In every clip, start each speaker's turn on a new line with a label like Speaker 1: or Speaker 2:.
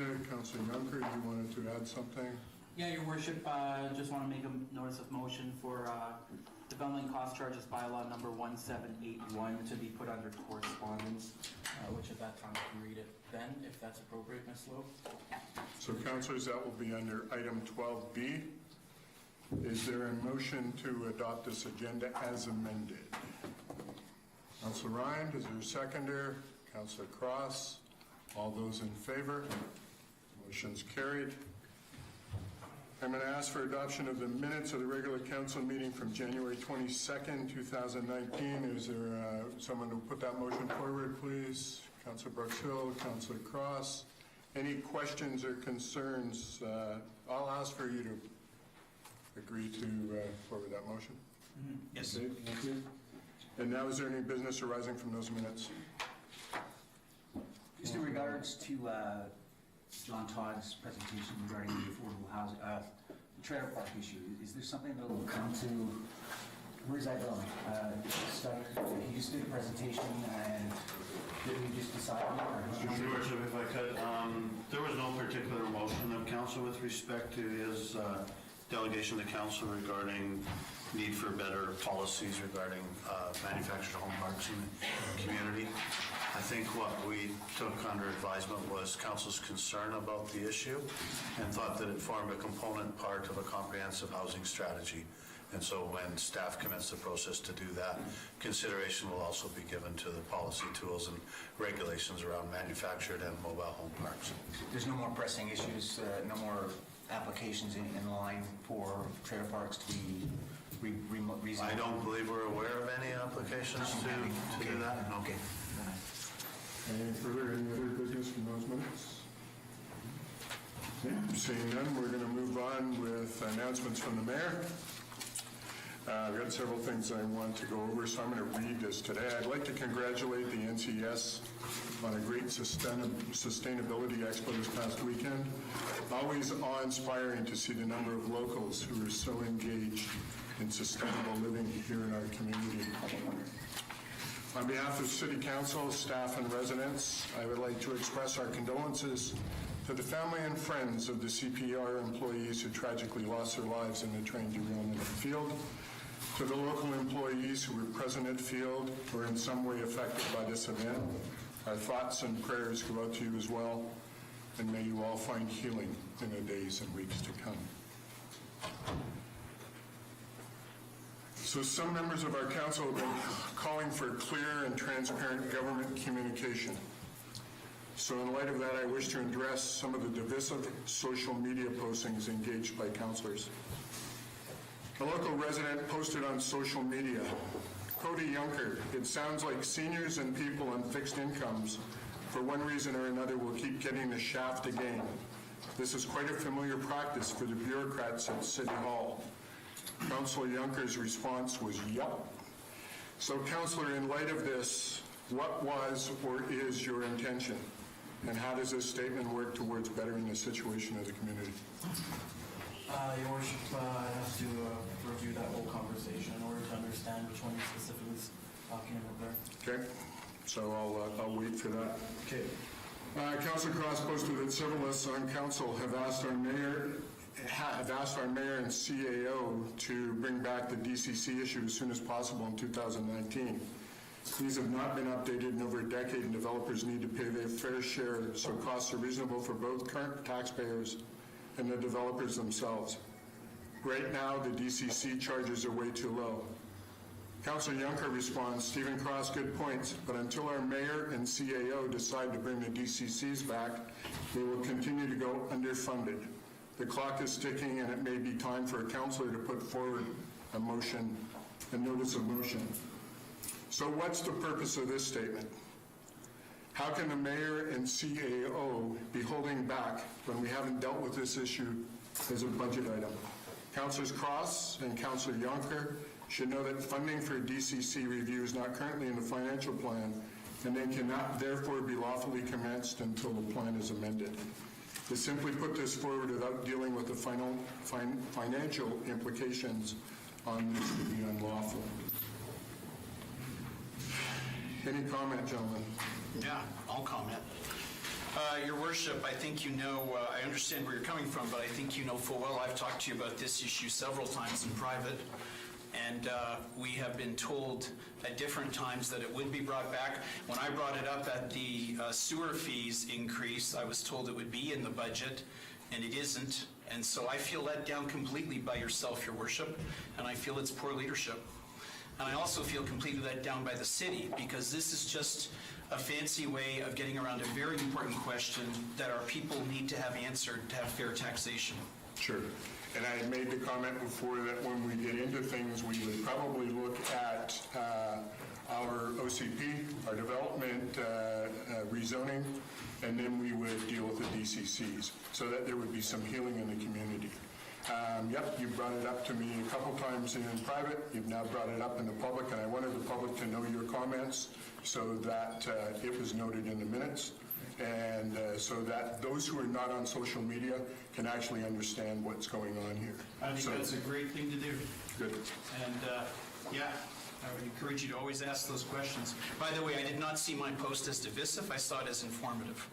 Speaker 1: agenda. Councillor Juncker, you wanted to add something?
Speaker 2: Yeah, Your Worship, just want to make a notice of motion for development cost charges bylaw number 1781 to be put under correspondence, which at that time I can read it then, if that's appropriate, Ms. Lowe.
Speaker 1: So, councillors, that will be under item 12B. Is there a motion to adopt this agenda as amended? Councillor Ryan, is there a seconder? Councillor Cross, all those in favor? Motion's carried. I'm going to ask for adoption of the minutes of the regular council meeting from January 22nd, 2019. Is there someone to put that motion forward, please? Councillor Brooks Hill, Councillor Cross. Any questions or concerns? I'll ask for you to agree to forward that motion.
Speaker 2: Yes.
Speaker 1: Okay, thank you. And now, is there any business arising from those minutes?
Speaker 3: Just in regards to John Todd's presentation regarding the affordable housing, the trailer park issue, is there something that will come to, where's that going? He just did a presentation and did we just decide on it?
Speaker 4: Your Worship, if I could, there was no particular motion of council with respect to his delegation to council regarding need for better policies regarding manufactured home parks in the community. I think what we took under advisement was council's concern about the issue and thought that it formed a component part of a comprehensive housing strategy. And so when staff commence the process to do that, consideration will also be given to the policy tools and regulations around manufactured and mobile home parks.
Speaker 3: There's no more pressing issues, no more applications in line for trailer parks to be rezoned?
Speaker 4: I don't believe we're aware of any applications to do that. No.
Speaker 3: Okay.
Speaker 1: Any other business from those minutes? Okay. Seeing none, we're going to move on with announcements from the mayor. I've got several things I want to go over, so I'm going to read this today. I'd like to congratulate the NCS on a great sustainability expo this past weekend. Always awe-inspiring to see the number of locals who are so engaged in sustainable living here in our community. On behalf of City Council, staff, and residents, I would like to express our condolences to the family and friends of the CPR employees who tragically lost their lives in the train derailment at the field, to the local employees who were present at field or in some way affected by this event. Our thoughts and prayers go out to you as well, and may you all find healing in the days and weeks to come. So some members of our council have been calling for clear and transparent government communication. So in light of that, I wish to address some of the divisive social media postings engaged by councillors. A local resident posted on social media, Cody Juncker, it sounds like seniors and people on fixed incomes, for one reason or another, will keep getting the shaft again. This is quite a familiar practice for the bureaucrats at City Hall. Councillor Juncker's response was, yup. So, Councillor, in light of this, what was or is your intention? And how does this statement work towards bettering the situation of the community?
Speaker 2: Your Worship, I have to review that whole conversation in order to understand which one you're specifically talking about there.
Speaker 1: Okay, so I'll wait for that. Okay. Councillor Cross posted that several of us on council have asked our mayor and CAO to bring back the DCC issue as soon as possible in 2019. These have not been updated in over a decade, and developers need to pay their fair share, so costs are reasonable for both current taxpayers and the developers themselves. Right now, the DCC charges are way too low. Councillor Juncker responds, Stephen Cross, good points, but until our mayor and CAO decide to bring the DCCs back, they will continue to go underfunded. The clock is ticking, and it may be time for a councillor to put forward a motion, a notice of motion. So what's the purpose of this statement? How can the mayor and CAO be holding back when we haven't dealt with this issue as a budget item? Councillors Cross and Councillor Juncker should know that funding for DCC review is not currently in the financial plan, and they cannot therefore be lawfully commenced until the plan is amended. To simply put this forward without dealing with the financial implications on this would be unlawful. Any comment, gentlemen?
Speaker 5: Yeah, I'll comment. Your Worship, I think you know, I understand where you're coming from, but I think you know full well I've talked to you about this issue several times in private, and we have been told at different times that it would be brought back. When I brought it up at the sewer fees increase, I was told it would be in the budget, and it isn't. And so I feel let down completely by yourself, Your Worship, and I feel it's poor leadership. And I also feel completely let down by the city, because this is just a fancy way of getting around a very important question that our people need to have answered to have fair taxation.
Speaker 1: Sure. And I had made the comment before that when we get into things, we would probably look at our OCP, our development rezoning, and then we would deal with the DCCs, so that there would be some healing in the community. Yep, you brought it up to me a couple times in private. You've now brought it up in the public, and I wanted the public to know your comments so that it was noted in the minutes, and so that those who are not on social media can actually understand what's going on here.
Speaker 5: I think that's a great thing to do.
Speaker 1: Good.
Speaker 5: And yeah, I would encourage you to always ask those questions. By the way, I did not see my post as divisive. I saw it as informative.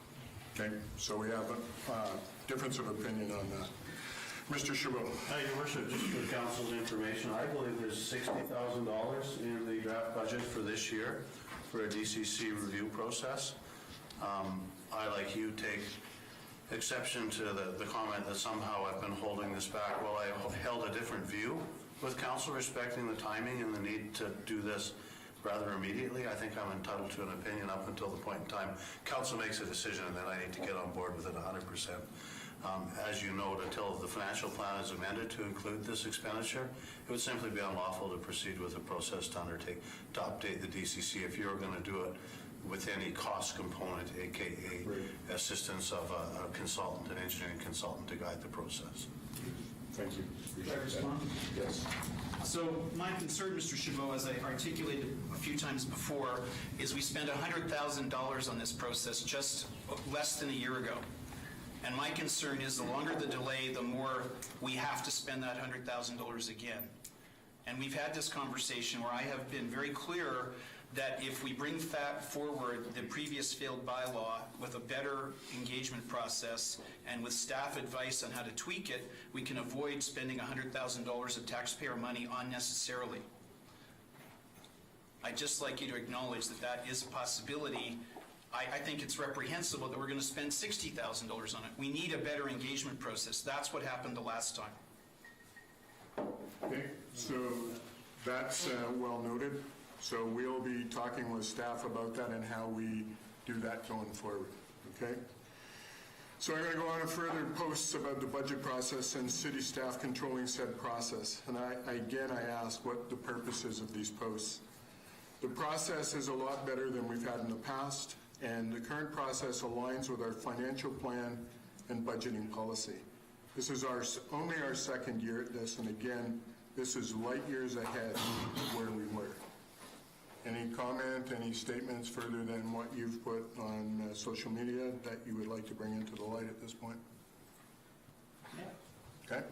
Speaker 1: Okay, so we have a difference of opinion on that. Mr. Chabot.
Speaker 4: Your Worship, just for council's information, I believe there's $60,000 in the draft budget for this year for a DCC review process. I, like you, take exception to the comment that somehow I've been holding this back. Well, I held a different view with council respecting the timing and the need to do this rather immediately. I think I'm entitled to an opinion up until the point in time council makes a decision, and then I need to get on board with it 100%. As you note, until the financial plan is amended to include this expenditure, it would simply be unlawful to proceed with the process to update the DCC if you were going to do it with any cost component, aka assistance of a consultant, an engineering consultant to guide the process.
Speaker 1: Thank you.
Speaker 2: Can I respond?
Speaker 1: Yes.
Speaker 5: So my concern, Mr. Chabot, as I articulated a few times before, is we spent $100,000 on this process just less than a year ago. And my concern is the longer the delay, the more we have to spend that $100,000 again. And we've had this conversation where I have been very clear that if we bring forward the previous failed bylaw with a better engagement process and with staff advice on how to tweak it, we can avoid spending $100,000 of taxpayer money unnecessarily. I'd just like you to acknowledge that that is a possibility. I think it's reprehensible that we're going to spend $60,000 on it. We need a better engagement process. That's what happened the last time.
Speaker 1: Okay, so that's well noted. So we'll be talking with staff about that and how we do that going forward, okay? So I'm going to go on to further posts about the budget process and city staff controlling said process. And I ask what the purpose is of these posts. The process is a lot better than we've had in the past, and the current process aligns with our financial plan and budgeting policy. This is only our second year at this, and again, this is light years ahead of where we were. Any comment, any statements further than what you've put on social media that you would like to bring into the light at this point?
Speaker 5: Yeah.
Speaker 1: Okay.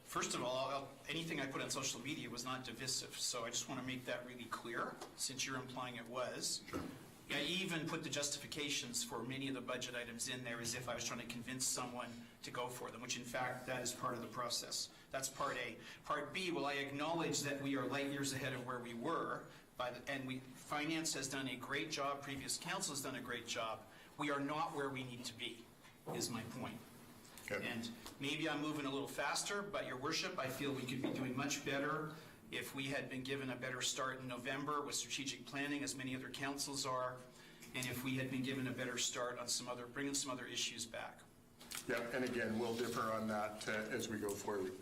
Speaker 5: First of all, anything I put on social media was not divisive, so I just want to make that really clear, since you're implying it was.
Speaker 1: Sure.
Speaker 5: I even put the justifications for many of the budget items in there as if I was trying to convince someone to go for them, which in fact, that is part of the process. That's part A. Part B, well, I acknowledge that we are light years ahead of where we were, finance has done a great job, previous council has done a great job. We are not where we need to be, is my point.
Speaker 1: Okay.
Speaker 5: And maybe I'm moving a little faster, but Your Worship, I feel we could be doing much better if we had been given a better start in November with strategic planning, as many other councils are, and if we had been given a better start on bringing some other issues back.
Speaker 1: Yeah, and again, we'll differ on that as we go forward.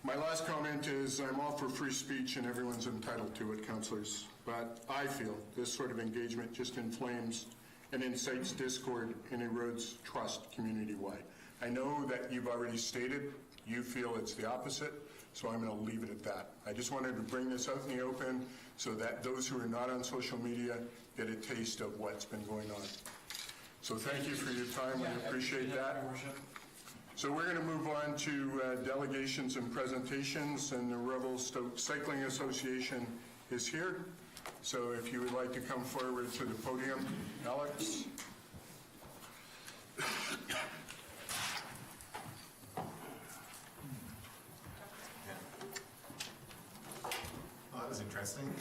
Speaker 1: My last comment is I'm all for free speech and everyone's entitled to it, councillors, but I feel this sort of engagement just inflames and incites discord and erodes trust community-wide. I know that you've already stated you feel it's the opposite, so I'm going to leave it at that. I just wanted to bring this out in the open so that those who are not on social media get a taste of what's been going on. So thank you for your time. We appreciate that. So we're going to move on to delegations and presentations, and the Revel Stoke Cycling Association is here. So if you would like to come forward to the podium, Alex.
Speaker 6: interesting.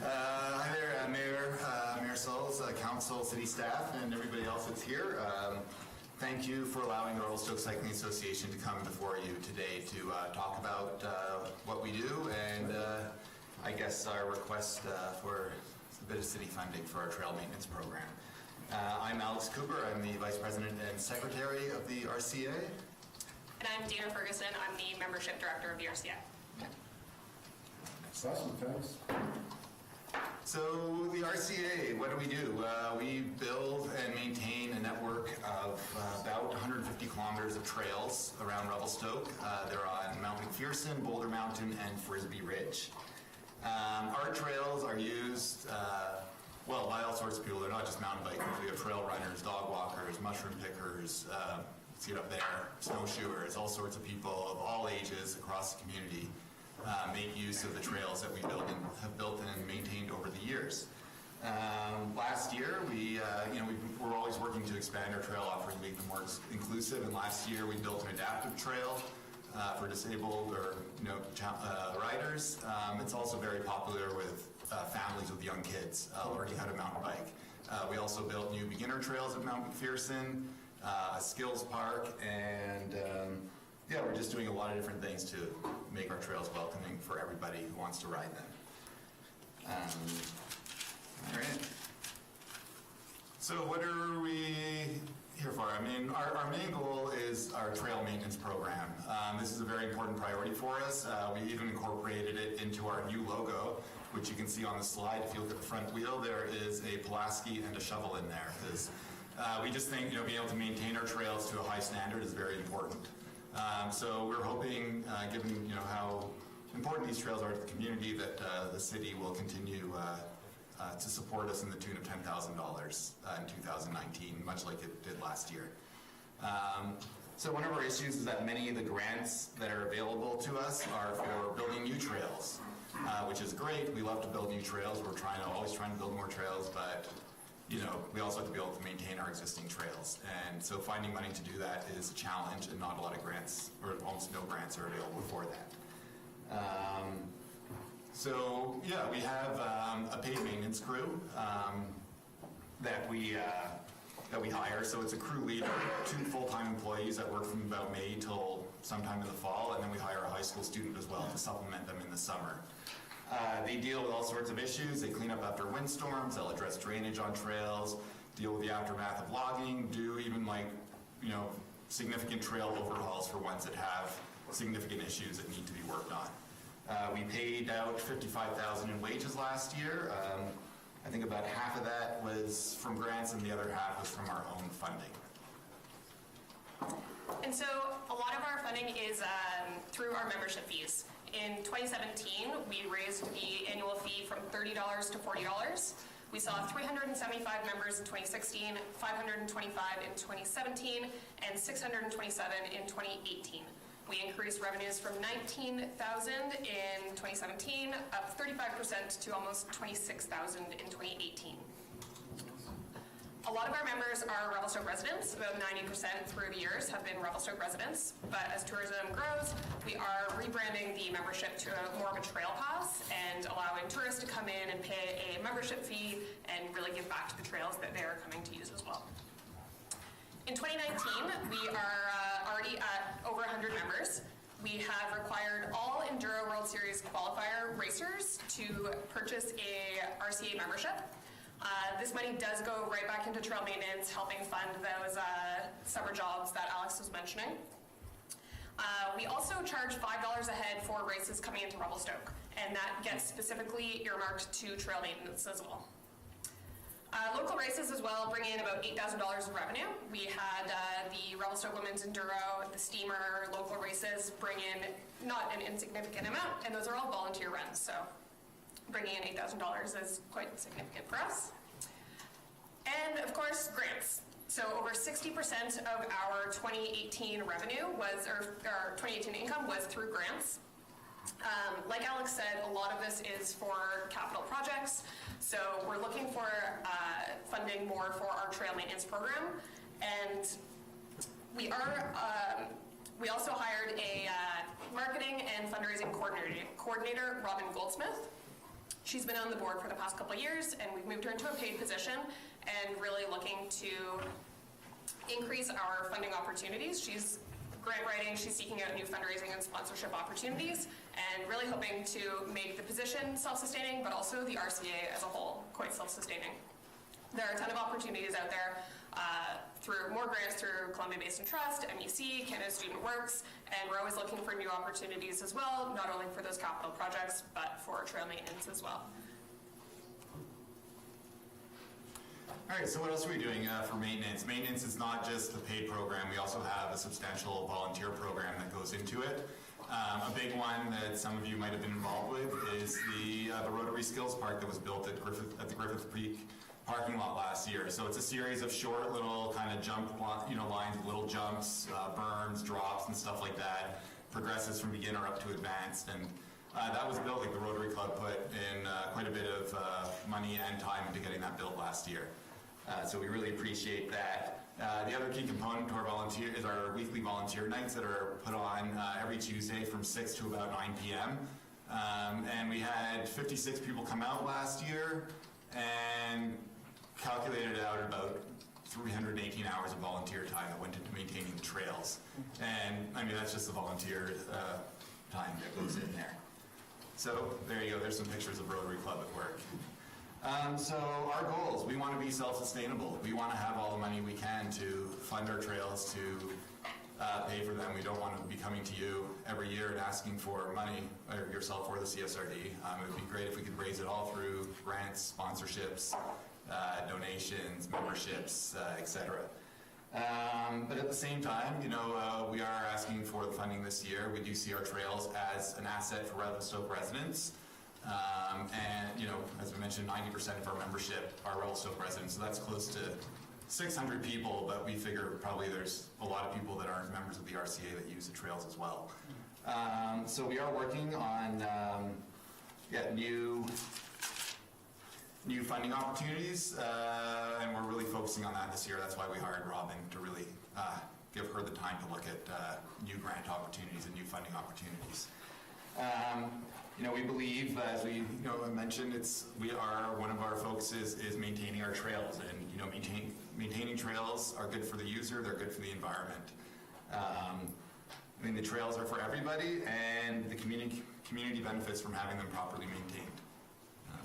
Speaker 6: Hi there, Mayor Souls, Council, City staff, and everybody else that's here. Thank you for allowing the Revelstoke Cycling Association to come before you today to talk about what we do and I guess our request for a bit of city funding for our trail maintenance program. I'm Alex Cooper. I'm the Vice President and Secretary of the RCA.
Speaker 7: And I'm Dana Ferguson. I'm the Membership Director of the RCA.
Speaker 1: Awesome, thanks.
Speaker 6: So the RCA, what do? We build and maintain a network of about 150 kilometers of trails around Revelstoke. They're on Mount McPherson, Boulder Mountain, and Frisbee Ridge. Our trails are used, by all sorts of people. They're not just mountain bikers. We have trail runners, dog walkers, mushroom pickers, see it up there, snowshoers, all sorts of people of all ages across the community make use of the trails that we have built and maintained over the years. Last year, we're always working to expand our trail offerings, make them more inclusive. And last year, we built an adaptive trail for disabled or riders. It's also very popular with families with young kids learning how to mountain bike. We also built new beginner trails at Mount McPherson, a skills park, and we're just doing a lot of different things to make our trails welcoming for everybody who wants to ride them. All right. So what are we here for? I mean, our main goal is our trail maintenance program. This is a very important priority for us. We even incorporated it into our new logo, which you can see on the slide. If you look at the front wheel, there is a Pulaski and a shovel in there. Because we just think, being able to maintain our trails to a high standard is very important. So we're hoping, given how important these trails are to the community, that the city will continue to support us in the tune of $10,000 in 2019, much like it did last year. So one of our issues is that many of the grants that are available to us are for building new trails, which is great. We love to build new trails. We're always trying to build more trails, but we also have to be able to maintain our existing trails. And so finding money to do that is a challenge, and not a lot of grants, or almost no grants are available for that. We have a paid maintenance crew that we hire. So it's a crew leader, 2 full-time employees that work from about May till sometime in the fall, and then we hire a high school student as well to supplement them in the summer. They deal with all sorts of issues. They clean up after windstorms, they'll address drainage on trails, deal with the aftermath of logging, do even significant trail overhauls for ones that have significant issues that need to be worked on. We paid out $55,000 in wages last year. I think about half of that was from grants and the other half was from our own funding.
Speaker 7: And so a lot of our funding is through our membership fees. In 2017, we raised the annual fee from $30 to $40. We saw 375 members in 2016, 525 in 2017, and 627 in 2018. We increased revenues from $19,000 in 2017, up 35% to almost $26,000 in 2018. A lot of our members are Revelstoke residents. About 90% through the years have been Revelstoke residents. But as tourism grows, we are rebranding the membership to more of a trail pass and allowing tourists to come in and pay a membership fee and really give back to the trails that they are coming to use as well. In 2019, we are already at over 100 members. We have required all Enduro World Series qualifier racers to purchase a RCA membership. This money does go right back into trail maintenance, helping fund those summer jobs that Alex was mentioning. We also charge $5 a head for races coming into Revelstoke, and that gets specifically earmarked to trail maintenance as well. Local races as well bring in about $8,000 of revenue. We had the Revelstoke Women's Enduro, the Steamer, local races bring in not an insignificant amount, and those are all volunteer runs, so bringing in $8,000 is quite significant for us. And of course, grants. So over 60% of our 2018 revenue was, or our 2018 income was through grants. Like Alex said, a lot of this is for capital projects. So we're looking for funding more for our trail maintenance program. And we also hired a Marketing and Fundraising Coordinator, Robin Goldsmith. She's been on the board for the past couple of years, and we've moved her into a paid position and really looking to increase our funding opportunities. She's grant writing, she's seeking out new fundraising and sponsorship opportunities, and really hoping to make the position self-sustaining, but also the RCA as a whole quite self-sustaining. There are a ton of opportunities out there through more grants through Columbia Basin Trust, MEC, Canada Student Works, and we're always looking for new opportunities as well, not only for those capital projects, but for trail maintenance as well.
Speaker 6: All right, so what else are we doing for maintenance? Maintenance is not just a paid program. We also have a substantial volunteer program that goes into it. A big one that some of you might have been involved with is the Rotary Skills Park that was built at the Griffith Creek parking lot last year. So it's a series of short little kind of jump, lines, little jumps, berms, drops, and stuff like that. Progresses from beginner up to advanced, and that was built. Like the Rotary Club put in quite a bit of money and time into getting that built last year. So we really appreciate that. The other key component to our volunteer is our weekly volunteer nights that are put on every Tuesday from 6 to about 9 p.m. And we had 56 people come out last year and calculated out about 318 hours of volunteer time that went into maintaining the trails. And I mean, that's just the volunteer time that goes in there. So there you go, there's some pictures of Rotary Club at work. So our goals, we want to be self-sustainable. We want to have all the money we can to fund our trails, to pay for them. We don't want to be coming to you every year and asking for money, or yourself or the CSRD. It would be great if we could raise it all through grants, sponsorships, donations, memberships, etc. But at the same time, we are asking for the funding this year. We do see our trails as an asset for Revelstoke residents. And, as we mentioned, 90% of our membership are Revelstoke residents, so that's close to 600 people, but we figure probably there's a lot of people that aren't members of the RCA that use the trails as well. So we are working on new funding opportunities, and we're really focusing on that this year. That's why we hired Robin to really give her the time to look at new grant opportunities and new funding opportunities. We believe, as we mentioned, one of our focuses is maintaining our trails, and maintaining trails are good for the user, they're good for the environment. The trails are for everybody, and the community benefits from having them properly maintained.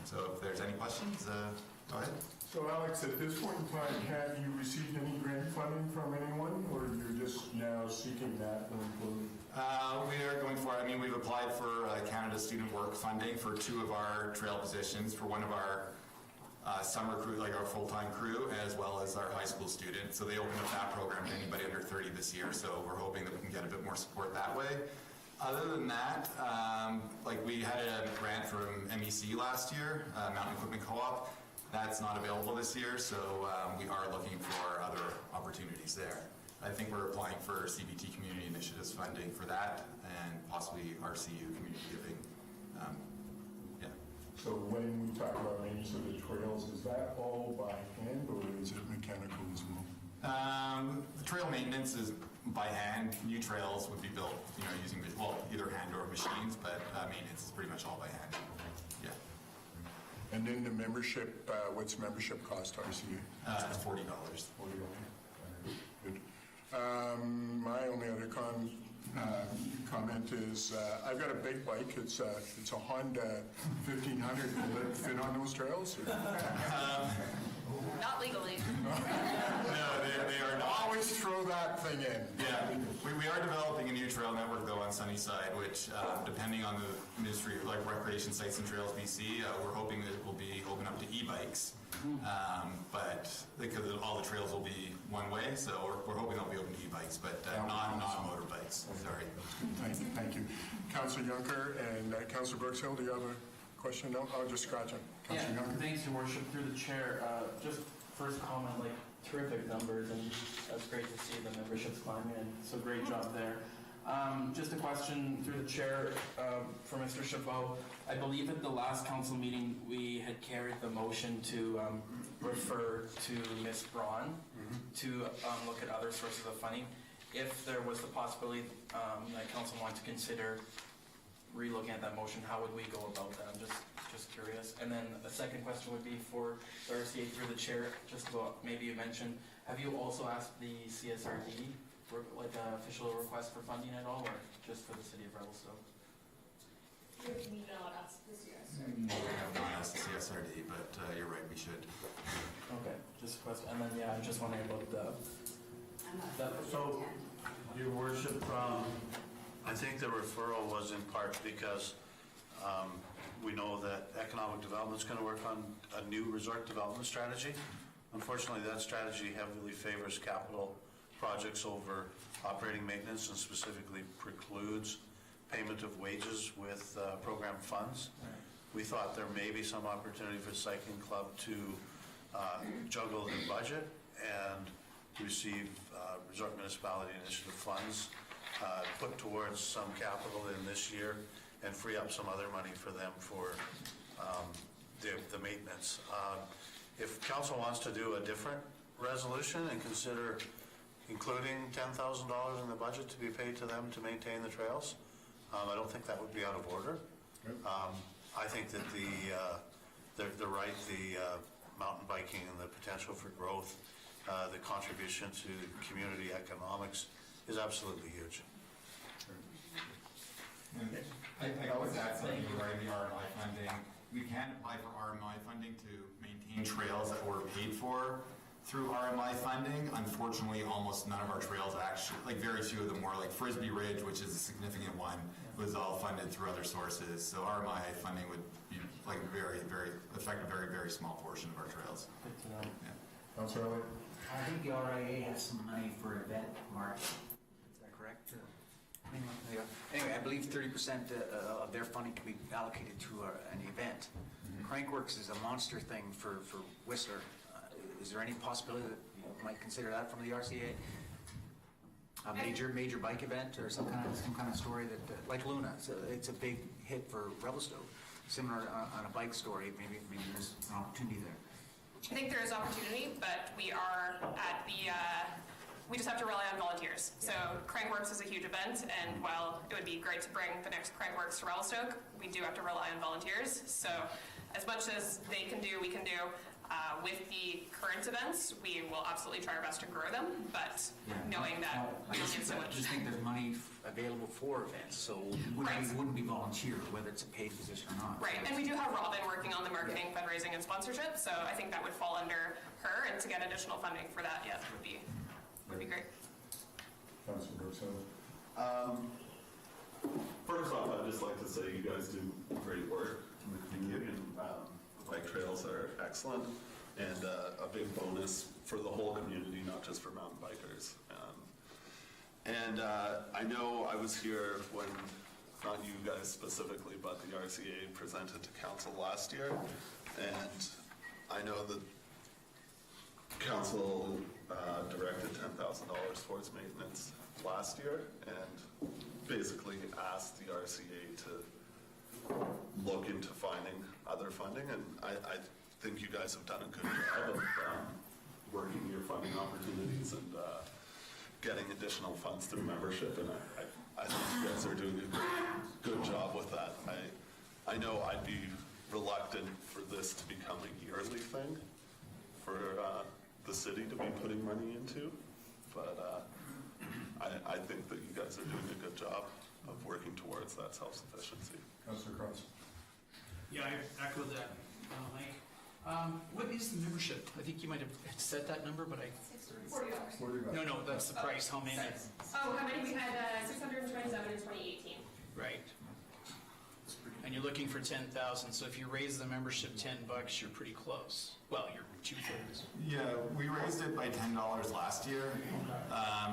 Speaker 6: So if there's any questions, go ahead.
Speaker 1: So Alex, at this point in time, have you received any grant funding from anyone, or you're just now seeking that going forward?
Speaker 6: We are going for it. We've applied for Canada Student Work funding for 2 of our trail positions, for one of our summer crew, like our full-time crew, as well as our high school students. So they opened up that program to anybody under 30 this year, so we're hoping that we can get a bit more support that way. Other than that, we had a grant from MEC last year, Mountain Equipment Co-op. That's not available this year, so we are looking for other opportunities there. I think we're applying for CBT Community Initiatives funding for that, and possibly RCU Community Giving.
Speaker 1: So when we talk about maintenance of the trails, is that all by hand, or is it mechanical as well?
Speaker 6: The trail maintenance is by hand. New trails would be built, using either hand or machines, but maintenance is pretty much all by hand. Yeah.
Speaker 1: And then the membership, what's membership cost, RCA?
Speaker 6: It's $40.
Speaker 1: $40. Good. My only other comment is I've got a big bike. It's a Honda 1500. Will it fit on those trails?
Speaker 7: Not legally.
Speaker 6: No, they are not.
Speaker 1: Always throw that thing in.
Speaker 6: Yeah, we are developing a new trail network though on Sunnyside, which depending on the Ministry of Recreation Sites and Trails BC, we're hoping that it will be open up to e-bikes. But because all the trails will be one way, so we're hoping they'll be open to e-bikes, but not motorbikes. Sorry.
Speaker 1: Thank you. Councillor Juncker and Councillor Brookshill, do you have a question? No, I'll just scratch it. Councillor Juncker.
Speaker 2: Thanks, Your Worship. Through the chair, just first comment, terrific numbers, and that's great to see the memberships climbing, and so great job there. Just a question through the chair for Mr. Chabot. I believe at the last council meeting we had carried the motion to refer to Ms. Braun to look at other sources of funding. if there was the possibility that council wanted to consider re-looking at that motion, how would we go about that? I'm just curious. And then the second question would be for the RCA through the chair, just about, maybe you mentioned, have you also asked the CSRD for like an official request for funding at all, or just for the city of Revelstoke?
Speaker 7: We not ask this year.
Speaker 6: We have not asked the CSRD, but you're right, we should.
Speaker 2: Okay, just a question. And then, yeah, I'm just wondering about
Speaker 4: So, your worship, I think the referral was in part because we know that economic development's going to work on a new resort development strategy. Unfortunately, that strategy heavily favors capital projects over operating maintenance and specifically precludes payment of wages with program funds. We thought there may be some opportunity for Cycling Club to juggle the budget and receive resort municipality initiative funds put towards some capital in this year and free up some other money for them for the maintenance. If council wants to do a different resolution and consider including $10,000 in the budget to be paid to them to maintain the trails, I don't think that would be out of order. I think that the mountain biking and the potential for growth, the contribution to community economics is absolutely huge.
Speaker 6: I would add something regarding the RMI funding. We can apply for RMI funding to maintain trails that were paid for through RMI funding. Unfortunately, almost none of our trails actually, like very few of them were, like Frisbee Ridge, which is a significant one, was all funded through other sources. So RMI funding would be like affect a very, very small portion of our trails.
Speaker 2: Good to know.
Speaker 6: Yeah.
Speaker 1: Councilor Elliott?
Speaker 3: I think the RIA has some money for an event, Mark. Is that correct? Anyway, I believe 30% of their funding can be allocated to an event. Crankworks is a monster thing for Whistler. Is there any possibility that you might consider that from the RCA? A major bike event or some kind of story that, like Luna, it's a big hit for Revelstoke. Similar on a bike story, maybe there's an opportunity there.
Speaker 7: I think there is opportunity, but we are at the, we just have to rely on volunteers. So Crankworks is a huge event, and while it would be great to bring the next Crankworks to Revelstoke, we do have to rely on volunteers. So as much as they can do, we can do. With the current events, we will absolutely try our best to grow them, but knowing that we don't get so much.
Speaker 3: I just think there's money available for events, so it wouldn't be volunteer, whether it's a paid position or not.
Speaker 7: Right, and we do have Robin working on the marketing, fundraising, and sponsorship, so I think that would fall under her, and to get additional funding for that, yeah, would be great.
Speaker 1: Councilor Brooks?
Speaker 8: First off, I'd just like to say you guys do great work. Thank you. The bike trails are excellent and a big bonus for the whole community, not just for mountain bikers. I know I was here when, not you guys specifically, but the RCA presented to council last year, and I know that council directed $10,000 towards maintenance last year and basically asked the RCA to look into finding other funding, and I think you guys have done a good job of working your funding opportunities and getting additional funds through membership, and I think you guys are doing a good job with that. I know I'd be reluctant for this to become a yearly thing for the city to be putting money into, but I think that you guys are doing a good job of working towards that self-sufficiency.
Speaker 1: Councilor Cross?
Speaker 9: Yeah, I echo that, Mike. What is the membership? I think you might have said that number, but
Speaker 7: $40.
Speaker 9: No, that's the price. How many?
Speaker 7: Oh, how many? We had 627 in 2018.
Speaker 9: Right. And you're looking for 10,000. So if you raise the membership $10, you're pretty close. Well, you're 2/3.
Speaker 6: Yeah, we raised it by $10 last year.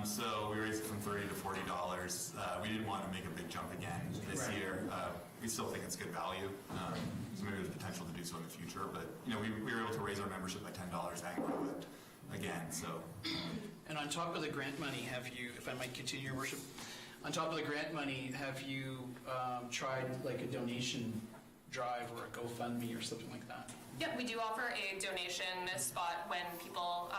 Speaker 6: So we raised it from $30 to $40. We didn't want to make a big jump again this year. We still think it's good value. So maybe there's potential to do so in the future. But we were able to raise our membership by $10 and grow it again. So.
Speaker 9: And on top of the grant money, have you, if I might continue, Your Worship, on top of the grant money, have you tried like a donation drive or a GoFundMe or something like that?
Speaker 7: Yep, we do offer a donation spot when people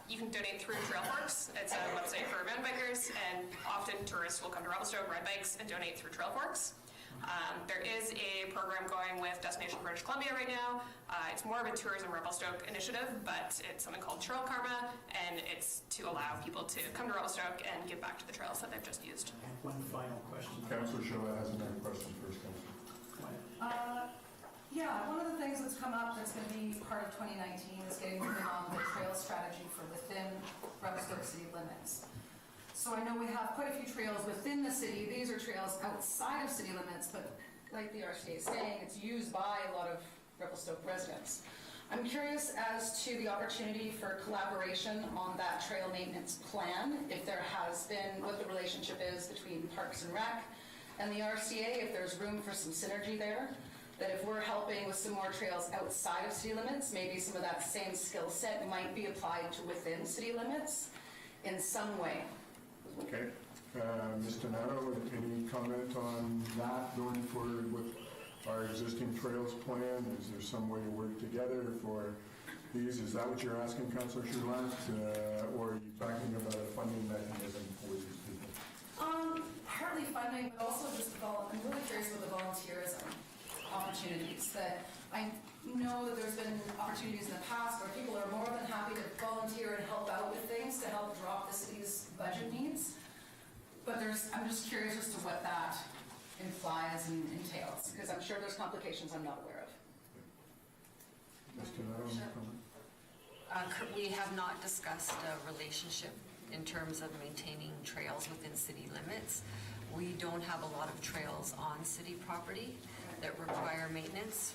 Speaker 7: You can donate through Trailforks. It's a website for mountain bikers, and often tourists will come to Revelstoke, ride bikes, and donate through Trailforks. There is a program going with Destination British Columbia right now. It's more of a tourism Revelstoke initiative, but it's something called Trail Karma, and it's to allow people to come to Revelstoke and give back to the trails that they've just used.
Speaker 9: One final question.
Speaker 1: Councillor Shaw has another question first, Councillor.
Speaker 10: Yeah, one of the things that's come up that's going to be part of 2019 is getting moving on the trail strategy for within Revelstoke city limits. So I know we have quite a few trails within the city. These are trails outside of city limits, but like the RCA is saying, it's used by a lot of Revelstoke residents. I'm curious as to the opportunity for collaboration on that trail maintenance plan, if there has been, what the relationship is between Parks and Rec and the RCA, if there's room for some synergy there, that if we're helping with some more trails outside of city limits, maybe some of that same skill set might be applied to within city limits in some way.
Speaker 1: Okay. Mr. Nato, any comment on that going forward with our existing trails plan? Is there some way to work together for these? Is that what you're asking, Councillor Choulat? Or are you talking about a funding mechanism for these people?
Speaker 10: Partly funding, but also just I'm really curious about the volunteerism opportunities. That I know that there's been opportunities in the past where people are more than happy to volunteer and help out with things to help drop the city's budget needs. But I'm just curious as to what that implies and entails, because I'm sure there's complications I'm not aware of.
Speaker 1: Mr. Nato, any comment?
Speaker 11: We have not discussed a relationship in terms of maintaining trails within city limits. We don't have a lot of trails on city property that require maintenance.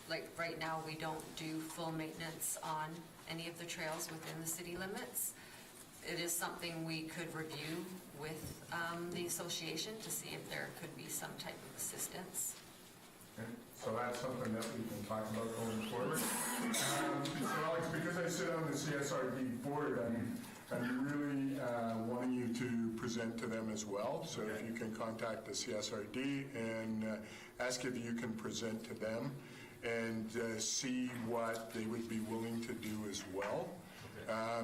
Speaker 11: Like right now, we don't do full maintenance on any of the trails within the city limits. It is something we could review with the association to see if there could be some type of assistance.
Speaker 1: Okay. So that's something that we can talk about going forward. So Alex, because I sit on the CSRD board, I'm really wanting you to present to them as well. So if you can contact the CSRD and ask if you can present to them and see what they would be willing to do as well.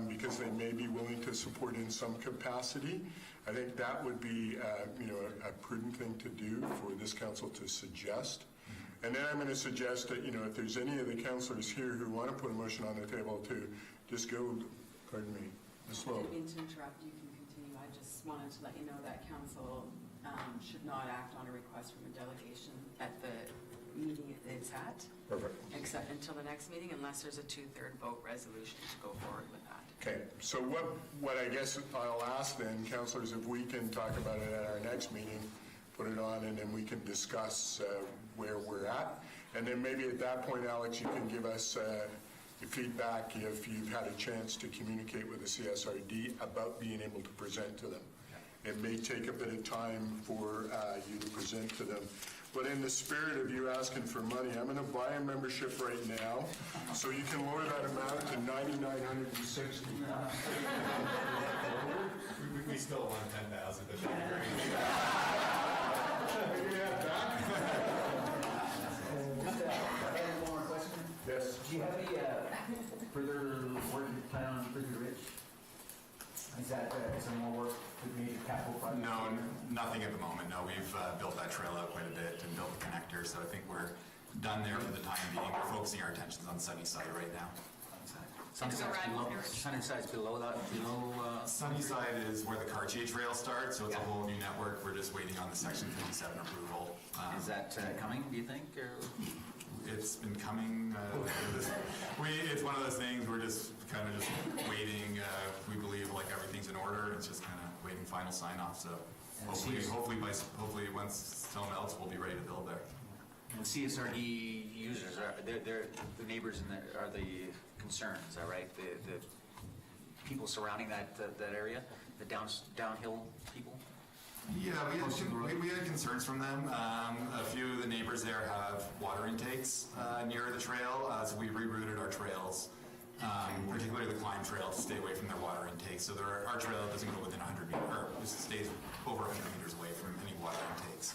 Speaker 1: Because they may be willing to support in some capacity. I think that would be a prudent thing to do for this council to suggest. And then I'm going to suggest that, if there's any of the councillors here who want to put a motion on the table to just go, pardon me, Ms. Lowe.
Speaker 12: I didn't mean to interrupt, you can continue. I just wanted to let you know that council should not act on a request from a delegation at the meeting it's at.
Speaker 1: Perfect.
Speaker 12: Except until the next meeting, unless there's a 2/3 vote resolution to go forward with that.
Speaker 1: Okay, so what I guess I'll ask then, councillors, if we can talk about it at our next meeting, put it on, and then we can discuss where we're at. And then maybe at that point, Alex, you can give us your feedback if you've had a chance to communicate with the CSRD about being able to present to them. It may take a bit of time for you to present to them. But in the spirit of you asking for money, I'm going to buy a membership right now, so you can lower that amount to $9,960.
Speaker 6: We still want 10,000.
Speaker 3: One more question.
Speaker 1: Yes.
Speaker 3: Do you have any further work you plan on Bridger Ridge? Is there more work with major capital projects?
Speaker 6: No, nothing at the moment. No, we've built that trail out quite a bit and built the connector, so I think we're done there for the time being. We're focusing our attentions on Sunnyside right now.
Speaker 3: Sunnyside's below that,
Speaker 6: Sunnyside is where the Cartier Trail starts, so it's a whole new network. We're just waiting on the Section 57 approval.
Speaker 3: Is that coming, do you think? Or?
Speaker 6: It's been coming. It's one of those things. We're just kind of just waiting. We believe like everything's in order. It's just kind of waiting final sign off. So hopefully once snow melts, we'll be ready to build there.
Speaker 3: And CSRD users they're the neighbors are the concerns. Is that right? The people surrounding that area, the downhill people.
Speaker 6: Yeah, we had concerns from them. A few of the neighbors there have water intakes near the trail, so we rerouted our trails, particularly the climb trail, to stay away from their water intakes. So our trail doesn't go within 100 meters, or it stays over 100 meters away from any water intakes.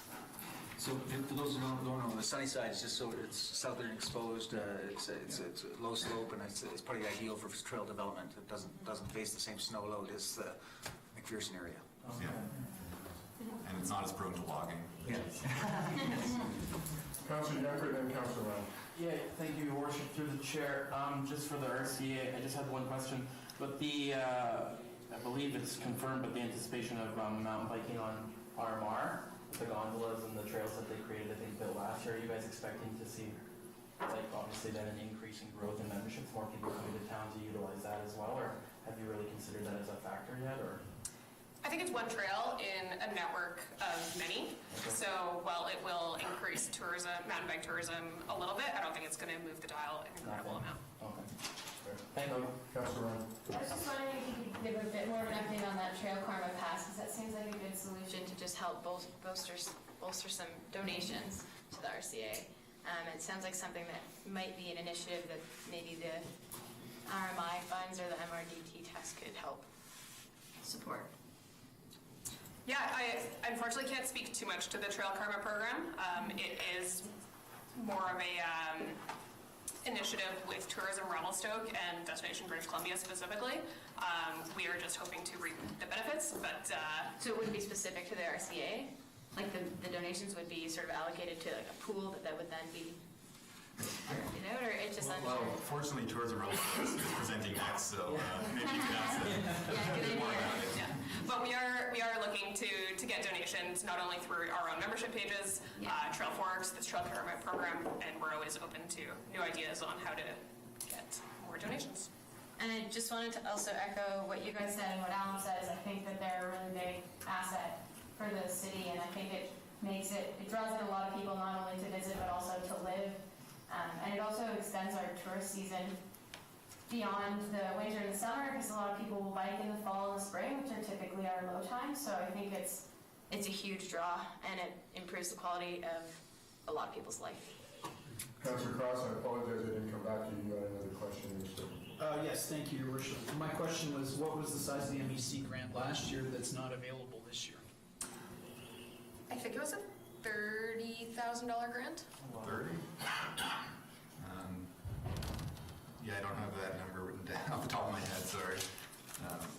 Speaker 3: So So for those who don't know, the sunny side is just so it's southern exposed, it's a low slope, and it's pretty ideal for trail development. It doesn't face the same snow load as the McPherson area.
Speaker 6: Yeah. And it's not as prone to logging.
Speaker 3: Yeah.
Speaker 1: Councilor Younger, then Councilor Ryan.
Speaker 2: Yeah, thank you, Your Worship, through the chair. Just for the RCA, I just had one question. But I believe it's confirmed, but the anticipation of mountain biking on RMR, the gondolas and the trails that they created, I think, built last year, are you guys expecting to see, like, obviously then an increase in growth in memberships, more people coming to town to utilize that as well, or have you really considered that as a factor yet, or?
Speaker 7: I think it's one trail in a network of many. So while it will increase tourism, mountain bike tourism a little bit, I don't think it's going to move the dial an incredible amount.
Speaker 2: Okay. Thank you.
Speaker 1: Councilor Ryan.
Speaker 13: I was just wondering if you could give a bit more of an update on that Trail Karma Pass, because that seems like a good solution to just help bolster some donations to the RCA. It sounds like something that might be an initiative that maybe the RMI funds or the MRDT test could help support.
Speaker 7: Yeah, I unfortunately can't speak too much to the Trail Karma program. It is more of a initiative with Tourism Revelstoke and Destination British Columbia specifically. We are just hoping to reap the benefits, but...
Speaker 13: So it wouldn't be specific to the RCA? Like the donations would be sort of allocated to like a pool that would then be, you know, or it's just
Speaker 6: Well, fortunately, Tourism Revelstoke is presenting next, so maybe you can ask them.
Speaker 13: Yeah, good idea.
Speaker 7: Yeah. But we are looking to get donations not only through our own membership pages, Trail Forks, the Trail Karma program, and we're always open to new ideas on how to get more donations.
Speaker 13: And I just wanted to also echo what you guys said and what Alan says. I think that they're a really big asset for the city, and I think it draws in a lot of people not only to visit but also to live. And it also extends our tourist season beyond the winter and the summer, because a lot of people will bike in the fall and the spring, which are typically our low times. So I think it's a huge draw, and it improves the quality of a lot of people's life.
Speaker 1: Councilor Cross, I apologize I didn't come back to you. You had another question.
Speaker 9: Yes, thank you, Your Worship. My question was, what was the size of the MEC grant last year that's not available this year?
Speaker 7: I think it was a $30,000 grant.
Speaker 6: 30? Yeah, I don't have that number written down off the top of my head, sorry.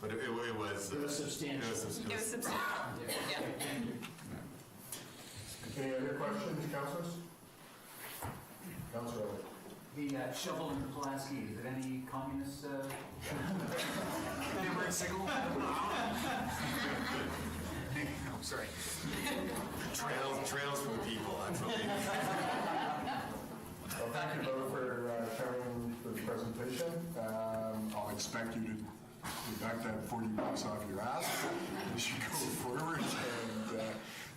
Speaker 6: But it was...
Speaker 9: It was substantial.
Speaker 7: It was substantial. Yeah.
Speaker 1: Any other questions, councilors? Councilor Elliott.
Speaker 3: The shovel in Pulaski, is it any communist neighborhood signal? I'm sorry.
Speaker 6: Trails for the people, that's what we do.
Speaker 1: Well, thank you both for coming for the presentation. I'll expect you to deduct that $40 off your ass as you go forward,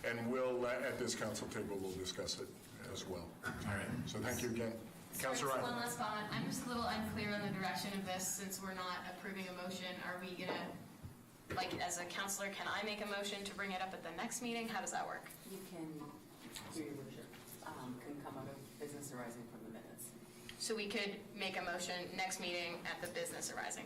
Speaker 1: and we'll, at this council table, we'll discuss it as well. All right. So thank you again. Councilor Ryan.
Speaker 13: One last comment. I'm just a little unclear on the direction of this since we're not approving a motion. Are we gonna, like, as a councilor, can I make a motion to bring it up at the next meeting? How does that work?
Speaker 12: You can, through your worship, can come out of business arising from the minutes.
Speaker 13: So we could make a motion next meeting at the business arising.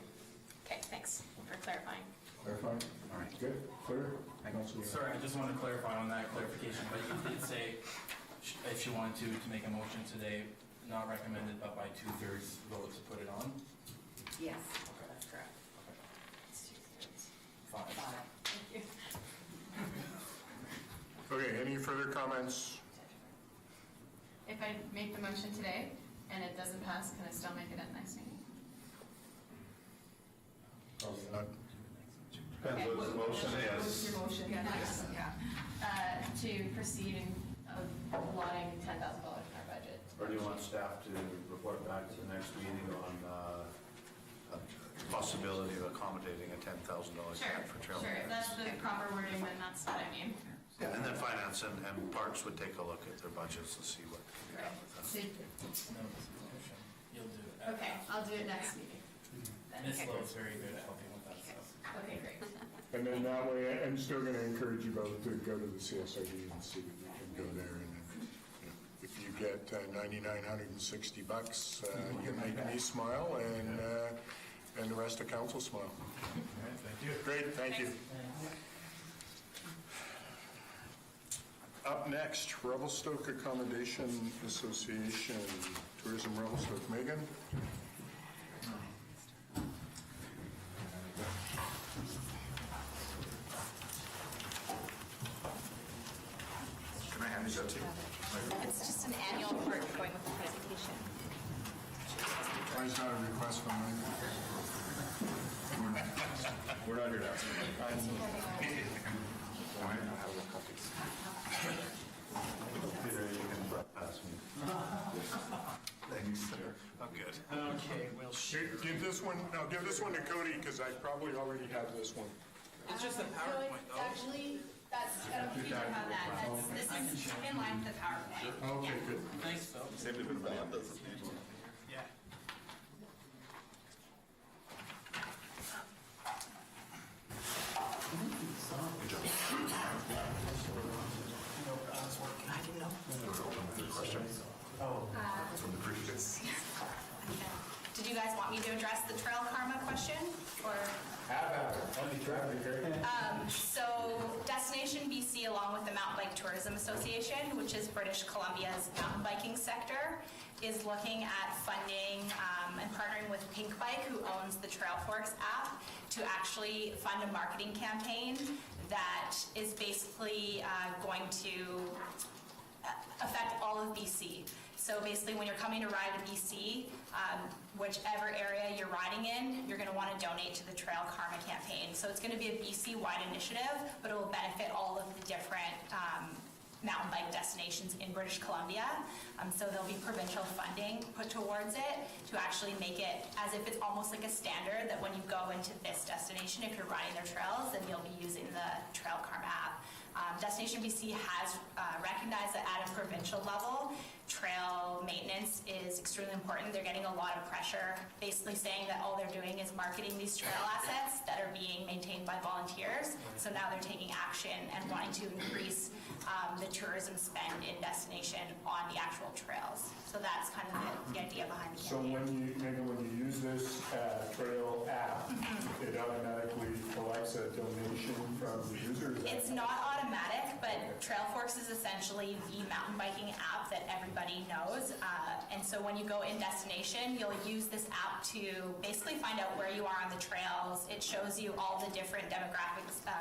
Speaker 13: Okay, thanks for clarifying.
Speaker 1: Clarifying? All right. Good. Clear? Councilor.
Speaker 2: Sorry, I just want to clarify on that clarification, but you did say if you wanted to make a motion today, not recommended, but by 2/3 vote to put it on?
Speaker 12: Yes, that's correct.
Speaker 2: Fine.
Speaker 12: Thank you.
Speaker 1: Okay, any further comments?
Speaker 13: If I make the motion today and it doesn't pass, can I still make it at next meeting?
Speaker 1: Probably not.
Speaker 8: Depends what the motion
Speaker 13: What's
Speaker 8: is.
Speaker 13: your motion? To proceed in allotting $10,000 in our budget.
Speaker 4: Or do you want staff to report back to the next meeting on a possibility of accommodating a $10,000 grant for trail?
Speaker 13: Sure, if that's the proper wording, then that's what I mean.
Speaker 4: Yeah, and then finance and parks would take a look at their budgets and see what can be done with them.
Speaker 2: You'll do it.
Speaker 13: Okay, I'll do it next meeting.
Speaker 2: Ms. Lowe is very good at helping with that stuff.
Speaker 13: Okay, great.
Speaker 1: And then that way, I'm still going to encourage you both to go to the CSRD and see if you can go there. And if you get $9,960, you make me smile, and the rest of council smile.
Speaker 2: Thank you.
Speaker 1: Great, thank you. Up next, Revelstoke Accommodation Association, Tourism Revelstoke. Megan?
Speaker 6: Can I hand these out to you?
Speaker 13: It's just an annual report going with the presentation.
Speaker 1: Why is not a request from me?
Speaker 6: We're not here now.
Speaker 8: Peter, you can pass me. Thanks, sir. I'm good.
Speaker 9: Okay, we'll
Speaker 1: Give this one, no, give this one to Cody, because I probably already have this one.
Speaker 9: It's just a PowerPoint, though.
Speaker 13: Actually, I don't think you have that. This is in line with the PowerPoint.
Speaker 1: Okay, good.
Speaker 9: Thanks, Phil.
Speaker 8: Same if Van doesn't need one.
Speaker 9: Yeah.
Speaker 6: From the previous.
Speaker 7: Did you guys want me to address the trail karma question, or? So Destination BC, along with the Mountain Bike Tourism Association, which is British Columbia's mountain biking sector, is looking at funding and partnering with Pink Bike, who owns the Trailforks app, to actually fund a marketing campaign that is basically going to affect all of BC. So basically, when you're coming to ride to BC, whichever area you're riding in, you're going to want to donate to the Trail Karma campaign. So it's going to be a BC-wide initiative, but it will benefit all of the different mountain bike destinations in British Columbia. So there'll be provincial funding put towards it to actually make it as if it's almost like a standard that when you go into this destination, if you're riding their trails, then you'll be using the Trail Karma app. Destination BC has recognized that at a provincial level, trail maintenance is extremely important. They're getting a lot of pressure, basically saying that all they're doing is marketing these trail assets that are being maintained by volunteers. So now they're taking action and wanting to increase the tourism spend in destination on the actual trails. So that's kind of the idea behind the
Speaker 1: So
Speaker 7: campaign.
Speaker 1: when you use this trail app, it automatically collects a donation from the user?
Speaker 7: It's not automatic, but Trailforks is essentially the mountain biking app that everybody knows. And so when you go in destination, you'll use this app to basically find out where you are on the trails. It shows you all the different demographics, the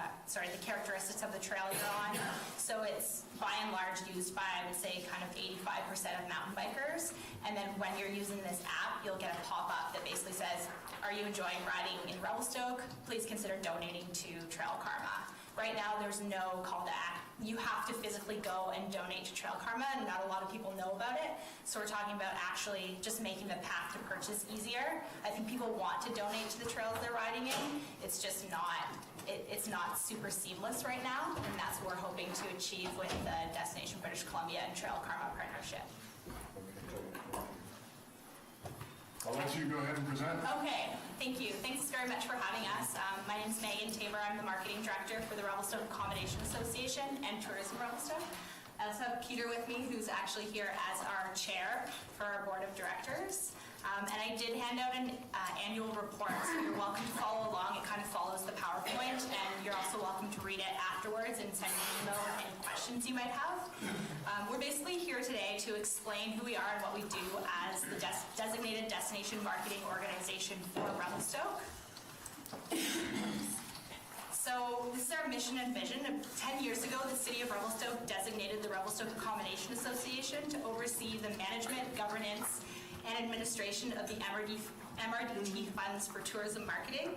Speaker 7: characteristics of the trail you're on. So it's by and large used by, I would say, kind of 85% of mountain bikers. And then when you're using this app, you'll get a pop-up that basically says, are you enjoying riding in Revelstoke? Please consider donating to Trail Karma. Right now, there's no call to act. You have to physically go and donate to Trail Karma, and not a lot of people know about it. So we're talking about actually just making the path to purchase easier. I think people want to donate to the trails they're riding in. It's just not, it's not super seamless right now, and that's what we're hoping to achieve with the Destination British Columbia and Trail Karma partnership.
Speaker 1: I'll let you go ahead and present.
Speaker 7: Okay, thank you. Thanks very much for having us. My name is Megan Tabor. I'm the marketing director for the Revelstoke Accommodation Association and Tourism Revelstoke. I also have Peter with me, who's actually here as our chair for our board of directors. And I did hand out an annual report, so you're welcome to follow along. It kind of follows the PowerPoint, and you're also welcome to read it afterwards and send me an email with any questions you might have. We're basically here today to explain who we are and what we do as the designated destination marketing organization for Revelstoke. So this is our mission and vision. 10 years ago, the City of Revelstoke designated the Revelstoke Accommodation Association to oversee the management, governance, and administration of the MRDT funds for tourism marketing.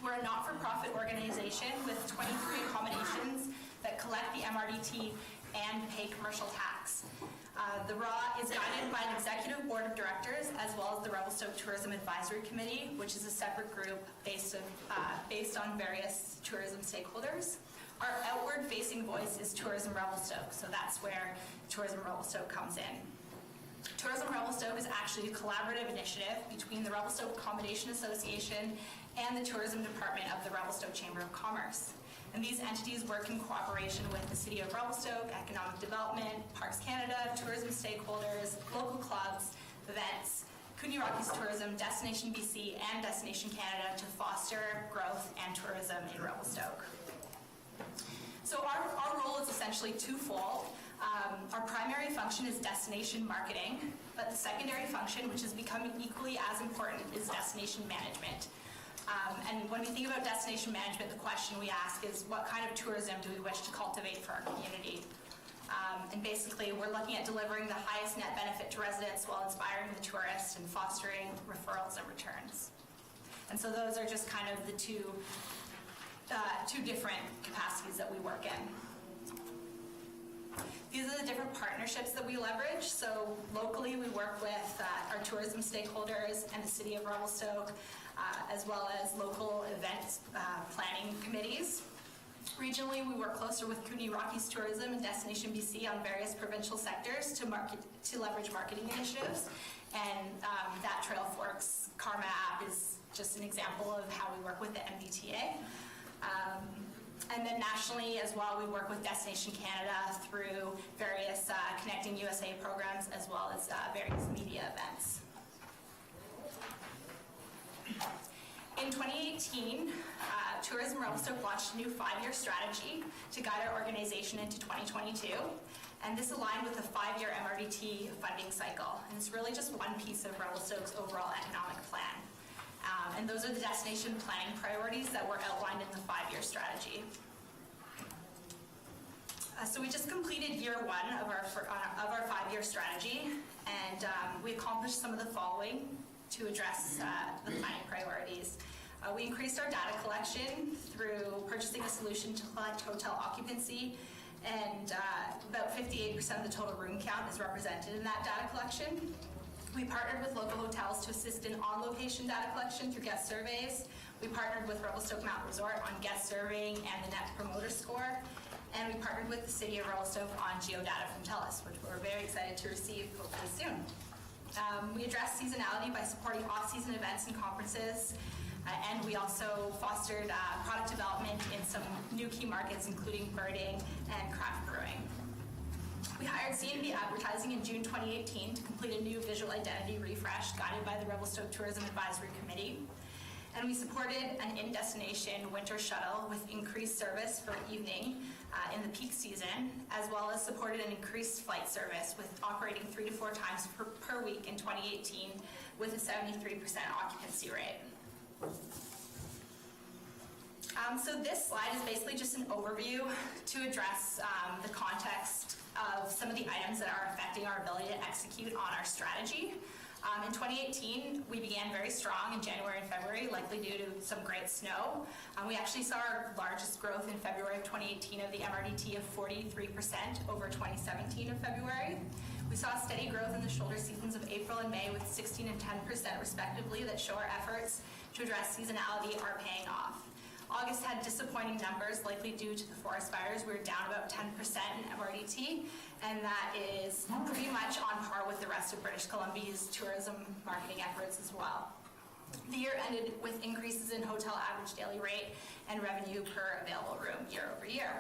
Speaker 7: We're a not-for-profit organization with 23 accommodations that collect the MRDT and pay commercial tax. The RAW is guided by an executive board of directors as well as the Revelstoke Tourism Advisory Committee, which is a separate group based on various tourism stakeholders. Our outward-facing voice is Tourism Revelstoke, so that's where Tourism Revelstoke comes in. Tourism Revelstoke is actually a collaborative initiative between the Revelstoke Accommodation Association and the Tourism Department of the Revelstoke Chamber of Commerce. And these entities work in cooperation with the City of Revelstoke, Economic Development, Parks Canada, tourism stakeholders, local clubs, events, Kootenay Rockies Tourism, Destination BC, and Destination Canada to foster growth and tourism in Revelstoke.
Speaker 14: So our role is essentially twofold. Our primary function is destination marketing, but the secondary function, which is becoming equally as important, is destination management. And when we think about destination management, the question we ask is, what kind of tourism do we wish to cultivate for our community? And basically, we're looking at delivering the highest net benefit to residents while inspiring the tourists and fostering referrals and returns. And so those are just kind of the two different capacities that we work in. These are the different partnerships that we leverage. So locally, we work with our tourism stakeholders and the City of Revelstoke, as well as local events planning committees. Regionally, we work closer with Cooney Rockies Tourism and Destination BC on various provincial sectors to leverage marketing initiatives. And that Trail Forks Karma app is just an example of how we work with the MBTA. And then nationally as well, we work with Destination Canada through various Connecting USA programs, as well as various media events. In 2018, Tourism Revelstoke launched a new 5-year strategy to guide our organization into 2022. And this aligned with the 5-year MRDT funding cycle. And it's really just one piece of Revelstoke's overall economic plan. And those are the destination planning priorities that were outlined in the 5-year strategy. So we just completed year 1 of our 5-year strategy, and we accomplished some of the following to address the planning priorities. We increased our data collection through purchasing a solution to collect hotel occupancy, and about 58% of the total room count is represented in that data collection. We partnered with local hotels to assist in on-location data collection through guest surveys. We partnered with Revelstoke Mountain Resort on guest surveying and the Net Promoter Score. And we partnered with the City of Revelstoke on geodata from TELUS, which we're very excited to receive hopefully soon. We addressed seasonality by supporting off-season events and conferences. And we also fostered product development in some new key markets, including birding and craft brewing. We hired C&B Advertising in June 2018 to complete a new visual identity refresh guided by the Revelstoke Tourism Advisory Committee. And we supported an in-destination winter shuttle with increased service for evening in the peak season, as well as supported an increased flight service with operating 3 to 4 times per week in 2018 with a 73% occupancy rate. So this slide is basically just an overview to address the context of some of the items that are affecting our ability to execute on our strategy. In 2018, we began very strong in January and February, likely due to some great snow. We actually saw our largest growth in February of 2018 of the MRDT of 43% over 2017 of February. We saw steady growth in the shoulder seasons of April and May with 16% and 10% respectively that show our efforts to address seasonality are paying off. August had disappointing numbers, likely due to the forest fires. We were down about 10% in MRDT, and that is pretty much on par with the rest of British Columbia's tourism marketing efforts as well. The year ended with increases in hotel average daily rate and revenue per available room year over year.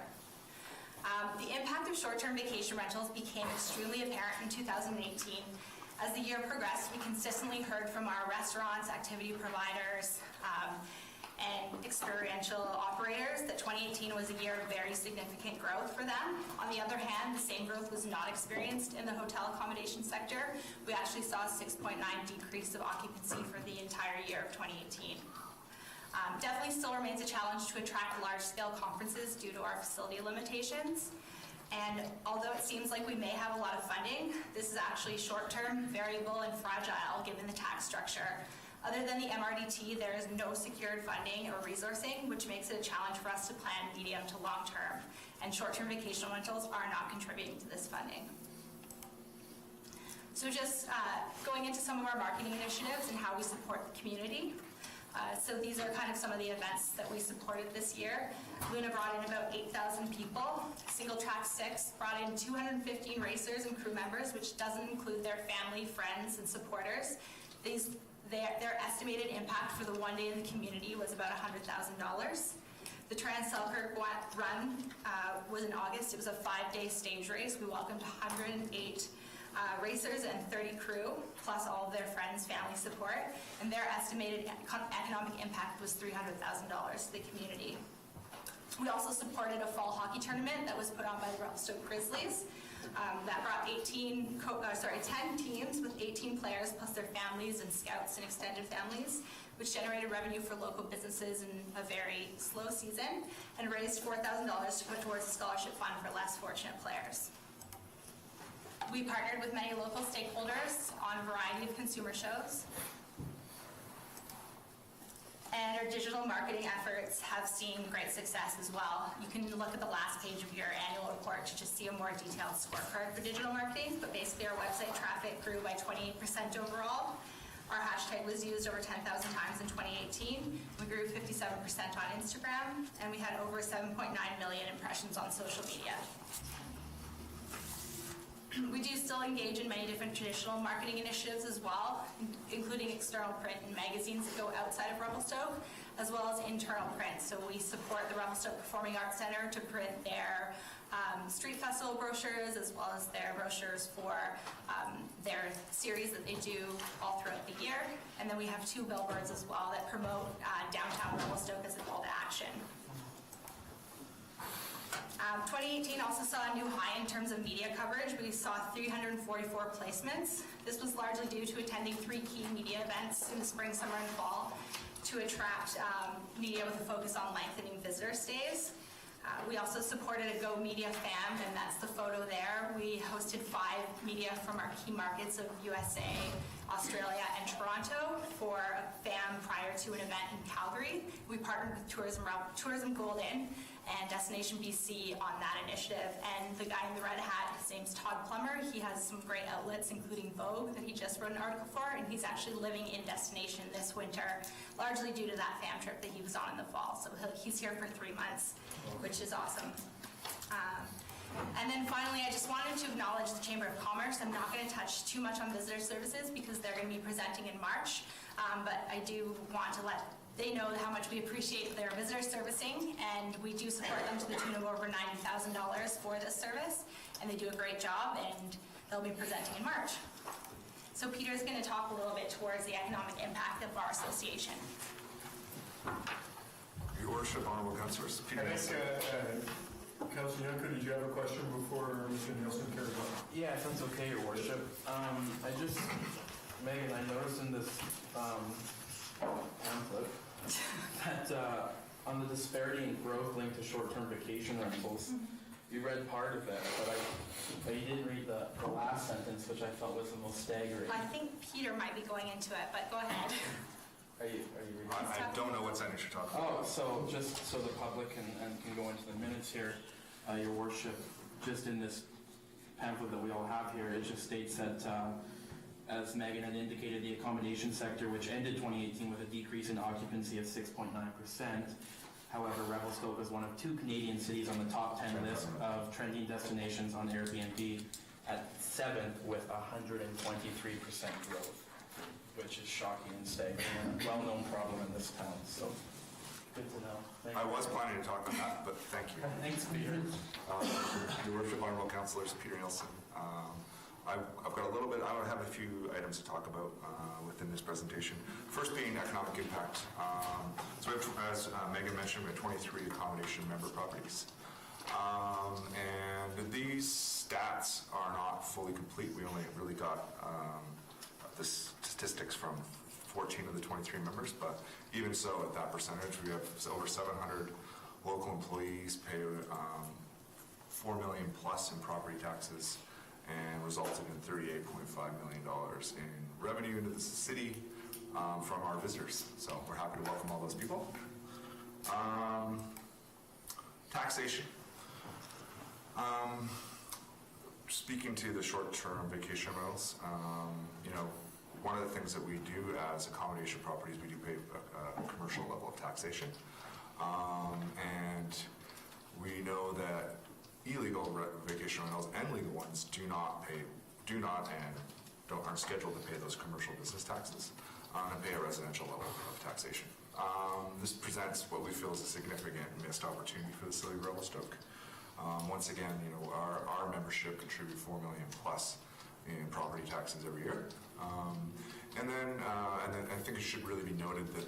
Speaker 14: The impact of short-term vacation rentals became extremely apparent in 2018. As the year progressed, we consistently heard from our restaurants, activity providers, and experiential operators that 2018 was a year of very significant growth for them. On the other hand, the same growth was not experienced in the hotel accommodation sector. We actually saw a 6.9% decrease of occupancy for the entire year of 2018. Definitely still remains a challenge to attract large-scale conferences due to our facility limitations. And although it seems like we may have a lot of funding, this is actually short-term, variable, and fragile given the tax structure. Other than the MRDT, there is no secured funding or resourcing, which makes it a challenge for us to plan medium to long term. And short-term vacation rentals are not contributing to this funding. So just going into some of our marketing initiatives and how we support the community. So these are kind of some of the events that we supported this year. Luna brought in about 8,000 people. Single Track 6 brought in 215 racers and crew members, which doesn't include their family, friends, and supporters. Their estimated impact for the one day in the community was about $100,000. The Trans-Selkirk Run was in August. It was a 5-day stage race. We welcomed 108 racers and 30 crew, plus all of their friends, family support, and their estimated economic impact was $300,000 to the community. We also supported a fall hockey tournament that was put on by the Revelstoke Grizzlies. That brought 10 teams with 18 players plus their families and scouts and extended families, which generated revenue for local businesses in a very slow season and raised $4,000 to put towards a scholarship fund for less fortunate players. We partnered with many local stakeholders on a variety of consumer shows. And our digital marketing efforts have seen great success as well. You can look at the last page of your annual report to just see a more detailed scorecard for digital marketing, but basically our website traffic grew by 28% overall. Our hashtag was used over 10,000 times in 2018. We grew 57% on Instagram, and we had over 7.9 million impressions on social media. We do still engage in many different traditional marketing initiatives as well, including external print and magazines that go outside of Revelstoke, as well as internal print. So we support the Revelstoke Performing Arts Center to print their street festival brochures, as well as their brochures for their series that they do all throughout the year. And then we have 2 billboards as well that promote downtown Revelstoke as a call to action. 2018 also saw a new high in terms of media coverage. We saw 344 placements. This was largely due to attending 3 key media events in the spring, summer, and fall to attract media with a focus on lengthening visitor stays. We also supported a Go Media FAM, and that's the photo there. We hosted 5 media from our key markets of USA, Australia, and Toronto for a FAM prior to an event in Calgary. We partnered with Tourism Golden and Destination BC on that initiative. And the guy in the red hat, his name's Todd Plummer. He has some great outlets, including Vogue, that he just wrote an article for, and he's actually living in Destination this winter, largely due to that FAM trip that he was on in the fall. So he's here for 3 months, which is awesome. And then finally, I just wanted to acknowledge the Chamber of Commerce. I'm not going to touch too much on visitor services because they're going to be presenting in March, but I do want to let they know how much we appreciate their visitor servicing, and we do support them to the tune of over $90,000 for this service, and they do a great job, and they'll be presenting in March. So Peter's going to talk a little bit towards the economic impact of our association.
Speaker 1: Your Worship, Honorable Councillors. Peter. Councillor Yunker, did you have a question before Mr. Nielsen carries on?
Speaker 2: Yeah, if that's okay, Your Worship. Megan, I noticed in this pamphlet that on the disparity in growth linked to short-term vacation rentals, you read part of it, but you didn't read the last sentence, which I felt was the most staggering.
Speaker 14: I think Peter might be going into it, but go ahead.
Speaker 2: Are you reading?
Speaker 6: I don't know what sentence you're talking about.
Speaker 2: Oh, so just so the public can go into the minutes here, Your Worship, just in this pamphlet that we all have here, it just states that as Megan had indicated, the accommodation sector, which ended 2018 with a decrease in occupancy of 6.9%. However, Revelstoke is one of 2 Canadian cities on the top 10 list of trending destinations on Airbnb, at 7th with 123% growth, which is shocking and staggering, and a well-known problem in this town. So, good to know. Thank you.
Speaker 6: I was planning to talk on that, but thank you.
Speaker 2: Thanks, Peter.
Speaker 6: Your Worship, Honorable Councillors, Peter Nielsen. I've got a little bit, I have a few items to talk about within this presentation. First being economic impact. So we have, as Megan mentioned, we have 23 accommodation member properties. And these stats are not fully complete. We only really got the statistics from 14 of the 23 members, but even so, at that percentage, we have over 700 local employees pay $4 million plus in property taxes, and resulted in $38.5 million in revenue into the city from our visitors. So we're happy to welcome all those people. Taxation. Speaking to the short-term vacation rentals, one of the things that we do as accommodation properties, we do pay a commercial level of taxation. And we know that illegal vacation rentals and legal ones aren't scheduled to pay those commercial business taxes and pay a residential level of taxation. This presents what we feel is a significant missed opportunity for the city of Revelstoke. Once again, our membership contributes $4 million plus in property taxes every year.
Speaker 15: And then I think it should really be noted that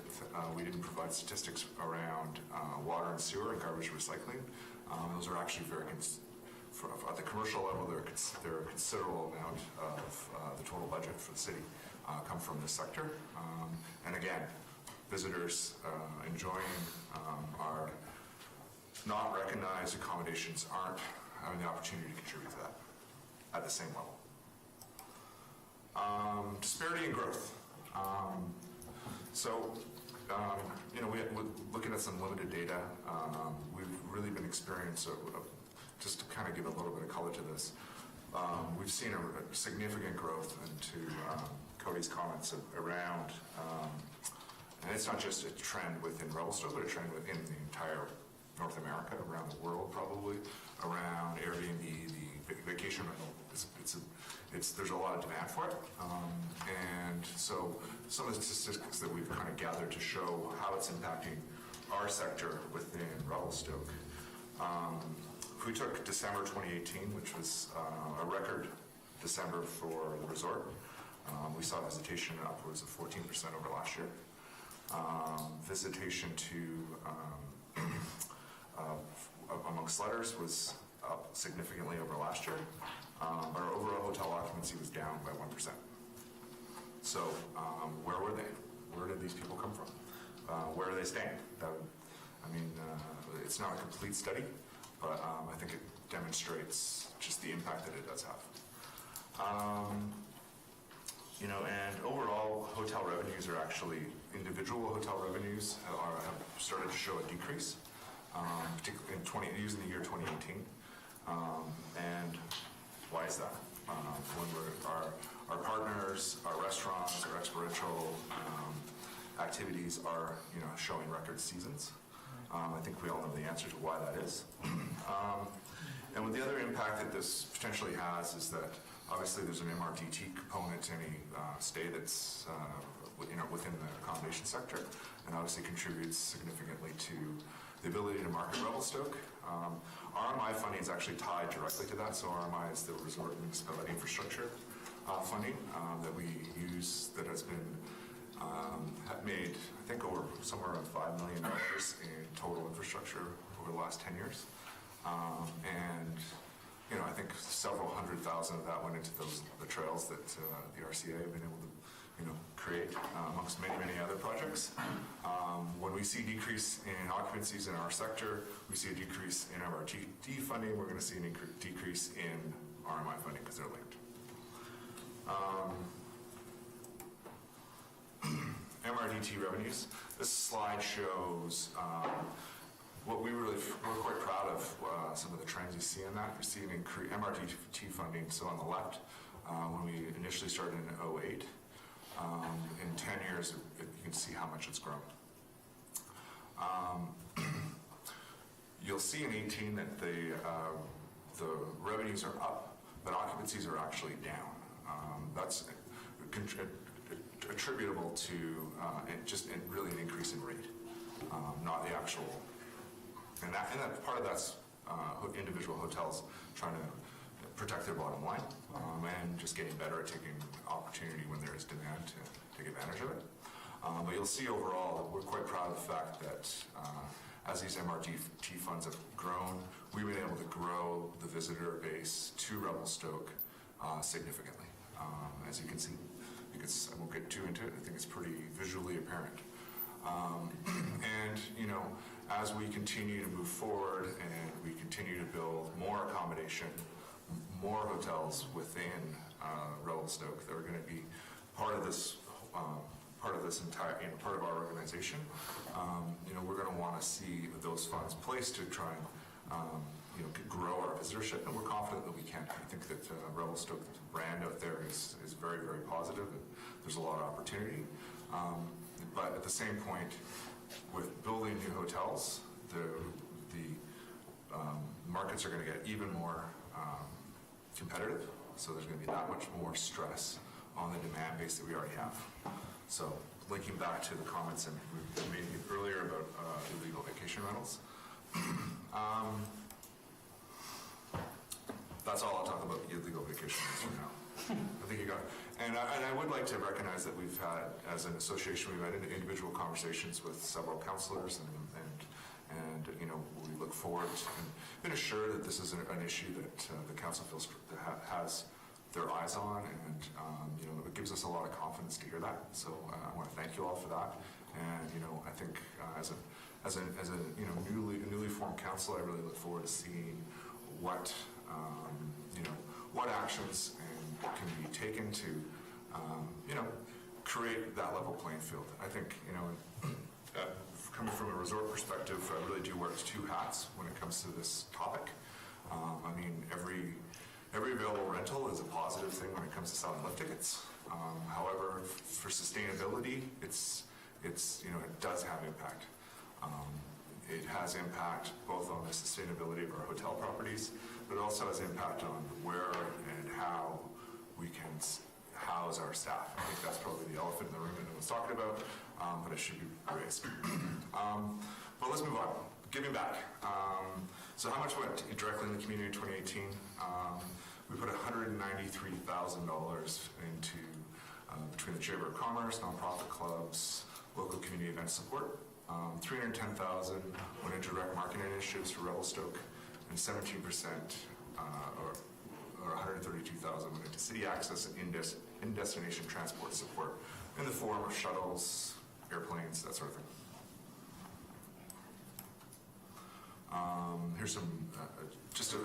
Speaker 15: we didn't provide statistics around water and sewer and garbage recycling. Those are actually at the commercial level, they're a considerable amount of the total budget for the city come from this sector. And again, visitors enjoying our not recognized accommodations aren't having the opportunity to contribute to that at the same level. Disparity in growth. Looking at some limited data, we've really been experiencing, just to kind of give a little bit of color to this, we've seen a significant growth into Cody's comments around, and it's not just a trend within Revelstoke, but a trend within the entire North America, around the world probably, around Airbnb, the vacation rental. There's a lot of demand for it. And so some of the statistics that we've kind of gathered to show how it's impacting our sector within Revelstoke. If we took December 2018, which was a record December for the resort, we saw visitation upwards of 14% over last year. Visitation to among sledders was up significantly over last year. Our overall hotel occupancy was down by 1%. So where were they? Where did these people come from? Where are they staying? It's not a complete study, but I think it demonstrates just the impact that it does have. And overall, hotel revenues are actually, individual hotel revenues have started to show a decrease, particularly using the year 2018. And why is that? When our partners, our restaurants, our experiential activities are showing record seasons. I think we all know the answer to why that is. And with the other impact that this potentially has is that obviously there's an MRDT component to any stay that's within the accommodation sector, and obviously contributes significantly to the ability to market Revelstoke. RMI funding is actually tied directly to that. So RMI is the Resort Municipality Infrastructure funding that we use, that has been made, I think, over somewhere around $5 million in total infrastructure over the last 10 years. And I think several hundred thousand of that went into the trails that the RCA have been able to create amongst many, many other projects. When we see decrease in occupancies in our sector, we see a decrease in MRDT funding. We're going to see a decrease in RMI funding because they're linked. MRDT revenues. This slide shows what we're quite proud of, some of the trends you see in that. You see an increase MRDT funding. So on the left, when we initially started in 2008, in 10 years, you can see how much it's grown. You'll see in 2018 that the revenues are up, but occupancies are actually down. That's attributable to really an increase in rate, not the actual. And that part of that's individual hotels trying to protect their bottom line and just getting better at taking opportunity when there is demand to take advantage of it. But you'll see overall that we're quite proud of the fact that as these MRDT funds have grown, we've been able to grow the visitor base to Revelstoke significantly. As you can see, because I won't get too into it, I think it's pretty visually apparent. And as we continue to move forward and we continue to build more accommodation, more hotels within Revelstoke that are going to be part of this entire part of our organization, we're going to want to see those funds placed to try and grow our visitorship, and we're confident that we can. I think that Revelstoke, the brand out there, is very, very positive, and there's a lot of opportunity. But at the same point, with building new hotels, the markets are going to get even more competitive, so there's going to be that much more stress on the demand base that we already have. So linking back to the comments that we made earlier about illegal vacation rentals, that's all I'll talk about illegal vacation rentals for now. I think you got it. And I would like to recognize that we've had, as an association, we've had individual conversations with several councillors, and you know, we look forward and been assured that this is an issue that the council feels has their eyes on, and you know, it gives us a lot of confidence to hear that. So I want to thank you all for that. And you know, I think as a you know, newly formed council, I really look forward to seeing what you know, what actions can be taken to, you know, create that level playing field. I think, you know, coming from a resort perspective, I really do wear two hats when it comes to this topic. I mean, every available rental is a positive thing when it comes to selling lift tickets. However, for sustainability, it's you know, it does have impact. It has impact both on the sustainability of our hotel properties, but it also has impact on where and how we can house our staff. I think that's probably the elephant in the room that no one's talking about, but it should be raised. But let's move on. Giving back. So how much went directly in the community in 2018? We put $193,000 into between the Chamber of Commerce, nonprofit clubs, local community event support. 310,000 went into direct marketing initiatives for Revelstoke, and 17%, or 132,000 went into city access and in-destination transport support in the form of shuttles, airplanes, that sort of thing. Here's some, just a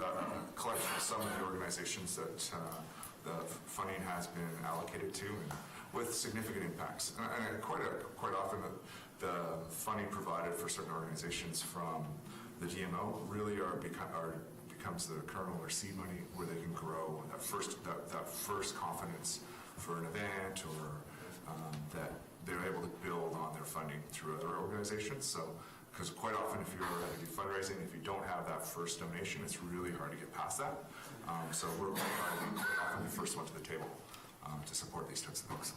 Speaker 15: collection of some of the organizations that the funding has been allocated to, and with significant impacts. And quite often the funding provided for certain organizations from the DMO really becomes the kernel or seed money where they can grow that first confidence for an event, or that they're able to build on their funding through other organizations. So, because quite often if you're do fundraising, if you don't have that first donation, it's really hard to get past that. So we're often the first one to the table to support these types of things.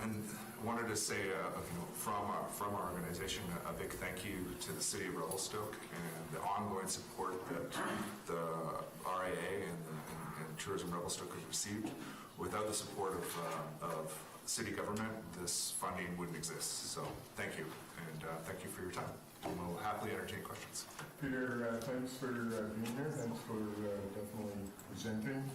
Speaker 15: And wanted to say, you know, from our organization, a big thank you to the City of Revelstoke and the ongoing support that the RAA and Tourism Revelstoke has received. Without the support of city government, this funding wouldn't exist. So thank you, and thank you for your time. And we'll happily entertain questions.
Speaker 1: Peter, thanks for being here. Thanks for definitely presenting.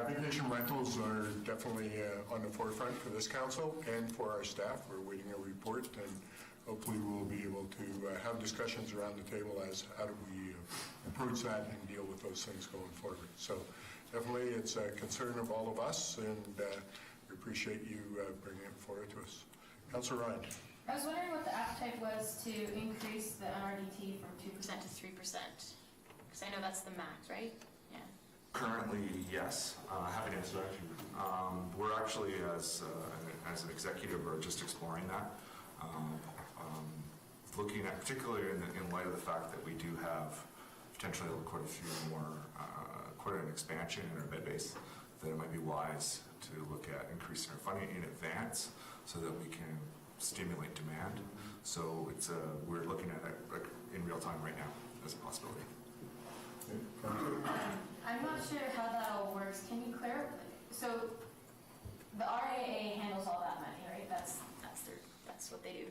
Speaker 1: Vacation rentals are definitely on the forefront for this council and for our staff. We're waiting a report, and hopefully we'll be able to have discussions around the table as how do we approach that and deal with those things going forward. So definitely it's a concern of all of us, and we appreciate you bringing it forward to us. Councillor Ryan.
Speaker 13: I was wondering what the appetite was to increase the NRDT from 2% to 3%, because I know that's the max, right? Yeah.
Speaker 15: Currently, yes. Happy to answer that. We're actually, as an executive, are just exploring that. Looking at, particularly in light of the fact that we do have potentially quite a few more, quite an expansion in our bed base, that it might be wise to look at increasing our funding in advance so that we can stimulate demand. So it's we're looking at it like in real time right now as a possibility.
Speaker 13: I'm not sure how that all works. Can you clarify? So the RAA handles all that money, right? That's what they do,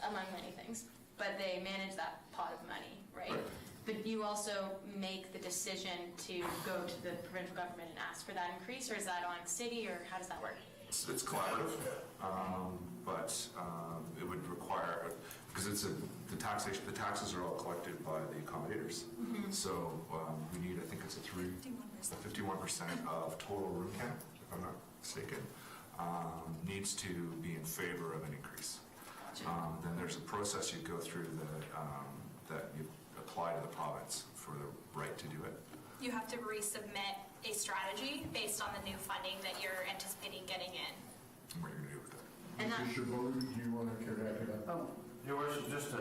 Speaker 13: among many things. But they manage that pot of money, right? But you also make the decision to go to the provincial government and ask for that increase, or is that on city, or how does that work?
Speaker 15: It's collaborative, but it would require, because it's the taxes are all collected by the accommodators. Mm-hmm. So we need, I think it's 51% of total room count, if I'm not mistaken, needs to be in favor of an increase. Then there's a process you go through that you apply to the province for the right to do it.
Speaker 14: You have to resubmit a strategy based on the new funding that you're anticipating getting in.
Speaker 15: What are you going to do with that?
Speaker 13: And
Speaker 1: Mr. Bowden, do you want to carry that up?
Speaker 4: Your Worship, just a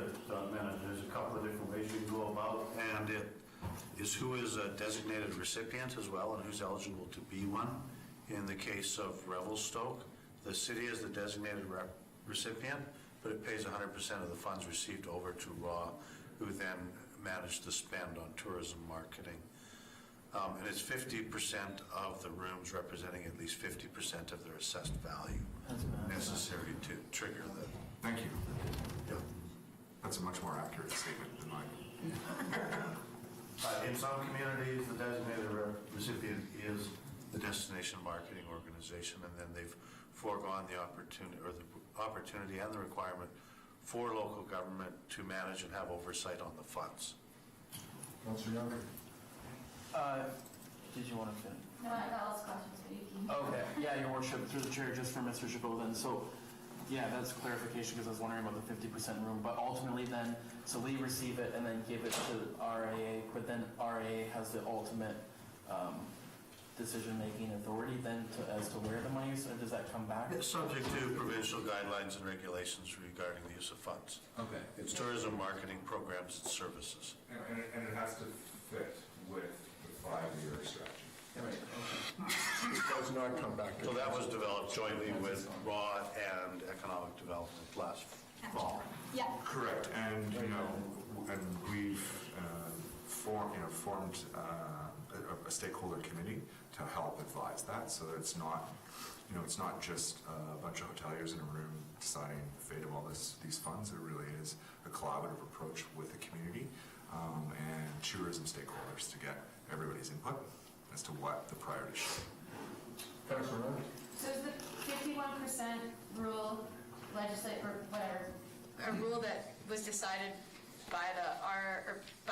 Speaker 4: minute, there's a couple of different ways you can go about, and it is who is a designated recipient as well, and who's eligible to be one. In the case of Revelstoke, the city is the designated recipient, but it pays 100% of the funds received over to RAW, who then manage the spend on tourism marketing. And it's 50% of the rooms representing at least 50% of their assessed value necessary to trigger the.
Speaker 15: Thank you.
Speaker 4: Yeah.
Speaker 15: That's a much more accurate statement than mine.
Speaker 4: In some communities, the designated recipient is the destination marketing organization, and then they've foregone the opportunity and the requirement for local government to manage and have oversight on the funds.
Speaker 1: Councillor Young?
Speaker 2: Did you want to finish?
Speaker 13: No, I got lots of questions for you, Keith.
Speaker 2: Okay, yeah, your worship, through the chair, just for Mr. Chabot then, so, yeah, that's clarification, because I was wondering about the 50% room, but ultimately then, so we receive it and then give it to RAA, but then RAA has the ultimate decision-making authority then as to where the money is, or does that come back?
Speaker 4: It's subject to provincial guidelines and regulations regarding the use of funds.
Speaker 2: Okay.
Speaker 4: It's tourism marketing programs and services.
Speaker 15: And it has to fit with the 5-year strategy.
Speaker 2: Right, okay.
Speaker 1: It does not come back.
Speaker 4: So that was developed jointly with RAW and Economic Development last fall.
Speaker 14: Yeah.
Speaker 15: Correct, and and we've formed a stakeholder committee to help advise that, so that it's not, it's not just a bunch of hoteliers in a room deciding the fate of all these funds. It really is a collaborative approach with the community and tourism stakeholders to get everybody's input as to what the priorities should be.
Speaker 1: Councillor Ryan?
Speaker 13: So is the 51% rule a rule that was decided by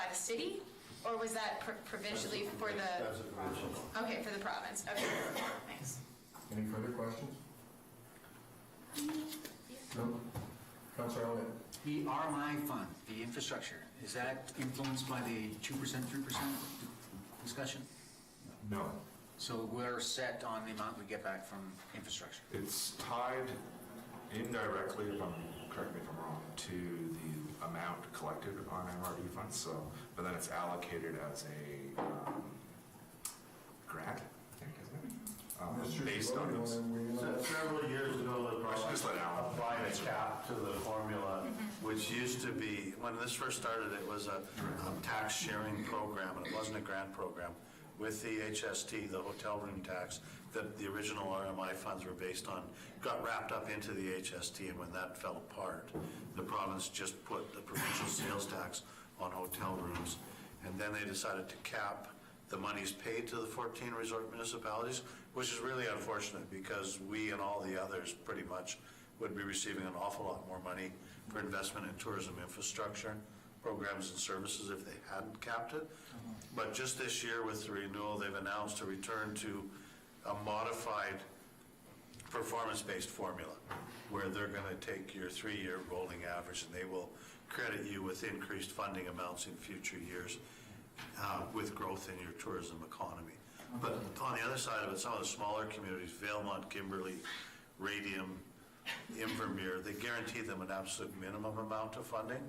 Speaker 13: the city, or was that provincially for the?
Speaker 4: That's a provincial.
Speaker 13: Okay, for the province. Okay, thanks.
Speaker 1: Any further questions? No? Councillor Elliott?
Speaker 3: The RMI fund, the infrastructure, is that influenced by the 2%, 3% discussion?
Speaker 15: No.
Speaker 3: So we're set on the amount we get back from infrastructure?
Speaker 15: It's tied indirectly, correct me if I'm wrong, to the amount collected on MRD funds, so, but then it's allocated as a grant, I think, isn't it? Based on those.
Speaker 4: Several years ago, the
Speaker 15: Just let Alan.
Speaker 4: applied a cap to the formula, which used to be, when this first started, it was a tax sharing program, and it wasn't a grant program. With the HST, the hotel room tax, that the original RMI funds were based on, got wrapped up into the HST, and when that fell apart, the province just put the provincial sales tax on hotel rooms, and then they decided to cap the monies paid to the 14 resort municipalities, which is really unfortunate because we and all the others pretty much would be receiving an awful lot more money for investment in tourism infrastructure, programs and services if they hadn't capped it. But just this year with the renewal, they've announced a return to a modified performance-based formula where they're going to take your 3-year rolling average and they will credit you with increased funding amounts in future years with growth in your tourism economy. But on the other side of it, some of the smaller communities, Valemont, Kimberley, Radium, Invermere, they guaranteed them an absolute minimum amount of funding.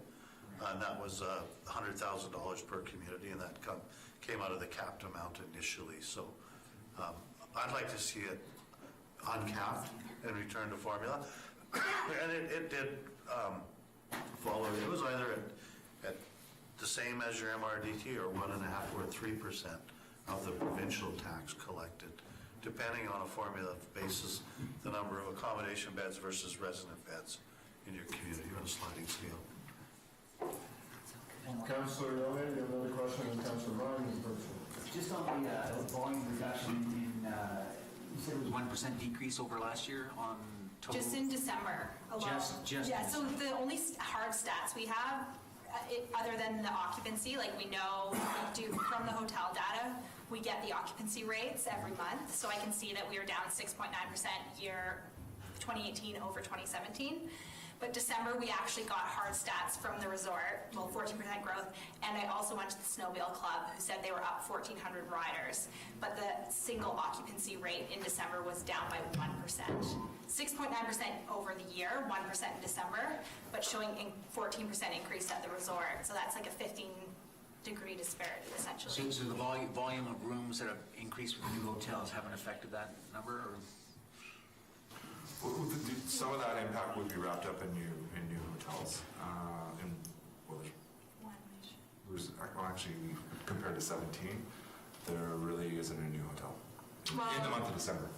Speaker 4: And that was $100,000 per community, and that came out of the capped amount initially. So I'd like to see it uncapped and return to formula. And it did follow. It was either at the same as your MRDT or 1.5% or 3% of the provincial tax collected, depending on a formula basis, the number of accommodation beds versus resident beds in your community on a sliding scale.
Speaker 1: Councillor Elliott, you have another question, and Councillor Ryan is first.
Speaker 3: Just on the volume reduction in, you said it was 1% decrease over last year on total?
Speaker 14: Just in December alone.
Speaker 3: Just
Speaker 14: Yeah,
Speaker 3: in
Speaker 14: so the only hard stats we have, other than the occupancy, like we know we do from the hotel data, we get the occupancy rates every month. So I can see that we are down 6.9% year 2018 over 2017. But December, we actually got hard stats from the resort, 14% growth, and I also went to the Snowmobile Club, who said they were up 1,400 riders, but the single occupancy rate in December was down by 1%. 6.9% over the year, 1% in December, but showing a 14% increase at the resort, so that's like a 15-degree disparity, essentially.
Speaker 3: So the volume of rooms that have increased with new hotels haven't affected that number, or?
Speaker 15: Some of that impact would be wrapped up in new hotels. Actually, compared to 17, there really isn't a new hotel in the month of December.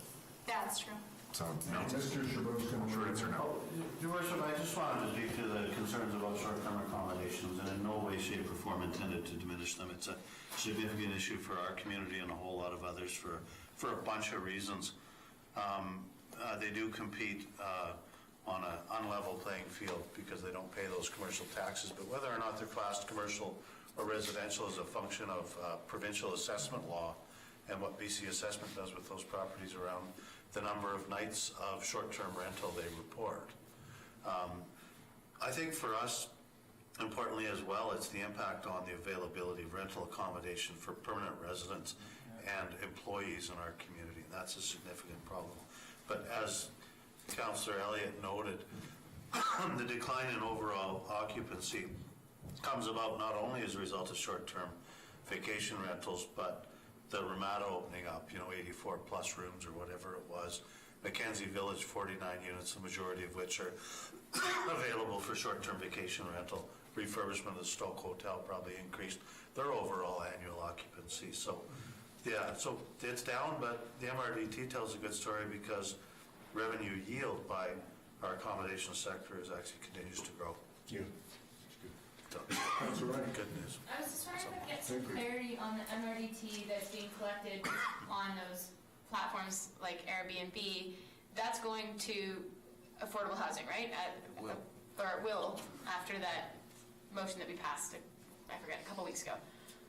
Speaker 14: Yeah, that's true.
Speaker 15: So, no.
Speaker 1: Mr. Chabot's going to...
Speaker 15: Short answer, no.
Speaker 4: Your Worship, I just wanted to speak to the concerns about short-term accommodations, and in no way, shape, or form intended to diminish them. It's a significant issue for our community and a whole lot of others for a bunch of reasons. They do compete on an unlevel playing field because they don't pay those commercial taxes, but whether or not they're classed commercial or residential is a function of provincial assessment law and what BC Assessment does with those properties around the number of nights of short-term rental they report. I think for us, importantly as well, it's the impact on the availability of rental accommodation for permanent residents and employees in our community. That's a significant problem. But as Councillor Elliott noted, the decline in overall occupancy comes about not only as a result of short-term vacation rentals, but the Ramada opening up, 84 plus rooms or whatever it was. Mackenzie Village, 49 units, the majority of which are available for short-term vacation rental. Refurbishment of the Stoke Hotel probably increased their overall annual occupancy. So, yeah, so it's down, but the MRDT tells a good story because revenue yield by our accommodation sector actually continues to grow.
Speaker 1: Yeah.
Speaker 4: That's right. Good news.
Speaker 13: I was just trying to get some clarity on the MRDT that's being collected on those platforms like Airbnb. That's going to affordable housing, right? Or it will after that motion that we passed, I forget, a couple weeks ago.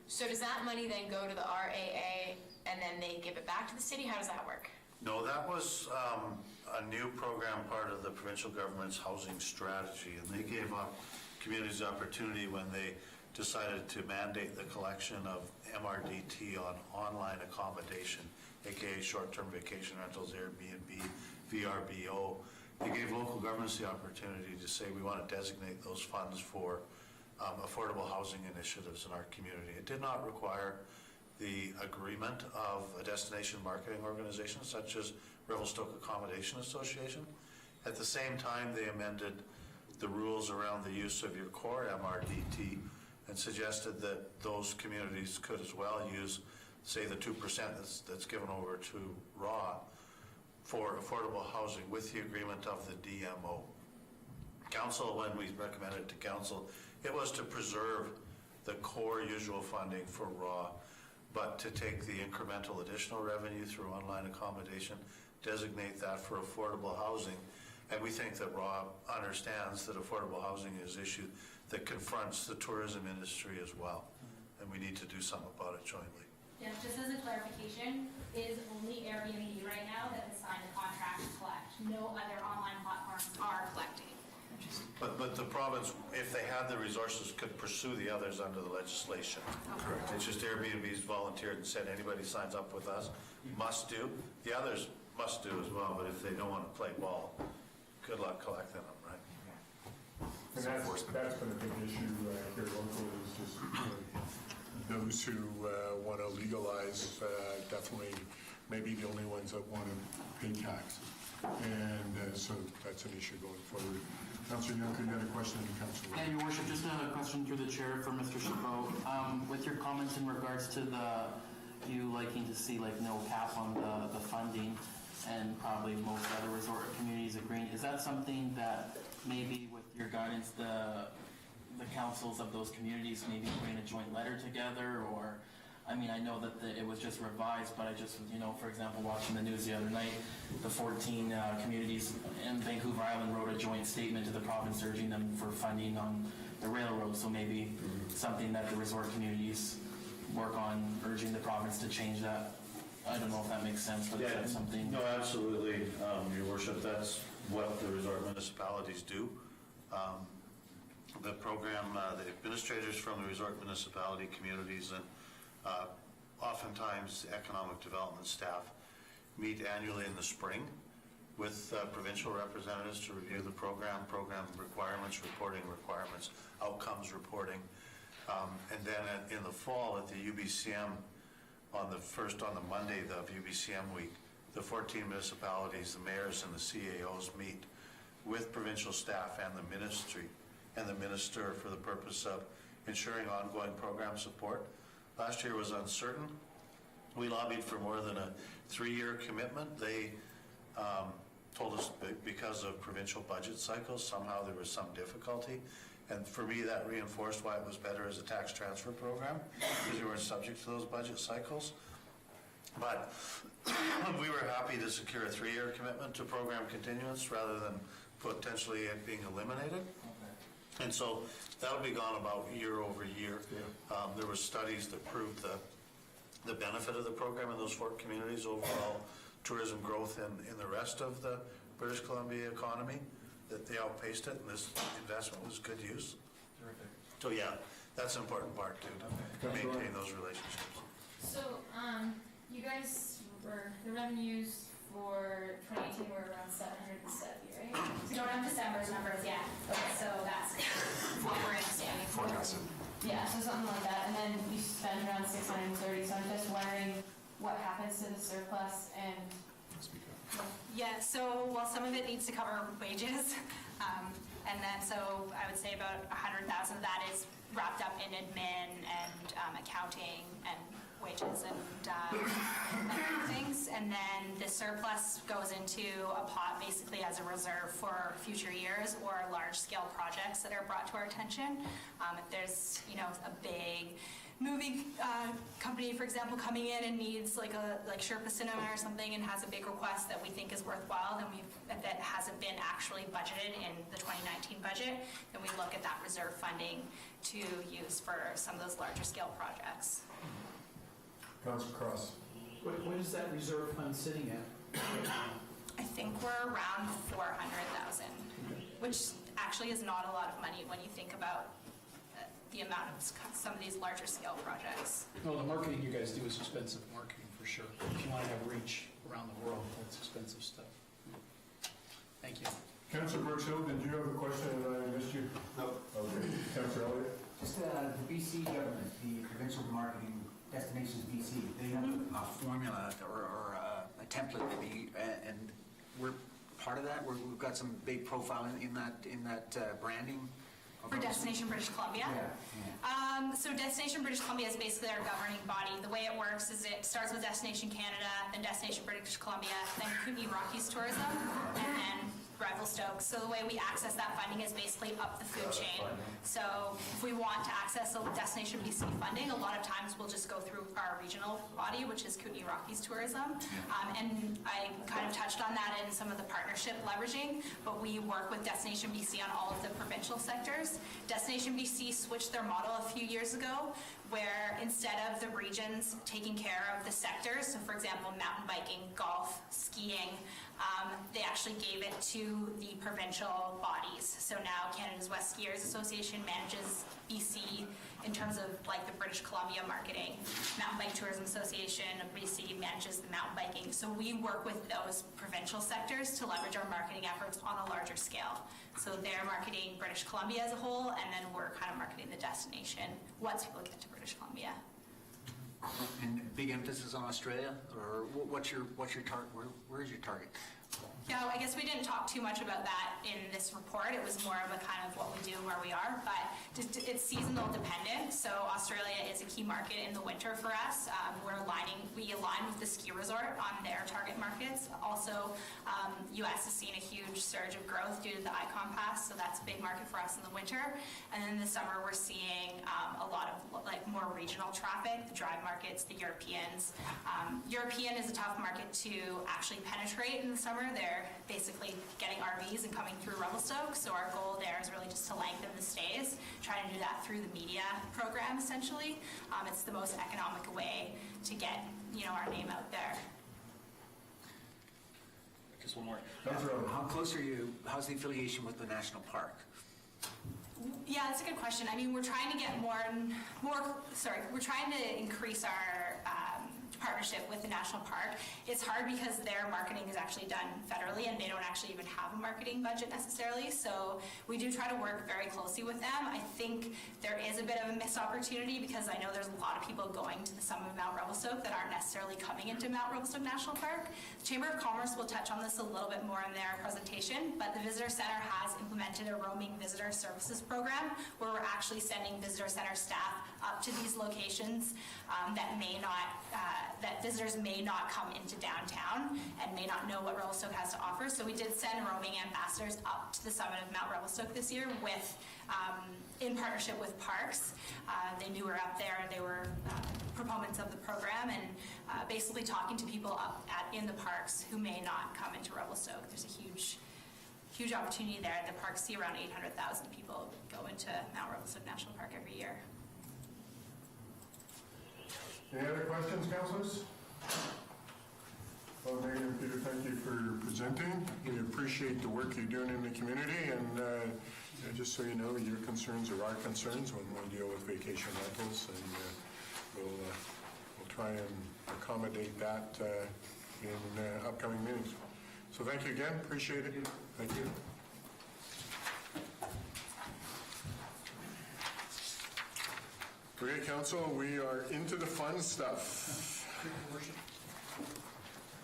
Speaker 13: So does that money then go to the RAA and then they give it back to the city? How does that work?
Speaker 4: No, that was a new program, part of the provincial government's housing strategy, and they gave communities the opportunity when they decided to mandate the collection of MRDT on online accommodation, aka short-term vacation rentals, Airbnb, VRBO. They gave local governments the opportunity to say we want to designate those funds for affordable housing initiatives in our community. It did not require the agreement of a destination marketing organization such as Revelstoke Accommodation Association. At the same time, they amended the rules around the use of your core MRDT and suggested that those communities could as well use, say, the 2% that's given over to RAW for affordable housing with the agreement of the DMO. Council, when we recommended it to Council, it was to preserve the core usual funding for RAW, but to take the incremental additional revenue through online accommodation, designate that for affordable housing. And we think that RAW understands that affordable housing is an issue that confronts the tourism industry as well. And we need to do something about it jointly.
Speaker 13: Yeah, just as a clarification, it is only Airbnb right now that has signed a contract to collect. No other online platforms are collecting.
Speaker 4: But the province, if they had the resources, could pursue the others under the legislation. Correct. It's just Airbnb's volunteered and said anybody signs up with us must do. The others must do as well, but if they don't want to play ball, good luck collecting them, right?
Speaker 1: And that's been a big issue here locally, is just those who want to legalize definitely maybe the only ones that want to pay tax. And so that's an issue going forward. Councillor Young, you had a question in the council.
Speaker 2: Yeah, Your Worship, just a question through the chair for Mr. Chabot. With your comments in regards to you liking to see like no cap on the funding and probably most other resort communities agreeing, is that something that maybe with your guidance, the councils of those communities maybe putting a joint letter together? Or, I mean, I know that it was just revised, but I just, for example, watching the news the other night, the 14 communities in Vancouver Island wrote a joint statement to the province urging them for funding on the railroad. So maybe something that the resort communities work on, urging the province to change that. I don't know if that makes sense, but is that something?
Speaker 4: No, absolutely, Your Worship. That's what the resort municipalities do. The program, the administrators from the resort municipality communities and oftentimes economic development staff meet annually in the spring with provincial representatives to review the program requirements, reporting requirements, outcomes reporting. And then in the fall at the UBCM, on the Monday of UBCM week, the 14 municipalities, the mayors and the CAOs meet with provincial staff and the ministry and the minister for the purpose of ensuring ongoing program support. Last year was uncertain. We lobbied for more than a 3-year commitment. They told us because of provincial budget cycles, somehow there was some difficulty. And for me, that reinforced why it was better as a tax transfer program, because you weren't subject to those budget cycles. But we were happy to secure a 3-year commitment to program continuance rather than potentially it being eliminated. And so that'll be gone about year over year. There were studies that proved the benefit of the program in those 4 communities, overall tourism growth in the rest of the British Columbia economy, that they outpaced it, and this investment was good use.
Speaker 2: Terrific.
Speaker 4: So yeah, that's an important part too, to maintain those relationships.
Speaker 13: So, you guys the revenues for 2018 were around 770, right?
Speaker 7: We don't have December's numbers yet. Okay, so that's what we're understanding.
Speaker 15: Forecasted.
Speaker 13: Yeah, so something like that, and then you spend around 630, so I'm just wondering what happens to the surplus and...
Speaker 14: Yeah, so, well, some of it needs to cover wages, and then, so I would say about 100,000 of that is wrapped up in admin and accounting and wages and things, and then the surplus goes into a pot basically as a reserve for future years or large-scale projects that are brought to our attention. If there's, a big movie company, for example, coming in and needs like Sherpa Cinema or something and has a big request that we think is worthwhile, then that hasn't been actually budgeted in the 2019 budget, then we look at that reserve funding to use for some of those larger scale projects.
Speaker 1: Councilor Cross.
Speaker 9: What is that reserve fund sitting at?
Speaker 14: I think we're around 400,000, which actually is not a lot of money when you think about the amount of some of these larger scale projects.
Speaker 9: No, the marketing you guys do is expensive marketing for sure. If you want to have reach around the world, that's expensive stuff. Thank you.
Speaker 1: Councilor Brooks Hill, did you have a question and I missed you? No. Okay. Councilor Elliott?
Speaker 3: Just the BC government, the provincial marketing destinations BC, they have a formula or a template maybe, and we're part of that. We've got some big profile in that branding.
Speaker 14: For Destination British Columbia?
Speaker 3: Yeah.
Speaker 14: So Destination British Columbia is basically our governing body. The way it works is it starts with Destination Canada, then Destination British Columbia, then Kootenay Rockies Tourism, and then Revelstoke. So the way we access that funding is basically up the food chain. So if we want to access a Destination BC funding, a lot of times we'll just go through our regional body, which is Kootenay Rockies Tourism. And I kind of touched on that in some of the partnership leveraging, but we work with Destination BC on all of the provincial sectors. Destination BC switched their model a few years ago, where instead of the regions taking care of the sectors, so for example, mountain biking, golf, skiing, they actually gave it to the provincial bodies. So now Canada's West Skiers Association manages BC in terms of like the British Columbia marketing. Mountain Bike Tourism Association of BC manages the mountain biking. So we work with those provincial sectors to leverage our marketing efforts on a larger scale. So they're marketing British Columbia as a whole, and then we're kind of marketing the destination once people get to British Columbia.
Speaker 3: And big emphasis on Australia, or what's your target? Where is your target?
Speaker 14: Yeah, I guess we didn't talk too much about that in this report. It was more of a kind of what we do, where we are, but it's seasonal dependent. So Australia is a key market in the winter for us. We align with the ski resort on their target markets. Also, U.S. has seen a huge surge of growth due to the Icon Pass, so that's a big market for us in the winter. And then in the summer, we're seeing a lot of like more regional traffic, the drive markets, the Europeans. European is a tough market to actually penetrate in the summer. They're basically getting RVs and coming through Revelstoke, so our goal there is really just to lengthen the stays, trying to do that through the media program essentially. It's the most economic way to get our name out there.
Speaker 9: Just one more.
Speaker 3: How close are you? How's the affiliation with the national park?
Speaker 14: Yeah, that's a good question. I mean, we're trying to get we're trying to increase our partnership with the national park. It's hard because their marketing is actually done federally and they don't actually even have a marketing budget necessarily. So we do try to work very closely with them. I think there is a bit of a missed opportunity because I know there's a lot of people going to the summit of Mount Revelstoke that aren't necessarily coming into Mount Revelstoke National Park. The Chamber of Commerce will touch on this a little bit more in their presentation, but the Visitor Center has implemented a roaming visitor services program where we're actually sending Visitor Center staff up to these locations that may not that visitors may not come into downtown and may not know what Revelstoke has to offer. So we did send roaming ambassadors up to the summit of Mount Revelstoke this year with, in partnership with Parks. They knew we were up there. They were proponents of the program and basically talking to people up in the parks who may not come into Revelstoke. There's a huge opportunity there. The parks see around 800,000 people go into Mount Revelstoke National Park every year.
Speaker 1: Any other questions, councilors? Well, Megan and Peter, thank you for presenting. We appreciate the work you're doing in the community, and just so you know, your concerns are our concerns when we deal with vacation rentals, and we'll try and accommodate that in upcoming meetings. So thank you again, appreciate it. Thank you. Okay, council, we are into the fun stuff.
Speaker 9: Worship.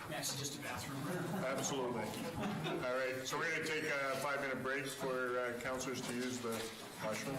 Speaker 9: May I suggest a bathroom?
Speaker 1: Absolutely. All right, so we're going to take a 5-minute break for councilors to use the washroom.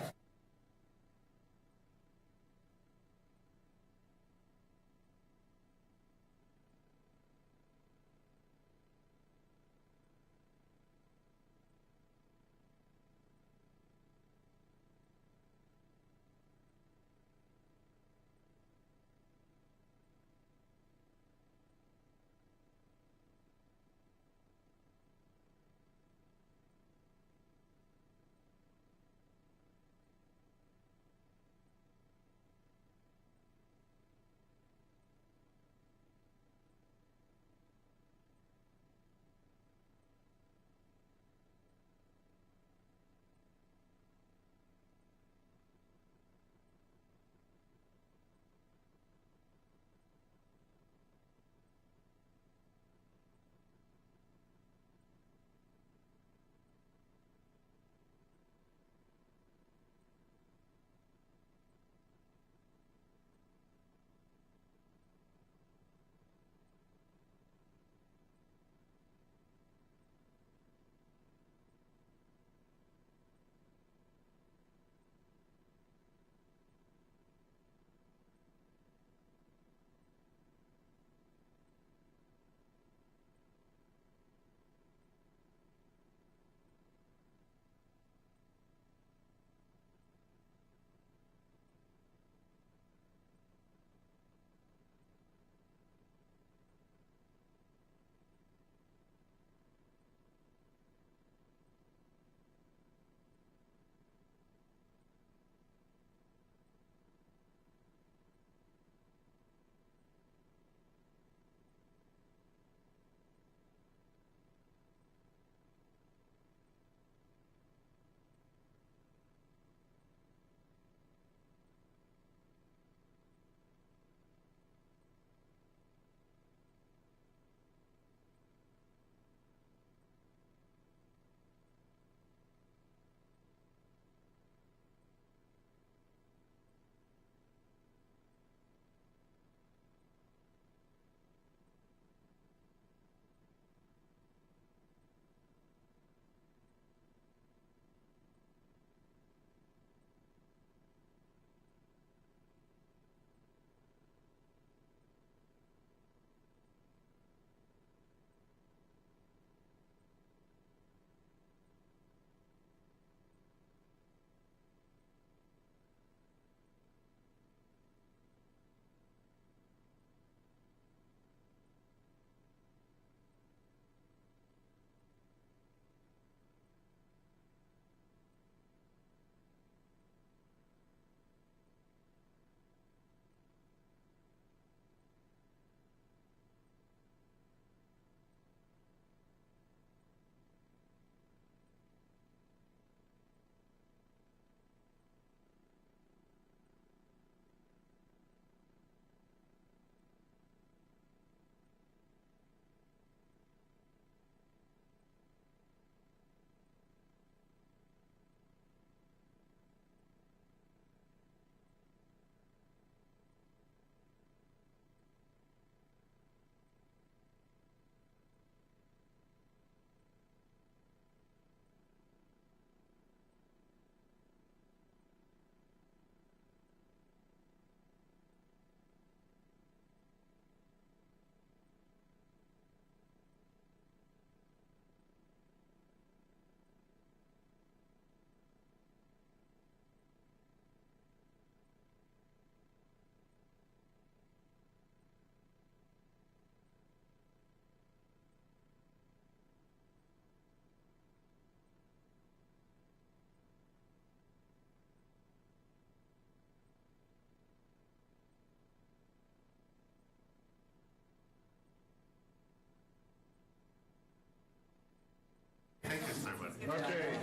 Speaker 1: Okay,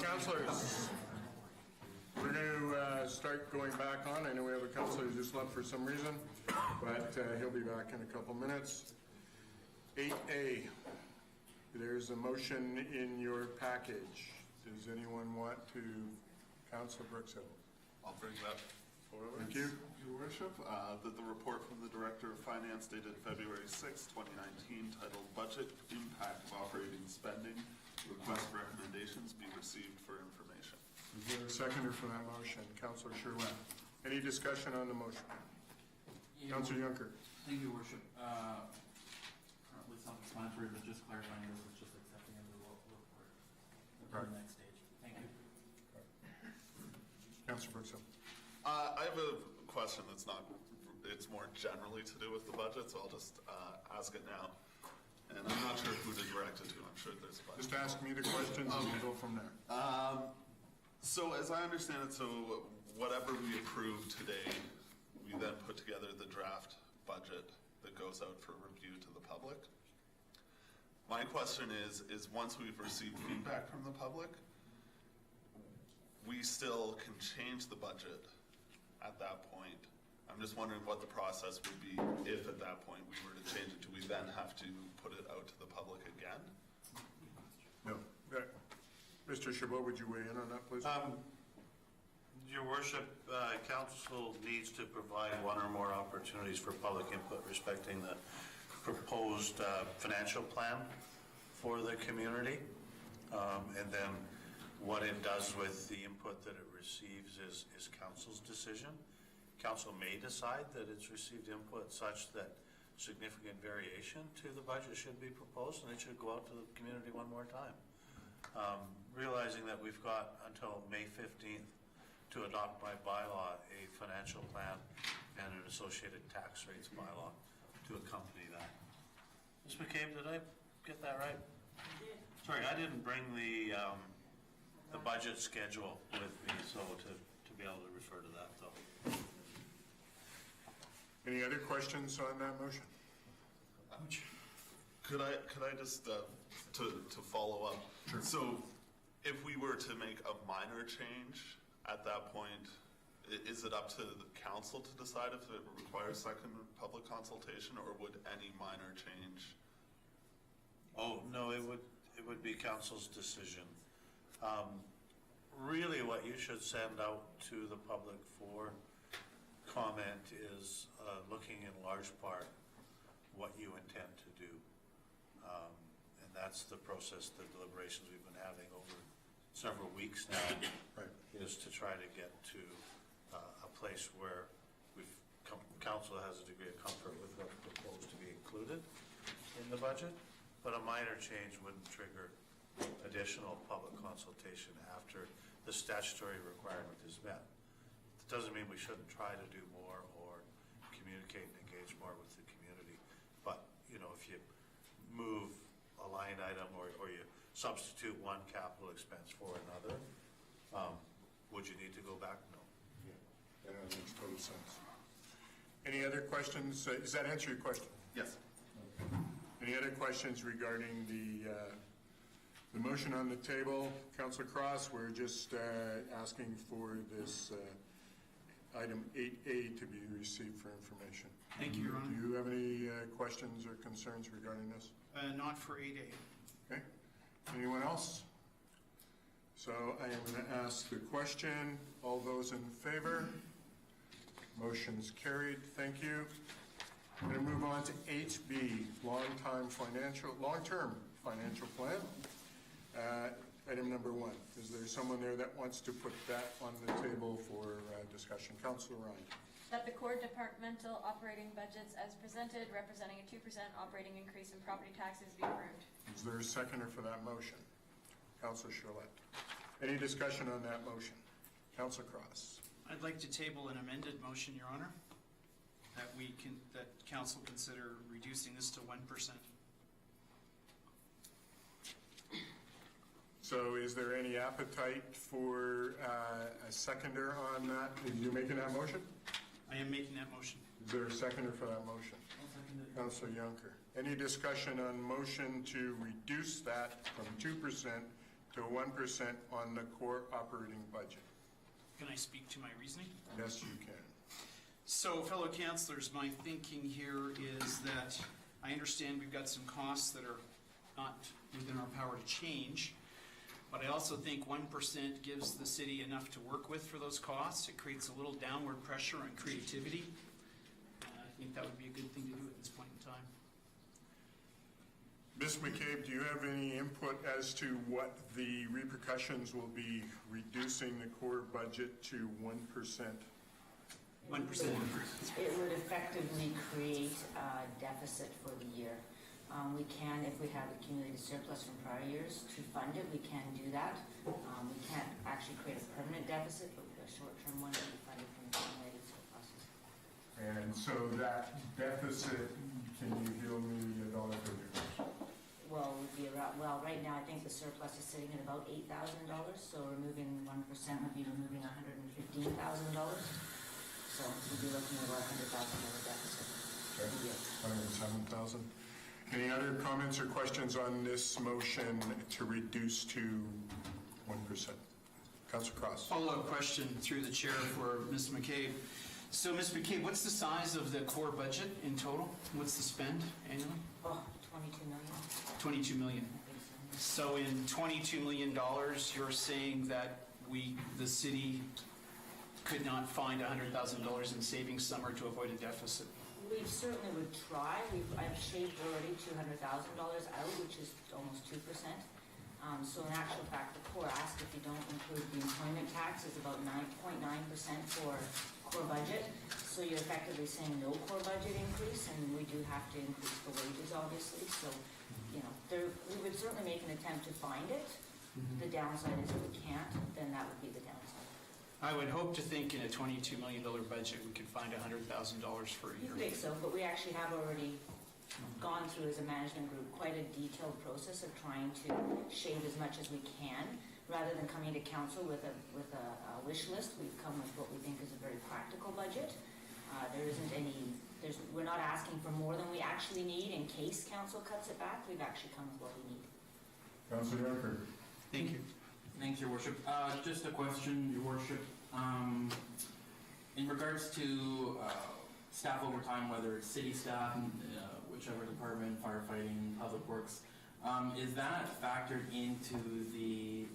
Speaker 1: councilors, we're going to start going back on. I know we have a councilor who just left for some reason, but he'll be back in a couple minutes. 8A, there's a motion in your package. Does anyone want to, Councilor Brookshill?
Speaker 8: I'll bring that forward.
Speaker 1: Thank you.
Speaker 8: Your Worship, that the report from the Director of Finance dated February 6, 2019, titled Budget Impact of Operating Spending, Request recommendations be received for information.
Speaker 1: Is there a seconder for that motion? Councilor Sherlin. Any discussion on the motion? Councilor Junker.
Speaker 2: Thank you, Your Worship. Currently self-explanatory, but just clarifying this is just accepting of the report.
Speaker 1: Right.
Speaker 2: The next stage. Thank you.
Speaker 1: Councilor Brookshill.
Speaker 8: I have a question that's not, it's more generally to do with the budget, so I'll just ask it now. And I'm not sure who to direct it to. I'm sure there's a bunch.
Speaker 1: Just ask me the questions and we'll go from there.
Speaker 8: So as I understand it, so whatever we approve today, we then put together the draft budget that goes out for review to the public. My question is once we've received feedback from the public, we still can change the budget at that point. I'm just wondering what the process would be if at that point we were to change it. Do we then have to put it out to the public again?
Speaker 1: No. Mr. Chabot, would you weigh in on that, please?
Speaker 4: Your Worship, Council needs to provide one or more opportunities for public input respecting the proposed financial plan for the community. And then what it does with the input that it receives is Council's decision. Council may decide that it's received input such that significant variation to the budget should be proposed, and it should go out to the community one more time. Realizing that we've got until May 15th to adopt by bylaw a financial plan and an associated tax rates bylaw to accompany that. Ms. McCabe, did I get that right? You did. Sorry, I didn't bring the budget schedule with me, so to be able to refer to that, though.
Speaker 1: Any other questions on that motion?
Speaker 8: Could I just, to follow up? Sure. So if we were to make a minor change at that point, is it up to the council to decide if it requires second public consultation, or would any minor change?
Speaker 4: Oh, no, it would be council's decision. Really what you should send out to the public for comment is looking in large part what you intend to do. And that's the process, the deliberations we've been having over several weeks now,
Speaker 1: right,
Speaker 4: is to try to get to a place where council has a degree of comfort with what's proposed to be included in the budget, but a minor change wouldn't trigger additional public consultation after the statutory requirement is met. It doesn't mean we shouldn't try to do more or communicate and engage more with the community, but you know, if you move a line item or you substitute one capital expense for another, would you need to go back? No.
Speaker 1: Yeah, that makes total sense. Any other questions? Does that answer your question?
Speaker 8: Yes.
Speaker 1: Any other questions regarding the motion on the table? Councilor Cross, we're just asking for this item 8A to be received for information.
Speaker 9: Thank you, Your Honor.
Speaker 1: Do you have any questions or concerns regarding this?
Speaker 9: Not for 8A.
Speaker 1: Okay. Anyone else? So I am going to ask the question. All those in favor? Motion's carried. Thank you. I'm going to move on to 8B, long-term financial plan. Item number 1. Is there someone there that wants to put that on the table for discussion? Councilor Ryan.
Speaker 16: That the core departmental operating budgets as presented, representing a 2% operating increase in property taxes, be approved.
Speaker 1: Is there a seconder for that motion? Councilor Charlotte. Any discussion on that motion? Councilor Cross.
Speaker 9: I'd like to table an amended motion, Your Honor, that council consider reducing this to 1%.
Speaker 1: So is there any appetite for a seconder on that? Are you making that motion?
Speaker 9: I am making that motion.
Speaker 1: Is there a seconder for that motion? Councilor Junker. Any discussion on motion to reduce that from 2% to 1% on the core operating budget.
Speaker 9: Can I speak to my reasoning?
Speaker 1: Yes, you can.
Speaker 9: So, fellow councillors, my thinking here is that I understand we've got some costs that are not within our power to change, but I also think 1% gives the city enough to work with for those costs. It creates a little downward pressure on creativity. I think that would be a good thing to do at this point in time.
Speaker 1: Ms. McCabe, do you have any input as to what the repercussions will be reducing the core budget to 1%?
Speaker 9: 1% increase.
Speaker 17: It would effectively create a deficit for the year. We can, if we have accumulated surplus from prior years, to fund it, we can do that. We can't actually create a permanent deficit, but a short-term one will be funded from accumulated surpluses.
Speaker 1: And so that deficit, can you give me a dollar figure?
Speaker 17: Well, would be around, well, right now, I think the surplus is sitting at about $8,000, so removing 1% would be removing $115,000. So we'd be looking at about $100,000 deficit for the year.
Speaker 1: 107,000. Any other comments or questions on this motion to reduce to 1%? Councilor Cross.
Speaker 9: Follow-up question through the chair for Ms. McCabe. So, Ms. McCabe, what's the size of the core budget in total? What's the spend annually?
Speaker 17: Oh, 22 million.
Speaker 9: 22 million. So in $22 million, you're saying that the city could not find $100,000 in savings somewhere to avoid a deficit?
Speaker 17: We certainly would try. I've shaved already $200,000 out, which is almost 2%. So in actual fact, the core ask, if you don't include the employment tax, is about 9.9% for core budget. So you're effectively saying no core budget increase, and we do have to increase the wages, obviously. So, we would certainly make an attempt to find it. The downside is if we can't, then that would be the downside.
Speaker 9: I would hope to think in a $22 million budget, we could find $100,000 for a year.
Speaker 17: I think so, but we actually have already gone through as a management group quite a detailed process of trying to shave as much as we can. Rather than coming to council with a wish list, we've come with what we think is a very practical budget. We're not asking for more than we actually need in case council cuts it back. We've actually come with what we need.
Speaker 1: Councilor Dunker.
Speaker 2: Thank you. Thanks, Your Worship. Just a question, Your Worship. In regards to staff overtime, whether it's city staff, whichever department, firefighting, public works, is that factored into the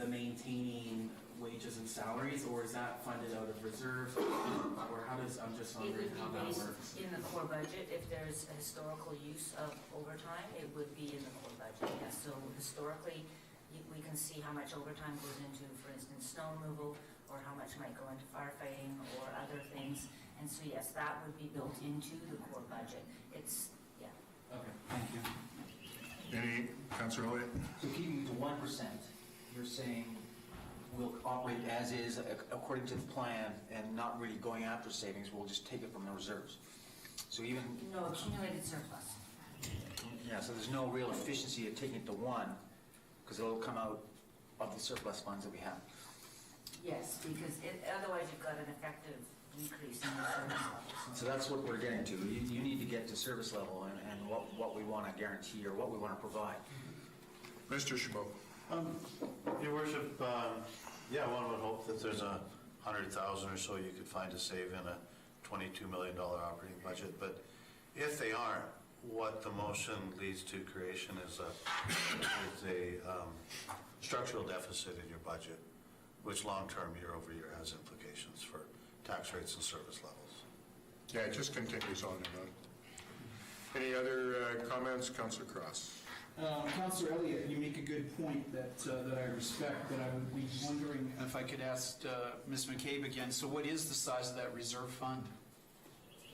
Speaker 2: maintaining wages and salaries, or is that funded out of reserve? Or how does, I'm just wondering how that works.
Speaker 17: It would be based in the core budget. If there's a historical use of overtime, it would be in the core budget, yes. So historically, we can see how much overtime goes into, for instance, snow removal, or how much might go into firefighting or other things. And so, yes, that would be built into the core budget. Yeah.
Speaker 2: Okay, thank you.
Speaker 1: Any, Councilor Elliott?
Speaker 3: So keeping it to 1%, you're saying we'll operate as is according to the plan and not really going after savings, we'll just take it from the reserves. So even...
Speaker 17: No, accumulated surplus.
Speaker 3: Yeah, so there's no real efficiency of taking it to 1, because it'll come out of the surplus funds that we have.
Speaker 17: Yes, because otherwise you've got an effective decrease in the service levels.
Speaker 3: So that's what we're getting to. You need to get to service level and what we want to guarantee or what we want to provide.
Speaker 1: Mr. Chabot.
Speaker 4: Your Worship, one would hope that there's $100,000 or so you could find to save in a $22 million operating budget. But if they aren't, what the motion leads to creation is a structural deficit in your budget, which long-term, year-over-year, has implications for tax rates and service levels.
Speaker 1: Yeah, it just continues on and on. Any other comments? Councilor Cross.
Speaker 9: Councillor Elliott, you make a good point that I respect, but I would be wondering if I could ask Ms. McCabe again. So what is the size of that reserve fund?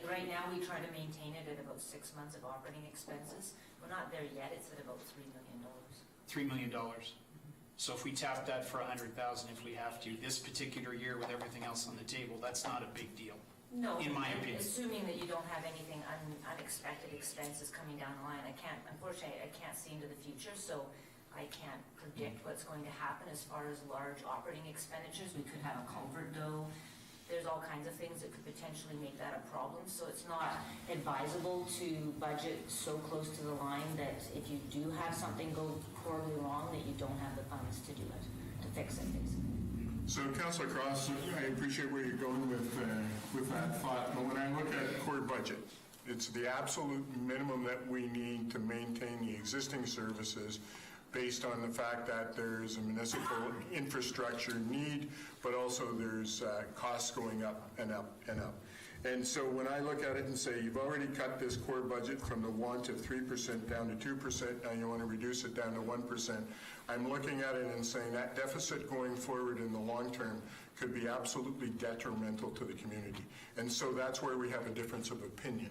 Speaker 17: Right now, we try to maintain it at about 6 months of operating expenses. We're not there yet. It's at about $3 million.
Speaker 9: $3 million. So if we tap that for $100,000, if we have to, this particular year with everything else on the table, that's not a big deal.
Speaker 17: No,
Speaker 9: in my opinion.
Speaker 17: Assuming that you don't have anything unexpected expenses coming down the line. Unfortunately, I can't see into the future, so I can't predict what's going to happen as far as large operating expenditures. We could have a culvert go there's all kinds of things that could potentially make that a problem. So it's not advisable to budget so close to the line that if you do have something go horribly wrong, that you don't have the funds to do it, to fix it, basically.
Speaker 1: So, Councillor Cross, I appreciate where you're going with that thought, but when I look at core budget, it's the absolute minimum that we need to maintain the existing services based on the fact that there's a municipal infrastructure need, but also there's costs going up and up and up. And so when I look at it and say, you've already cut this core budget from the want of 3% down to 2%, now you want to reduce it down to 1%, I'm looking at it and saying that deficit going forward in the long term could be absolutely detrimental to the community. And so that's where we have a difference of opinion.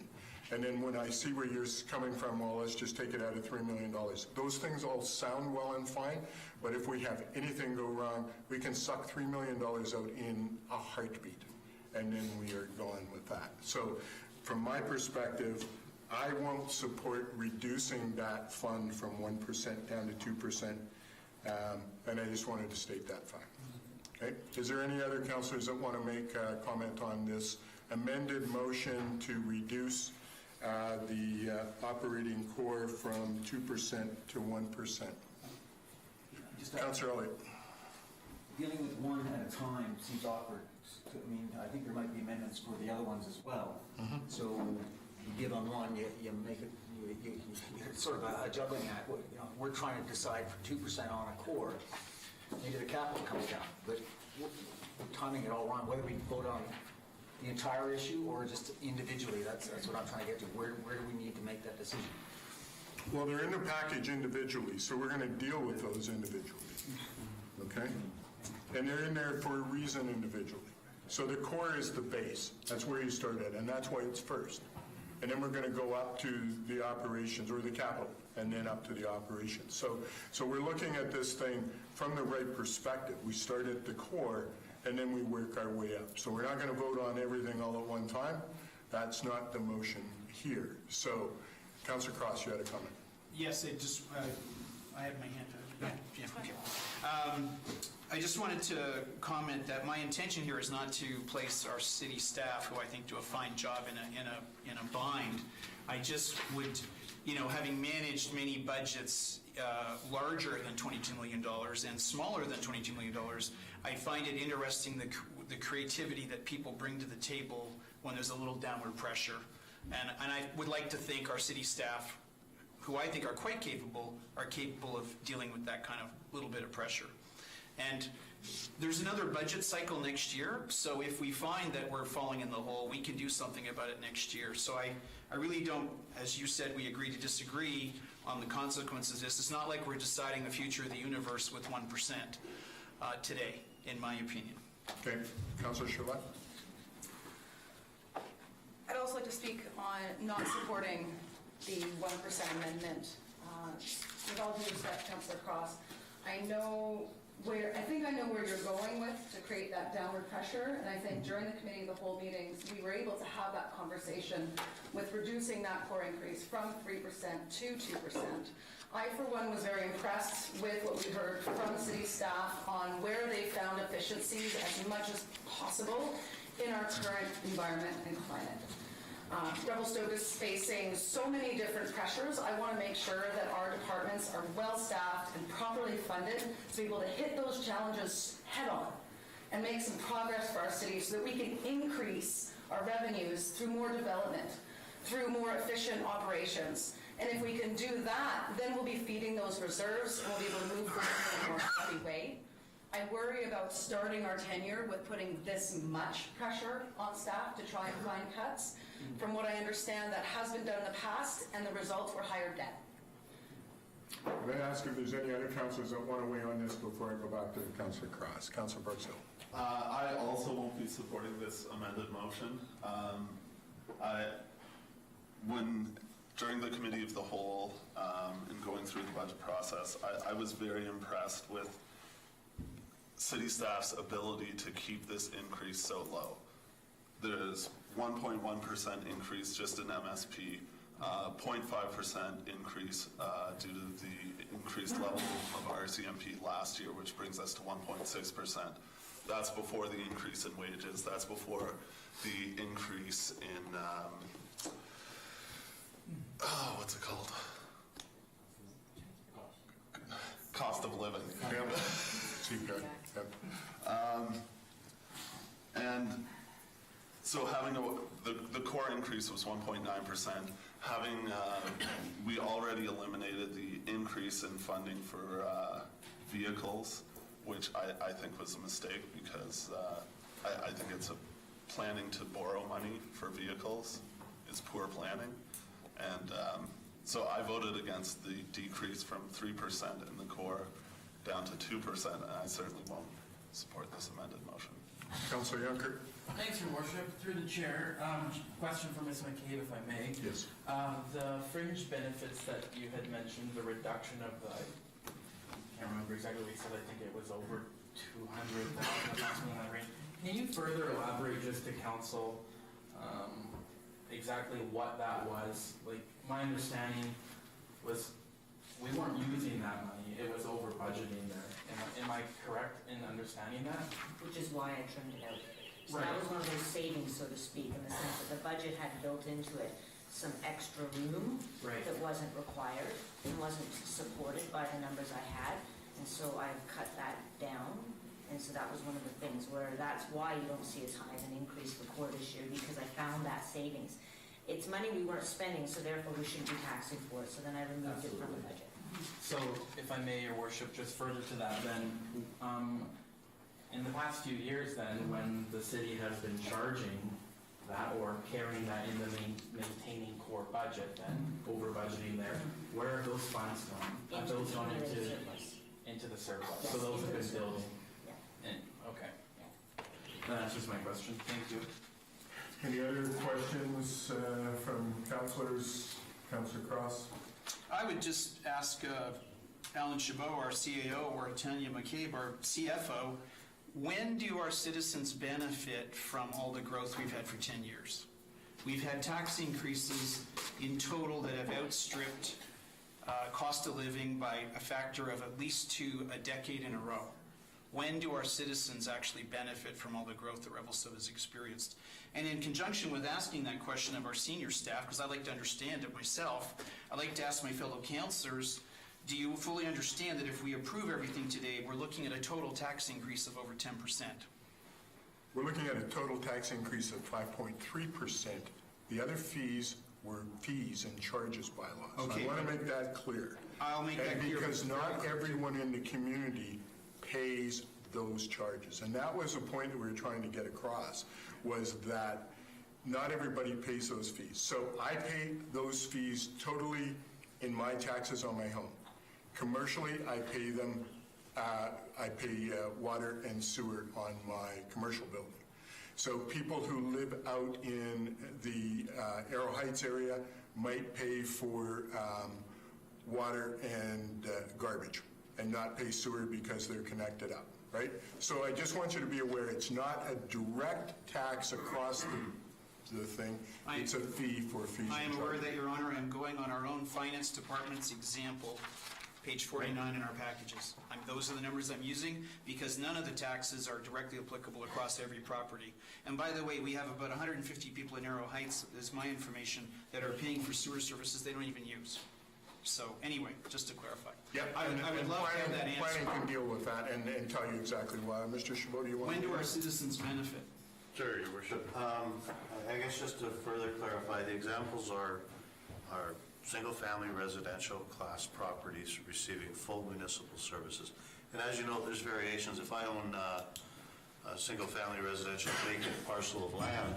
Speaker 1: And then when I see where you're coming from, well, let's just take it out of $3 million. Those things all sound well and fine, but if we have anything go wrong, we can suck $3 million out in a heartbeat, and then we are going with that. So from my perspective, I won't support reducing that fund from 1% down to 2%, and I just wanted to state that fact. Okay. Is there any other councillors that want to make a comment on this amended motion to reduce the operating core from 2% to 1%? Councillor Elliott.
Speaker 3: Dealing with one at a time seems awkward. I mean, I think there might be amendments for the other ones as well. So you give on one, you make it, it's sort of a juggling act. You know, we're trying to decide for 2% on a core. Maybe the capital comes down, but we're timing it all wrong. Whether we vote on the entire issue or just individually, that's what I'm trying to get to. Where do we need to make that decision?
Speaker 1: Well, they're in the package individually, so we're going to deal with those individually. Okay? And they're in there for a reason individually. So the core is the base. That's where you start at, and that's why it's first. And then we're going to go up to the operations or the capital, and then up to the operations. So we're looking at this thing from the right perspective. We start at the core, and then we work our way up. So we're not going to vote on everything all at one time. That's not the motion here. So, Councillor Cross, you had a comment.
Speaker 9: Yes, I had my hand up. I just wanted to comment that my intention here is not to place our city staff, who I think do a fine job, in a bind. I just would, having managed many budgets larger than $22 million and smaller than $22 million, I find it interesting the creativity that people bring to the table when there's a little downward pressure. And I would like to think our city staff, who I think are quite capable, are capable of dealing with that kind of little bit of pressure. And there's another budget cycle next year, so if we find that we're falling in the hole, we can do something about it next year. So I really don't, as you said, we agree to disagree on the consequences of this. It's not like we're deciding the future of the universe with 1% today, in my opinion.
Speaker 1: Okay. Councillor Charlotte?
Speaker 10: I'd also like to speak on not supporting the 1% amendment. With all due respect, Councillor Cross, I think I know where you're going with to create that downward pressure, and I think during the committee of the whole meetings, we were able to have that conversation with reducing that core increase from 3% to 2%. I, for one, was very impressed with what we heard from the city staff on where they found efficiencies as much as possible in our current environment and climate. Revelstoke is facing so many different pressures. I want to make sure that our departments are well-staffed and properly funded to be able to hit those challenges head-on and make some progress for our city so that we can increase our revenues through more development, through more efficient operations. And if we can do that, then we'll be feeding those reserves and we'll be able to move forward in a more healthy way. I worry about starting our tenure with putting this much pressure on staff to try and find cuts. From what I understand, that has been done in the past, and the results were higher debt.
Speaker 1: May I ask if there's any other councillors that want to weigh on this before I go back to Councillor Cross? Councillor Barksdale.
Speaker 8: I also won't be supporting this amended motion. During the committee of the whole, and going through the budget process, I was very impressed with city staff's ability to keep this increase so low. There's 1.1% increase just in MSP, 0.5% increase due to the increased level of RCMP last year, which brings us to 1.6%. that's before the increase in wages, that's before the increase in, what's it called? Cost of living.
Speaker 1: CPI. Yep.
Speaker 8: And so having the core increase was 1.9%. Having, we already eliminated the increase in funding for vehicles, which I think was a mistake because I think it's planning to borrow money for vehicles is poor planning. And so I voted against the decrease from 3% in the core down to 2%, and I certainly won't support this amended motion.
Speaker 1: Councillor Junker?
Speaker 2: Thanks, Your Worship. Through the chair, question for Ms. McCabe, if I may.
Speaker 1: Yes.
Speaker 2: The fringe benefits that you had mentioned, the reduction of the, I can't remember exactly what you said, I think it was over 200,000, something in that range. Can you further elaborate just to council exactly what that was? Like, my understanding was we weren't using that money, it was over budgeting there. Am I correct in understanding that?
Speaker 17: Which is why I trimmed it out. So
Speaker 2: Right.
Speaker 17: that was one of those savings, so to speak, in the sense that the budget had built into it some extra room
Speaker 2: Right.
Speaker 17: that wasn't required and wasn't supported by the numbers I had. And so I've cut that down. And so that was one of the things where that's why you don't see as high of an increase for core this year, because I found that savings. It's money we weren't spending, so therefore we shouldn't be taxing for it. So then I removed it from the budget.
Speaker 2: So, if I may, Your Worship, just further to that then, in the past few years then, when the city has been charging that or carrying that in the maintaining core budget, then over budgeting there, where are those funds gone? Have those gone into the surplus?
Speaker 17: Yes,
Speaker 2: So those have
Speaker 17: into the
Speaker 2: been
Speaker 17: surplus.
Speaker 2: building?
Speaker 17: Yeah.
Speaker 2: And, okay. That answers my question. Thank you.
Speaker 1: Any other questions from councillors? Councillor Cross?
Speaker 9: I would just ask Alan Chabot, our CAO, or Tanya McCabe, our CFO, when do our citizens benefit from all the growth we've had for 10 years? We've had tax increases in total that have outstripped cost of living by a factor of at least 2 a decade in a row. When do our citizens actually benefit from all the growth that Revelstoke has experienced? And in conjunction with asking that question of our senior staff, because I like to understand it myself, I'd like to ask my fellow councillors, do you fully understand that if we approve everything today, we're looking at a total tax increase of over 10%?
Speaker 1: We're looking at a total tax increase of 5.3%. The other fees were fees and charges bylaws.
Speaker 9: Okay.
Speaker 1: I want to make that clear.
Speaker 9: I'll make that clear.
Speaker 1: Because not everyone in the community pays those charges. And that was a point that we were trying to get across, was that not everybody pays those fees. So I pay those fees totally in my taxes on my home. Commercially, I pay them, I pay water and sewer on my commercial building. So people who live out in the Arrow Heights area might pay for water and garbage and not pay sewer because they're connected up, right? So I just want you to be aware, it's not a direct tax across the thing, it's a fee for fees and
Speaker 9: I am
Speaker 1: charges.
Speaker 9: aware that, Your Honor, I'm going on our own finance department's example, page 49 in our packages. Those are the numbers I'm using because none of the taxes are directly applicable across every property. And by the way, we have about 150 people in Arrow Heights, is my information, that are paying for sewer services they don't even use. So anyway, just to clarify.
Speaker 1: Yep,
Speaker 9: I would love to have that answer.
Speaker 1: Planning can deal with that and tell you exactly why. Mr. Chabot, do you want to?
Speaker 9: When do our citizens benefit?
Speaker 4: Sure, Your Worship. I guess just to further clarify, the examples are single-family residential class properties receiving full municipal services. And as you know, there's variations. If I own a single-family residential vacant parcel of land,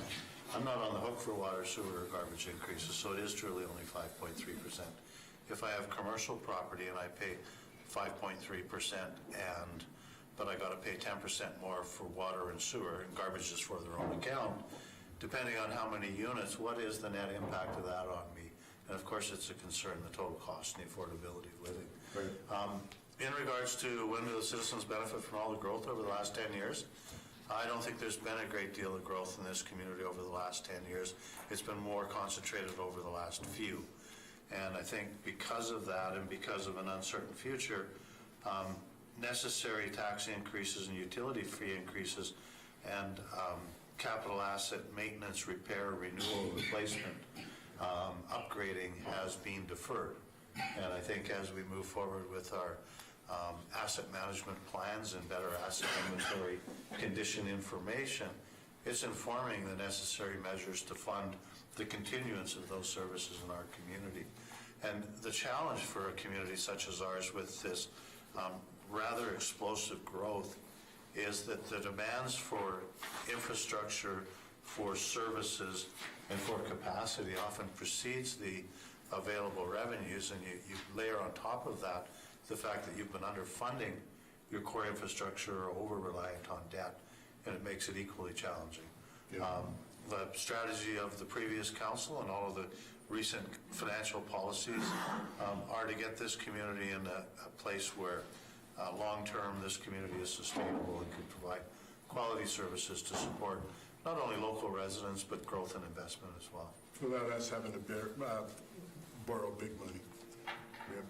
Speaker 4: I'm not on the hook for water, sewer, or garbage increases, so it is truly only 5.3%. If I have commercial property and I pay 5.3% but I got to pay 10% more for water and sewer, and garbage is for their own account, depending on how many units, what is the net impact of that on me? And of course, it's a concern, the total cost and the affordability of living.
Speaker 1: Right.
Speaker 4: In regards to when do the citizens benefit from all the growth over the last 10 years, I don't think there's been a great deal of growth in this community over the last 10 years. It's been more concentrated over the last few. And I think because of that and because of an uncertain future, necessary tax increases and utility fee increases, and capital asset maintenance, repair, renewal, replacement, upgrading has been deferred. And I think as we move forward with our asset management plans and better asset inventory condition information, it's informing the necessary measures to fund the continuance of those services in our community. And the challenge for a community such as ours with this rather explosive growth is that the demands for infrastructure, for services, and for capacity often precedes the available revenues, and you layer on top of that the fact that you've been underfunding your core infrastructure or over-reliant on debt, and it makes it equally challenging. The strategy of the previous council and all of the recent financial policies are to get this community in a place where long-term this community is sustainable and can provide quality services to support not only local residents but growth and investment as well.
Speaker 1: Without us having to borrow big money. Yeah.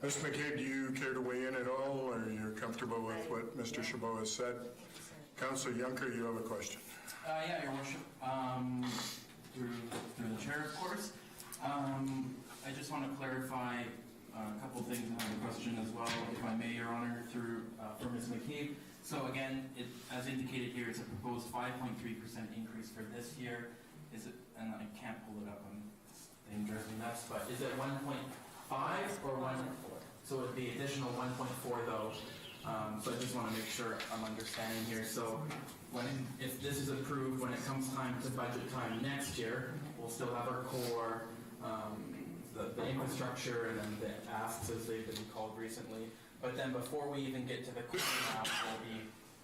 Speaker 1: Ms. McCabe, do you care to weigh in at all, or you're comfortable with what Mr. Chabot has said? Councilor Juncker, you have a question.
Speaker 2: Yeah, Your Worship. Through the chair, of course. I just want to clarify a couple of things and have a question as well, if I may, Your Honor, for Ms. McCabe. So again, as indicated here, it's a proposed 5.3% increase for this year. Is it? And I can't pull it up. I'm dangerously nuts. But is it 1.5 or 1? So it'd be additional 1.4 though. So I just want to make sure I'm understanding here. So if this is approved, when it comes time to budget time next year, we'll still have our core, the infrastructure, and then the asks as they've been called recently. But then before we even get to the core amount, will be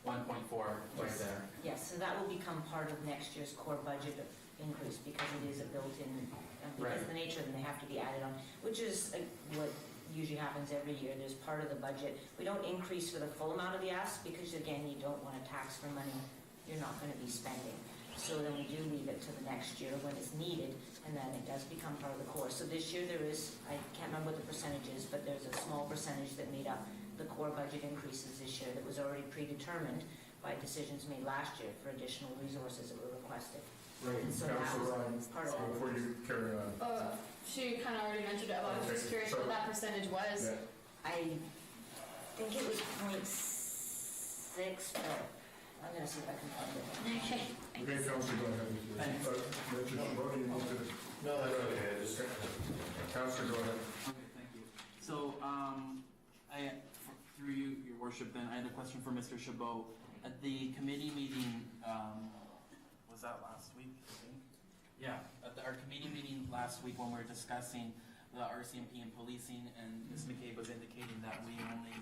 Speaker 2: 1.4 right there.
Speaker 17: Yes, so that will become part of next year's core budget increase because it is a built-in, because of the nature of them, they have to be added on, which is what usually happens every year. There's part of the budget. We don't increase for the full amount of the ask because, again, you don't want to tax for money you're not going to be spending. So then we do leave it to the next year when it's needed, and then it does become part of the core. So this year there is, I can't remember what the percentage is, but there's a small percentage that made up the core budget increases this year that was already predetermined by decisions made last year for additional resources that were requested.
Speaker 1: Right.
Speaker 17: And so that was part of it.
Speaker 1: Before you carry on.
Speaker 13: She kind of already mentioned it, but I was just curious what that percentage was.
Speaker 1: Yeah.
Speaker 17: I think it was 0.6, but I'm going to see if I can find it.
Speaker 13: Okay.
Speaker 1: Okay, Councilor, go ahead.
Speaker 2: Thanks.
Speaker 1: Mr. Chabot, you need to...
Speaker 4: No, that's okay.
Speaker 1: Councilor, go ahead.
Speaker 2: Okay, thank you. So, through you, Your Worship, then I had a question for Mr. Chabot. At the committee meeting, was that last week, I think? Yeah, at our committee meeting last week when we were discussing the RCMP and policing, and Ms. McCabe was indicating that we only,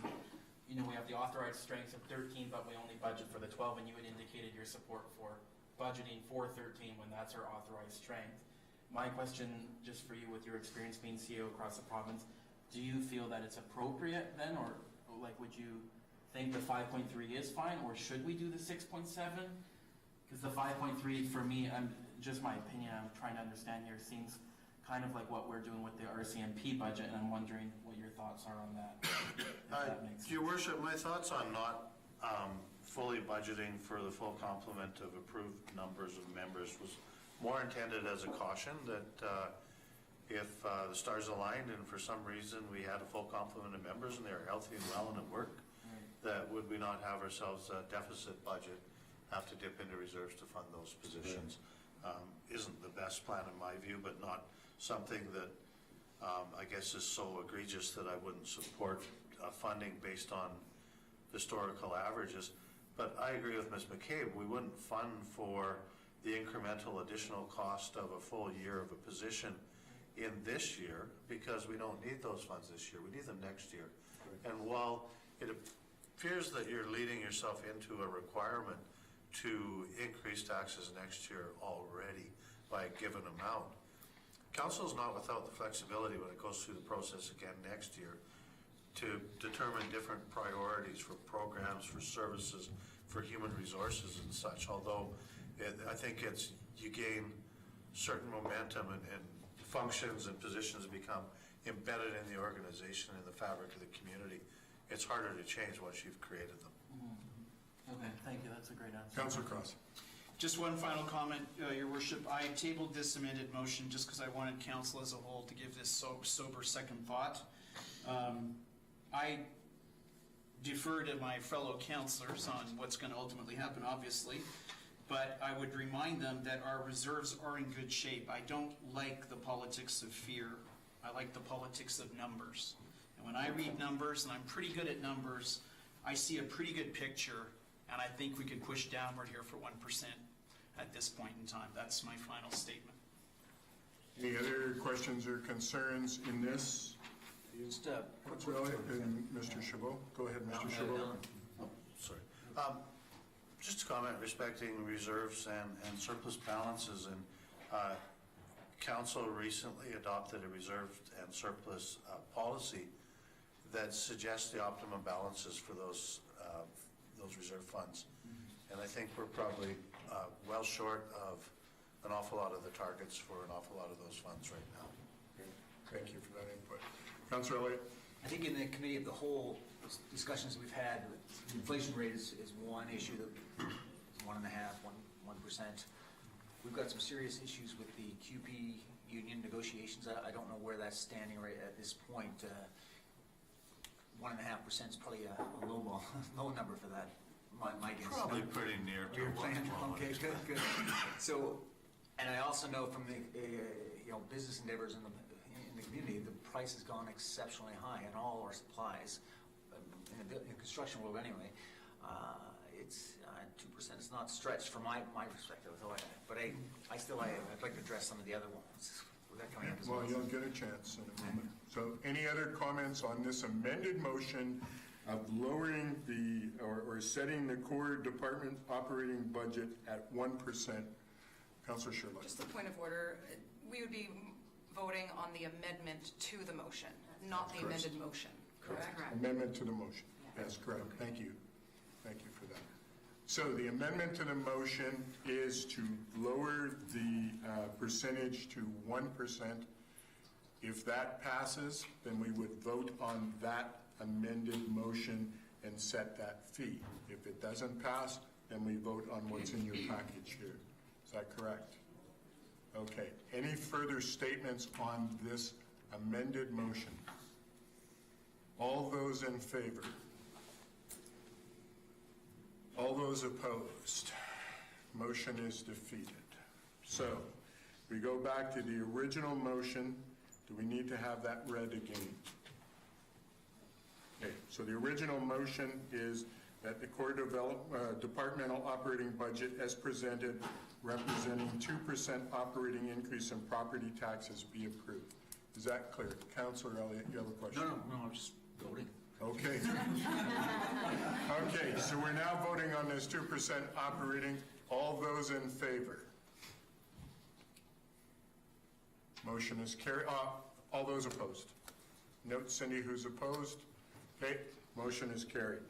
Speaker 2: we have the authorized strengths of 13, but we only budget for the 12, and you had indicated your support for budgeting for 13 when that's our authorized strength. My question, just for you with your experience being CEO across the province, do you feel that it's appropriate then, or like would you think the 5.3 is fine, or should we do the 6.7? Because the 5.3 for me, just my opinion, I'm trying to understand here, seems kind of like what we're doing with the RCMP budget, and I'm wondering what your thoughts are on that. If that makes sense.
Speaker 4: Your Worship, my thoughts on not fully budgeting for the full complement of approved numbers of members was more intended as a caution that if the stars aligned and for some reason we had a full complement of members and they were healthy and well and at work, that would we not have ourselves a deficit budget, have to dip into reserves to fund those positions. Isn't the best plan in my view, but not something that I guess is so egregious that I wouldn't support funding based on historical averages. But I agree with Ms. McCabe, we wouldn't fund for the incremental additional cost of a full year of a position in this year because we don't need those funds this year, we need them next year. And while it appears that you're leading yourself into a requirement to increase taxes next year already by a given amount, Council is not without the flexibility when it goes through the process again next year to determine different priorities for programs, for services, for human resources and such, although I think you gain certain momentum and functions and positions become embedded in the organization and the fabric of the community it's harder to change once you've created them.
Speaker 2: Okay, thank you, that's a great answer.
Speaker 1: Councillor Cross.
Speaker 9: Just one final comment, Your Worship. I tabled this amended motion just because I wanted council as a whole to give this sober second thought. I defer to my fellow councillors on what's going to ultimately happen, obviously, but I would remind them that our reserves are in good shape. I don't like the politics of fear. I like the politics of numbers. And when I read numbers, and I'm pretty good at numbers, I see a pretty good picture, and I think we could push downward here for 1% at this point in time. That's my final statement.
Speaker 1: Any other questions or concerns in this?
Speaker 3: Just
Speaker 1: Councillor Elliott and Mr. Chabot. Go ahead, Mr. Chabot.
Speaker 4: Sorry. Just a comment respecting reserves and surplus balances, and council recently adopted a reserved and surplus policy that suggests the optimum balances for those reserve funds. And I think we're probably well short of an awful lot of the targets for an awful lot of those funds right now.
Speaker 1: Thank you for that input. Councillor Elliott.
Speaker 3: I think in the committee of the whole discussions we've had, the inflation rate is one issue, that 1.5%, 1%. We've got some serious issues with the QP union negotiations. I don't know where that's standing right at this point. 1.5% is probably a low number for that. My guess.
Speaker 4: Probably pretty near to
Speaker 3: You're playing,
Speaker 4: what
Speaker 3: okay, good. So, and I also know from the business endeavors in the community, the price has gone exceptionally high in all our supplies, in the construction world anyway. It's 2% is not stretched from my perspective, but I'd like to address some of the other ones. Without coming up as
Speaker 1: Well, you'll get a chance in a moment. So any other comments on this amended motion of lowering or setting the core department operating budget at 1%? Councillor Sherlock.
Speaker 10: Just a point of order, we would be voting on the amendment to the motion, not the amended motion, correct?
Speaker 1: Amendment to the motion. That's correct. Thank you. Thank you for that. So the amendment to the motion is to lower the percentage to 1%. If that passes, then we would vote on that amended motion and set that fee. If it doesn't pass, then we vote on what's in your package here. Is that correct? Okay. Any further statements on this amended motion? All those in favor? All those opposed? Motion is defeated. So we go back to the original motion. Do we need to have that read again? Okay, so the original motion is that the core departmental operating budget as presented, representing 2% operating increase in property taxes, be approved. Is that clear? Councillor Elliott, you have a question?
Speaker 3: No, I'm just voting.
Speaker 1: Okay. Okay, so we're now voting on this 2% operating. All those in favor? Motion is carried. All those opposed? Note, Cindy, who's opposed? Okay, motion is carried.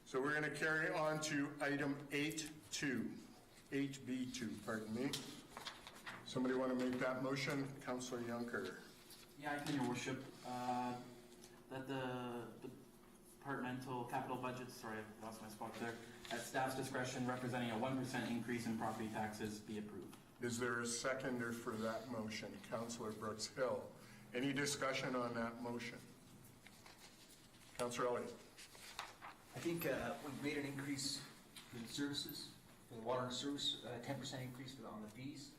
Speaker 1: So we're going to carry on to item 8.2, 8B2, pardon me. Somebody want to make that motion? Councillor Yunker.
Speaker 2: Yeah, I can, Your Worship. That the departmental capital budget, sorry, I lost my spot there, at staff's discretion representing a 1% increase in property taxes be approved.
Speaker 1: Is there a seconder for that motion? Councillor Brooks Hill. Any discussion on that motion? Councillor Elliott.
Speaker 3: I think we've made an increase for the services, for the water and service, 10% increase on the fees.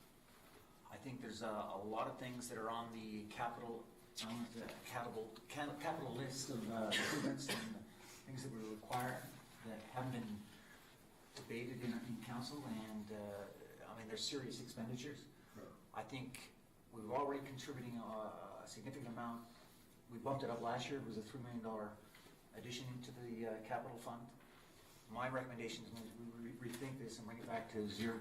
Speaker 3: I think there's a lot of things that are on the capital list of improvements and things that we require that haven't been debated in council, and there's serious expenditures. I think we're already contributing a significant amount. We bumped it up last year. It was a $3 million addition to the capital fund. My recommendation is we rethink this and bring it back to zero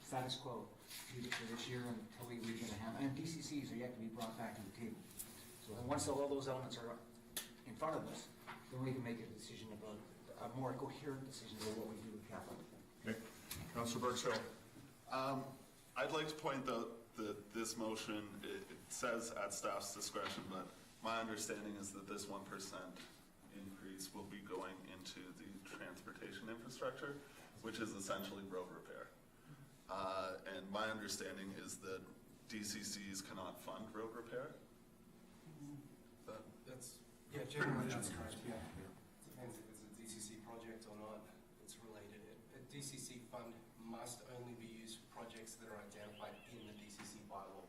Speaker 3: status quo for this year until we get a hand. And DCCs are yet to be brought back to the table. So once all those elements are in front of us, then we can make a decision about a more coherent decision about what we do with capital.
Speaker 1: Okay. Councillor Brooks Hill.
Speaker 8: I'd like to point out that this motion, it says at staff's discretion, but my understanding is that this 1% increase increase will be going into the transportation infrastructure, which is essentially road repair. And my understanding is that DCCs cannot fund road repair.
Speaker 18: Yeah, generally that's correct, yeah. Depends if it's a DCC project or not, it's related. A DCC fund must only be used for projects that are identified in the DCC bylaw.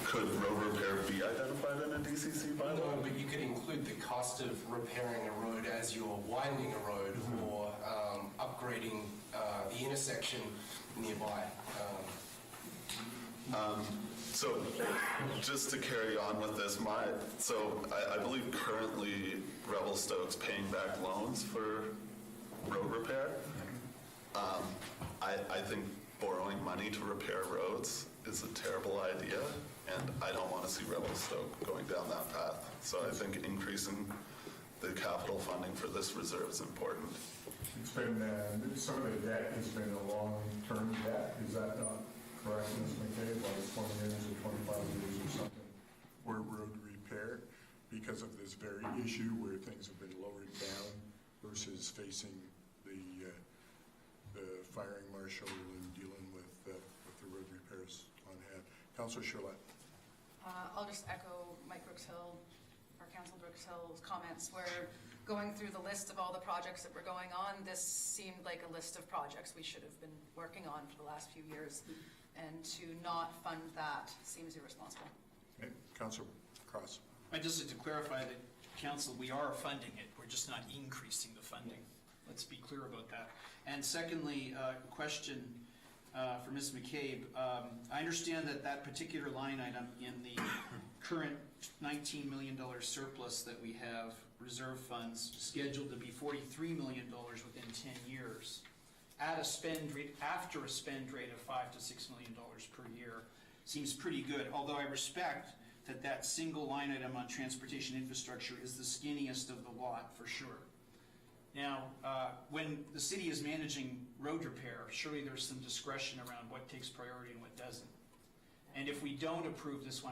Speaker 8: Could road repair be identified in a DCC bylaw?
Speaker 18: No, but you could include the cost of repairing a road as you're widening a road or upgrading the intersection nearby.
Speaker 8: So just to carry on with this, I believe currently Revelstoke's paying back loans for road repair. I think borrowing money to repair roads is a terrible idea, and I don't want to see Revelstoke going down that path. So I think increasing the capital funding for this reserve is important.
Speaker 1: It's been, some of the debt has been a long-term debt, is that not correct, Ms. McCabe, like 20 years or 25 years or something, for road repair, because of this very issue where things have been lowered down versus facing the firing marshal and dealing with the road repairs on hand. Councillor Charlotte.
Speaker 10: I'll just echo Mike Brooks-Hill, or Councillor Brooks-Hill's comments. We're going through the list of all the projects that were going on. This seemed like a list of projects we should have been working on for the last few years, and to not fund that seems irresponsible.
Speaker 1: Okay. Councillor Cross.
Speaker 9: I just like to clarify that, Council, we are funding it. We're just not increasing the funding. Let's be clear about that. And secondly, a question for Ms. McCabe. I understand that that particular line item in the current $19 million surplus that we have, reserve funds, scheduled to be $43 million within 10 years, at a spend rate, after a spend rate of $5 to $6 million per year, seems pretty good. Although I respect that that single line item on transportation infrastructure is the skinniest of the lot, for sure. Now, when the city is managing road repair, surely there's some discretion around what takes priority and what doesn't. And if we don't approve this 1%,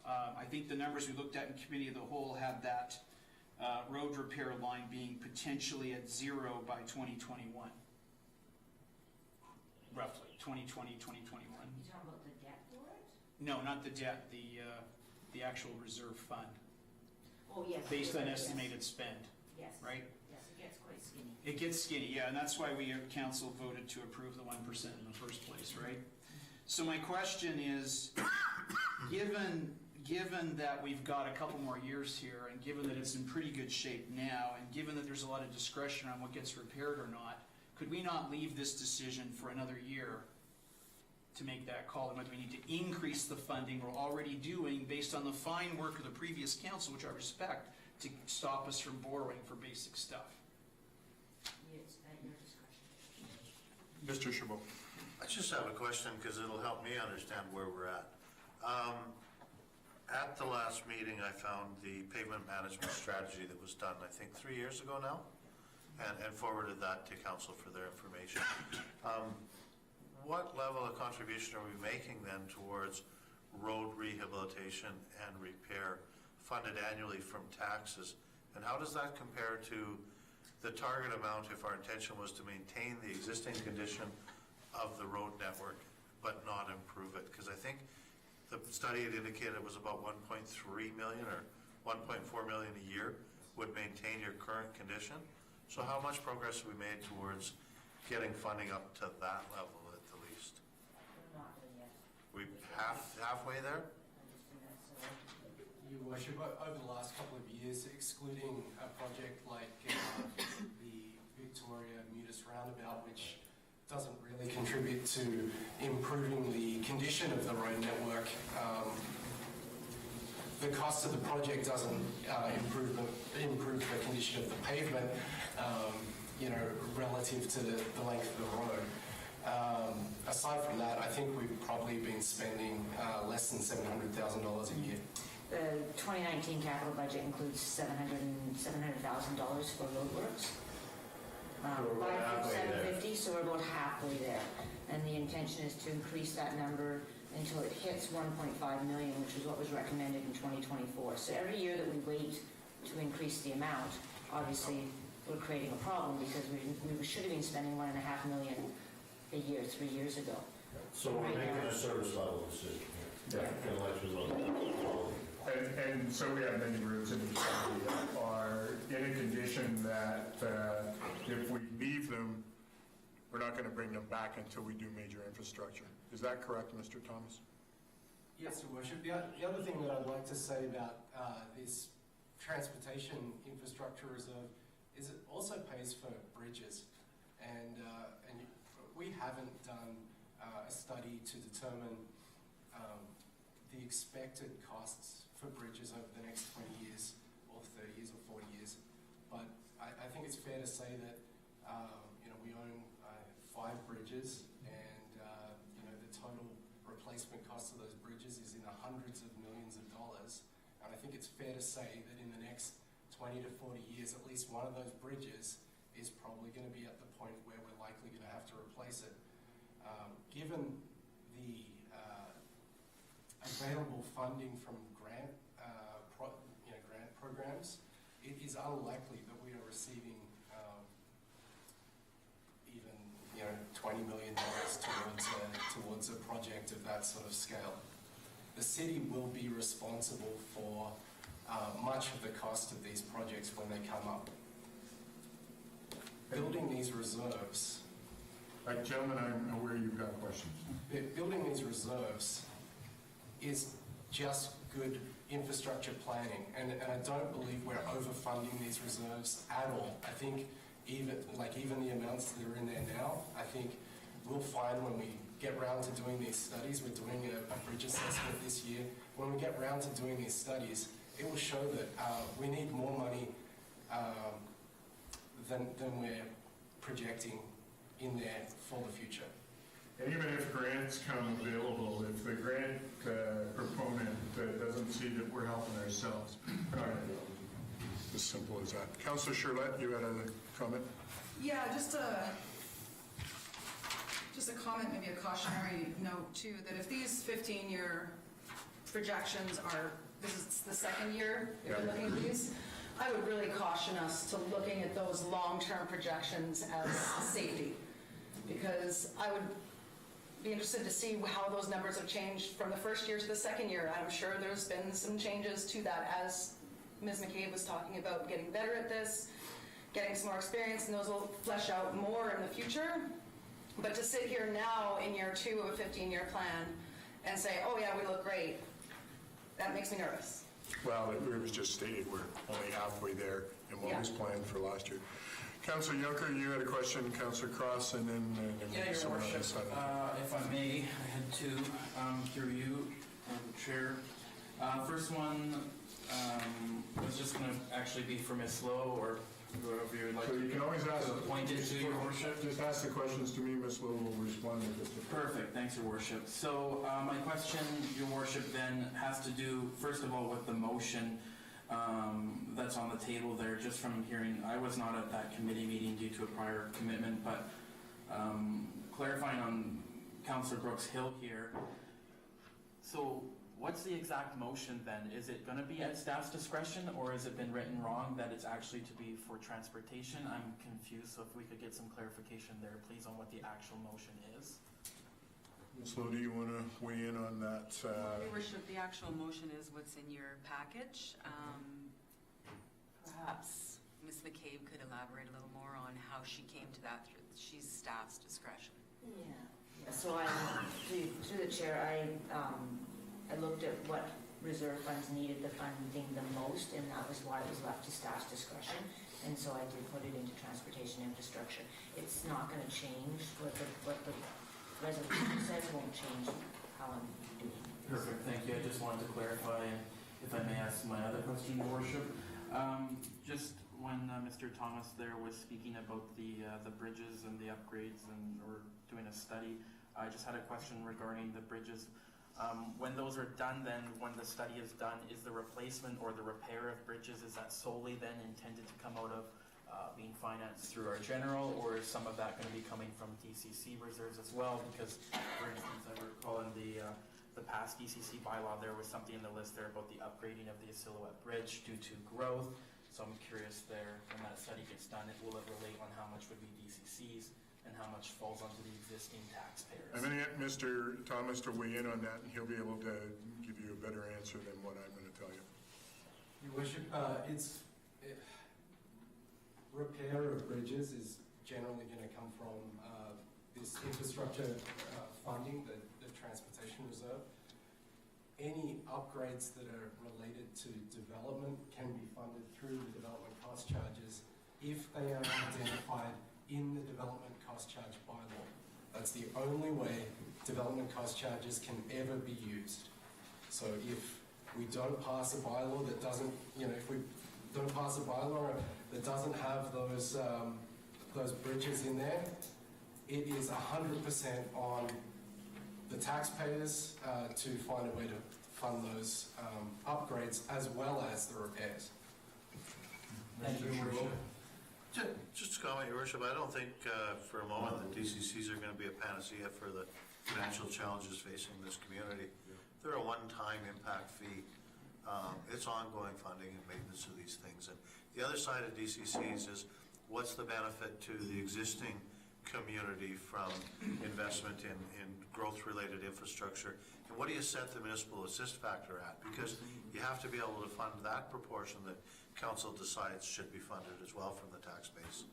Speaker 9: I think the numbers we looked at in committee of the whole had that road repair line being potentially at zero by 2021. Roughly, 2020, 2021.
Speaker 17: You talking about the debt for it?
Speaker 9: No, not the debt, the actual reserve fund.
Speaker 17: Oh, yes.
Speaker 9: Based on estimated spend.
Speaker 17: Yes.
Speaker 9: Right?
Speaker 17: Yes, it gets quite skinny.
Speaker 9: It gets skinny, yeah, and that's why we, council, voted to approve the 1% in the first place, right? So my question is, given that we've got a couple more years here, and given that it's in pretty good shape now, and given that there's a lot of discretion on what gets repaired or not, could we not leave this decision for another year to make that call, and whether we need to increase the funding we're already doing based on the fine work of the previous council, which I respect, to stop us from borrowing for basic stuff?
Speaker 17: It's at your discretion.
Speaker 1: Mr. Chabot.
Speaker 4: I just have a question because it'll help me understand where we're at. At the last meeting, I found the pavement management strategy that was done, I think, 3 years ago now, and forwarded that to council for their information. What level of contribution are we making then towards road rehabilitation and repair funded annually from taxes? And how does that compare to the target amount if our intention was to maintain the existing condition of the road network but not improve it? Because I think the study had indicated it was about 1.3 million or 1.4 million a year would maintain your current condition. So how much progress have we made towards getting funding up to that level at the least?
Speaker 17: Not really yet.
Speaker 4: We halfway there?
Speaker 18: Your Worship, over the last couple of years, excluding a project like the Victoria Mutis Roundabout, which doesn't really contribute to improving the condition of the road network, the cost of the project doesn't improve the condition of the pavement, relative to the length of the road. Aside from that, I think we've probably been spending less than $700,000 a year.
Speaker 17: The 2019 capital budget includes $700,000 for roadworks.
Speaker 4: We're halfway there.
Speaker 17: 750, so we're about halfway there. And the intention is to increase that number until it hits 1.5 million, which is what was recommended in 2024. So every year that we wait to increase the amount, obviously, we're creating a problem because we should have been spending $1.5 million a year 3 years ago.
Speaker 19: So we're
Speaker 17: Right
Speaker 19: making
Speaker 17: now-
Speaker 19: a service level decision here.
Speaker 17: Yeah.
Speaker 19: Kind of like with other-
Speaker 1: And so we have many roads in the county that are in a condition that if we leave them, we're not going to bring them back until we do major infrastructure. Is that correct, Mr. Thomas?
Speaker 18: Yes, Your Worship. The other thing that I'd like to say about this transportation infrastructure reserve is it also pays for bridges. And we haven't done a study to determine the expected costs for bridges over the next 20 years or 30 years or 40 years. But I think it's fair to say that we own 5 bridges, and the total replacement cost of those bridges is in the hundreds of millions of dollars. And I think it's fair to say that in the next 20 to 40 years, at least one of those bridges is probably going to be at the point where we're likely going to have to replace it. Given the available funding from grant programs, it is unlikely that we are receiving even $20 million towards a project of that sort of scale. The city will be responsible for much of the cost of these projects when they come up. Building these reserves.
Speaker 1: Gentlemen, I'm aware you've got questions.
Speaker 18: Building these reserves is just good infrastructure planning, and I don't believe we're overfunding these reserves at all. I think even the amounts that are in there now, I think we'll find when we get round to doing these studies, we're doing a bridge assessment this year, when we get round to doing these studies, it will show that we need more money than we're projecting in there for the future.
Speaker 1: And even if grants come available, if the grant proponent doesn't see that we're helping ourselves, we're not going to be able to do it. As simple as that. Councillor Charlotte, you had a comment?
Speaker 10: Yeah, just a comment, maybe a cautionary note too, that if these 15-year projections are, this is the second year that we're looking at these, I would really caution us to looking at those long-term projections as safety, because I would be interested to see how those numbers have changed from the first year to the second year. I'm sure there's been some changes to that, as Ms. McCabe was talking about getting better at this, getting some more experience, and those will flesh out more in the future. But to sit here now in year 2 of a 15-year plan and say, oh yeah, we look great, that makes me nervous.
Speaker 1: Well, it was just stated we're only halfway there in what was planned for last year. Councillor Juncker, you had a question, Councillor Cross, and then
Speaker 2: Yeah, Your
Speaker 1: someone on
Speaker 2: Worship,
Speaker 1: this side.
Speaker 2: if I may, I had 2 through you, Chair. First one was just going to actually be for Ms. Lowe, or whoever you would like
Speaker 1: So you can always ask,
Speaker 2: to appoint it to, Your Worship.
Speaker 1: Just ask the questions to me, Ms. Lowe will respond to this.
Speaker 2: Perfect, thanks, Your Worship. So my question, Your Worship, then has to do, first of all, with the motion that's on the table there. Just from hearing, I was not at that committee meeting due to a prior commitment, but clarifying on Councillor Brooks Hill here. So what's the exact motion then? Is it going to be at staff's discretion, or has it been written wrong that it's actually to be for transportation? I'm confused, so if we could get some clarification there, please, on what the actual motion is.
Speaker 1: Ms. Lowe, do you want to weigh in on that?
Speaker 11: Your Worship, the actual motion is what's in your package. Perhaps Ms. McCabe could elaborate a little more on how she came to that through she's staff's discretion.
Speaker 17: Yeah. So through the chair, I looked at what reserve funds needed the funding the most, and that was why it was left to staff's discretion. And so I did put it into transportation infrastructure. It's not going to change what the resolution says, won't change how I'm doing it.
Speaker 2: Perfect, thank you. I just wanted to clarify, and if I may ask my other question, Your Worship. Just when Mr. Thomas there was speaking about the bridges and the upgrades and or doing a study, I just had a question regarding the bridges. When those are done, then when the study is done, is the replacement or the repair of bridges, is that solely then intended to come out of being financed through our general, or is some of that going to be coming from DCC reserves as well? Because, for instance, I recall in the past DCC bylaw, there was something in the list there about the upgrading of the Silhouette Bridge due to growth. So I'm curious there, when that study gets done, will it relate on how much would be DCCs and how much falls onto the existing taxpayers?
Speaker 1: I'm going to get Mr. Thomas to weigh in on that, and he'll be able to give you a better answer than what I'm going to tell you.
Speaker 18: Your Worship, repair of bridges is generally going to come from this infrastructure funding, the transportation reserve. Any upgrades that are related to development can be funded through the development cost charges if they are identified in the development cost charge bylaw. That's the only way development cost charges can ever be used. So if we don't pass a bylaw that doesn't, if we don't pass a bylaw that doesn't have those bridges in there, it is 100% on the taxpayers to find a way to fund those upgrades as well as the repairs.
Speaker 4: Thank you, Your Worship. Just a comment, Your Worship. I don't think for a moment that DCCs are going to be a panacea for the financial challenges facing this community. They're a one-time impact fee. It's ongoing funding and maintenance of these things. And the other side of DCCs is what's the benefit to the existing community from investment in growth-related infrastructure, and what do you set the municipal assist factor at? Because you have to be able to fund that proportion that council decides should be funded as well from the tax base.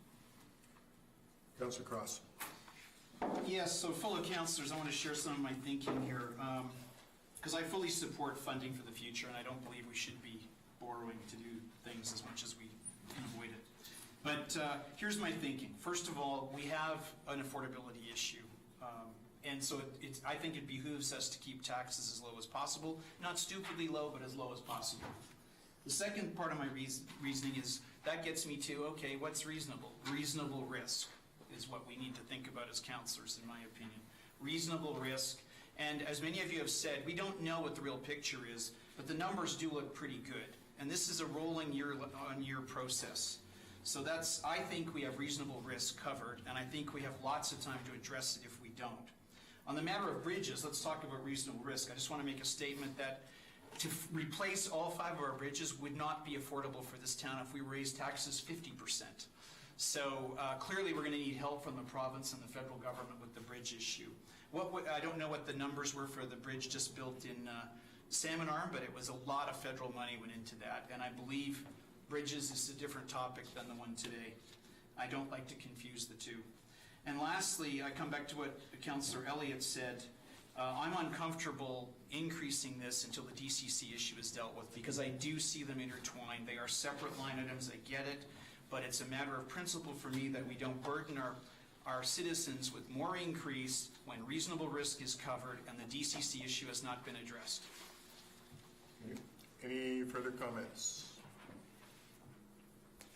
Speaker 1: Councillor Cross.
Speaker 9: Yes, so fellow councillors, I want to share some of my thinking here, because I fully support funding for the future, and I don't believe we should be borrowing to do things as much as we can avoid it. But here's my thinking. First of all, we have an affordability issue. And so I think it behooves us to keep taxes as low as possible. Not stupidly low, but as low as possible. The second part of my reasoning is that gets me to, okay, what's reasonable? Reasonable risk is what we need to think about as councillors, in my opinion. Reasonable risk. And as many of you have said, we don't know what the real picture is, but the numbers do look pretty good. And this is a rolling year-on-year process. So I think we have reasonable risk covered, and I think we have lots of time to address it if we don't. On the matter of bridges, let's talk about reasonable risk. I just want to make a statement that to replace all 5 of our bridges would not be affordable for this town if we raised taxes 50%. So clearly we're going to need help from the province and the federal government with the bridge issue. I don't know what the numbers were for the bridge just built in Salmon Arm, but it was a lot of federal money went into that, and I believe bridges is a different topic than the one today. I don't like to confuse the two. And lastly, I come back to what Councillor Elliott said. I'm uncomfortable increasing this until the DCC issue is dealt with, because I do see them intertwined. They are separate line items, I get it, but it's a matter of principle for me that we don't burden our citizens with more increase when reasonable risk is covered and the DCC issue has not been addressed.
Speaker 1: Any further comments?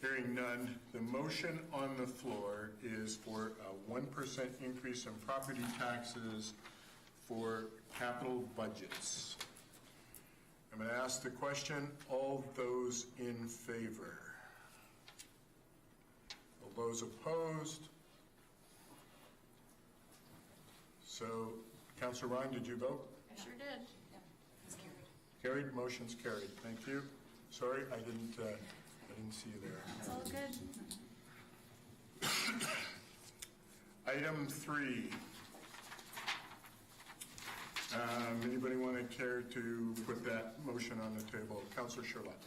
Speaker 1: Hearing none, the motion on the floor is for a 1% increase in property taxes for capital budgets. I'm going to ask the question, all those in favor? All those opposed? So, Councillor Ryan, did you vote?
Speaker 13: I sure did.
Speaker 1: Carried, motion's carried. Thank you. Sorry, I didn't see you there.
Speaker 13: It's all good.
Speaker 1: Item 3. Anybody want to care to put that motion on the table? Councillor Sherlock.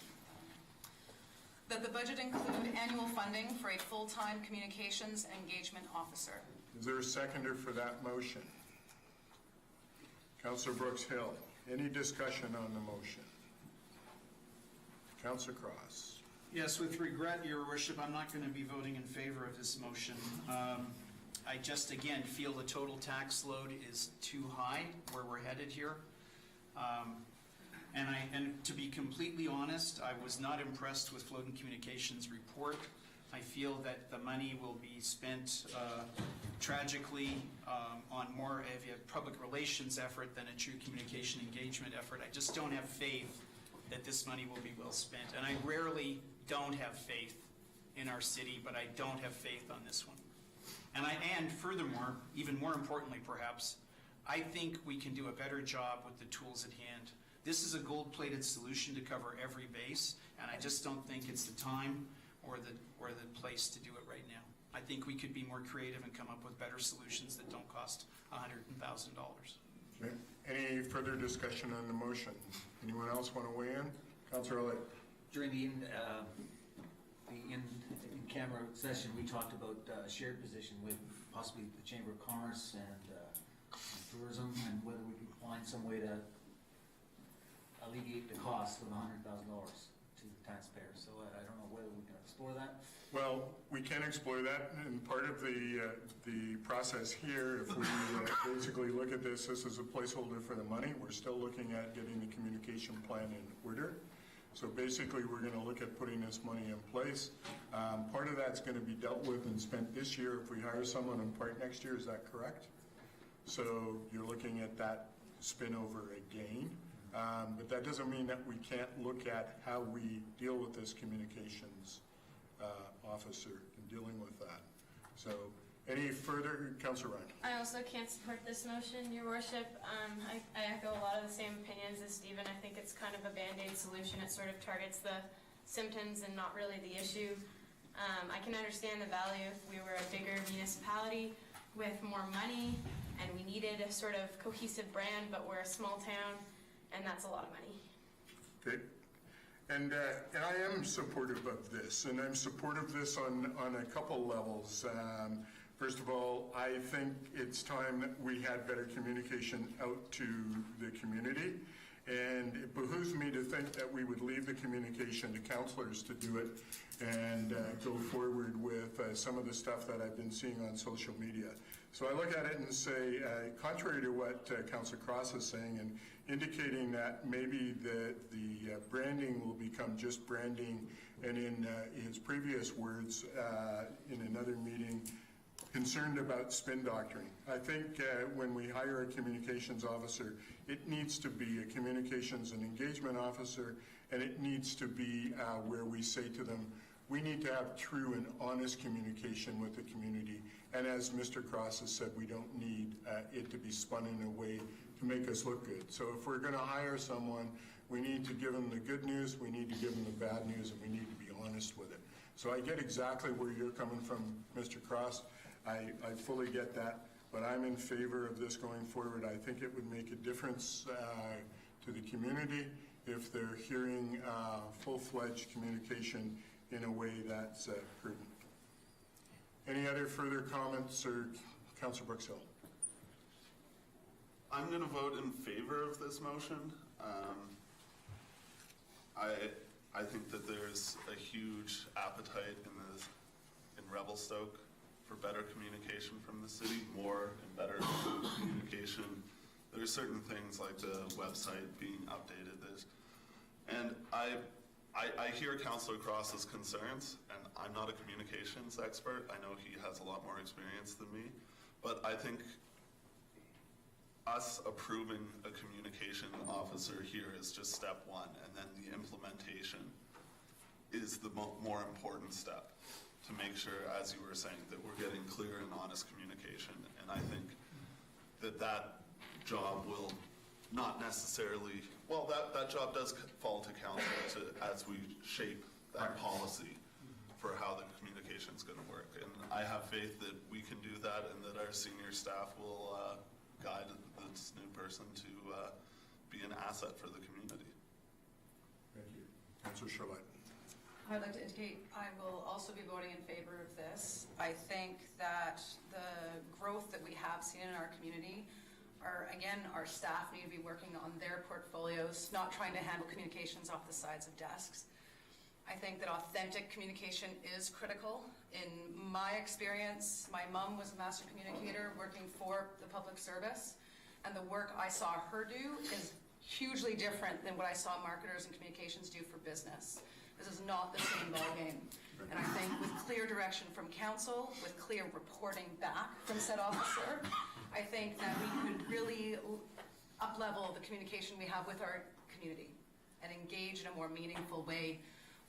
Speaker 10: That the budget include annual funding for a full-time communications engagement officer.
Speaker 1: Is there a seconder for that motion? Councillor Brooks Hill. Any discussion on the motion? Councillor Cross.
Speaker 9: Yes, with regret, Your Worship, I'm not going to be voting in favor of this motion. I just, again, feel the total tax load is too high where we're headed here. And to be completely honest, I was not impressed with Floating Communications' report. I feel that the money will be spent tragically on more of a public relations effort than a true communication engagement effort. I just don't have faith that this money will be well spent. And I rarely don't have faith in our city, but I don't have faith on this one. And furthermore, even more importantly perhaps, I think we can do a better job with the tools at hand. This is a gold-plated solution to cover every base, and I just don't think it's the time or the place to do it right now. I think we could be more creative and come up with better solutions that don't cost $100,000.
Speaker 1: Okay. Any further discussion on the motion? Anyone else want to weigh in? Councillor Elliott.
Speaker 3: During the in-camera session, we talked about a shared position with possibly the Chamber of Commerce and Tourism, and whether we could find some way to alleviate the cost of $100,000 to the taxpayer. So I don't know whether we can explore that.
Speaker 1: Well, we can explore that, and part of the process here, if we basically look at this as a placeholder for the money, we're still looking at getting the communication plan in order. So basically, we're going to look at putting this money in place. Part of that's going to be dealt with and spent this year if we hire someone, and part next year. Is that correct? So you're looking at that spin-over again. But that doesn't mean that we can't look at how we deal with this communications officer in dealing with that. So any further, Councillor Ryan?
Speaker 13: I also can't support this motion, Your Worship. I echo a lot of the same opinions as Stephen. I think it's kind of a Band-Aid solution. It sort of targets the symptoms and not really the issue. I can understand the value if we were a bigger municipality with more money and we needed a sort of cohesive brand, but we're a small town and that's a lot of money.
Speaker 1: Okay. And I am supportive of this, and I'm supportive of this on a couple levels. First of all, I think it's time that we had better communication out to the community, and it behooves me to think that we would leave the communication to councillors to do it and go forward with some of the stuff that I've been seeing on social media. So I look at it and say, contrary to what Councillor Cross is saying, and indicating that maybe the branding will become just branding, and in his previous words in another meeting, concerned about spin doctoring. I think when we hire a communications officer, it needs to be a communications and engagement officer, and it needs to be where we say to them, we need to have true and honest communication with the community. And as Mr. Cross has said, we don't need it to be spun in a way to make us look good. So if we're going to hire someone, we need to give them the good news, we need to give them the bad news, and we need to be honest with it. So I get exactly where you're coming from, Mr. Cross. I fully get that, but I'm in favor of this going forward. I think it would make a difference to the community if they're hearing full-fledged communication in a way that's prudent. Any other further comments, or Councillor Brooks Hill?
Speaker 8: I'm going to vote in favor of this motion. I think that there's a huge appetite in Revelstoke for better communication from the city, more and better communication. There are certain things like the website being updated. And I hear Councillor Cross's concerns, and I'm not a communications expert. I know he has a lot more experience than me, but I think us approving a communication officer here is just step one, and then the implementation is the more important step to make sure, as you were saying, that we're getting clear and honest communication. And I think that job will not necessarily, well, that job does fall to council as we shape that policy for how the communication is going to work. And I have faith that we can do that, and that our senior staff will guide this new person to be an asset for the community.
Speaker 1: Thank you. Councillor Charlotte.
Speaker 10: I'd like to indicate I will also be voting in favor of this. I think that the growth that we have seen in our community our staff need to be working on their portfolios, not trying to handle communications off the sides of desks. I think that authentic communication is critical. In my experience, my mom was a master communicator working for the public service, and the work I saw her do is hugely different than what I saw marketers and communications do for business. This is not the same ballgame. And I think with clear direction from council, with clear reporting back from said officer, I think that we could really up-level the communication we have with our community and engage in a more meaningful way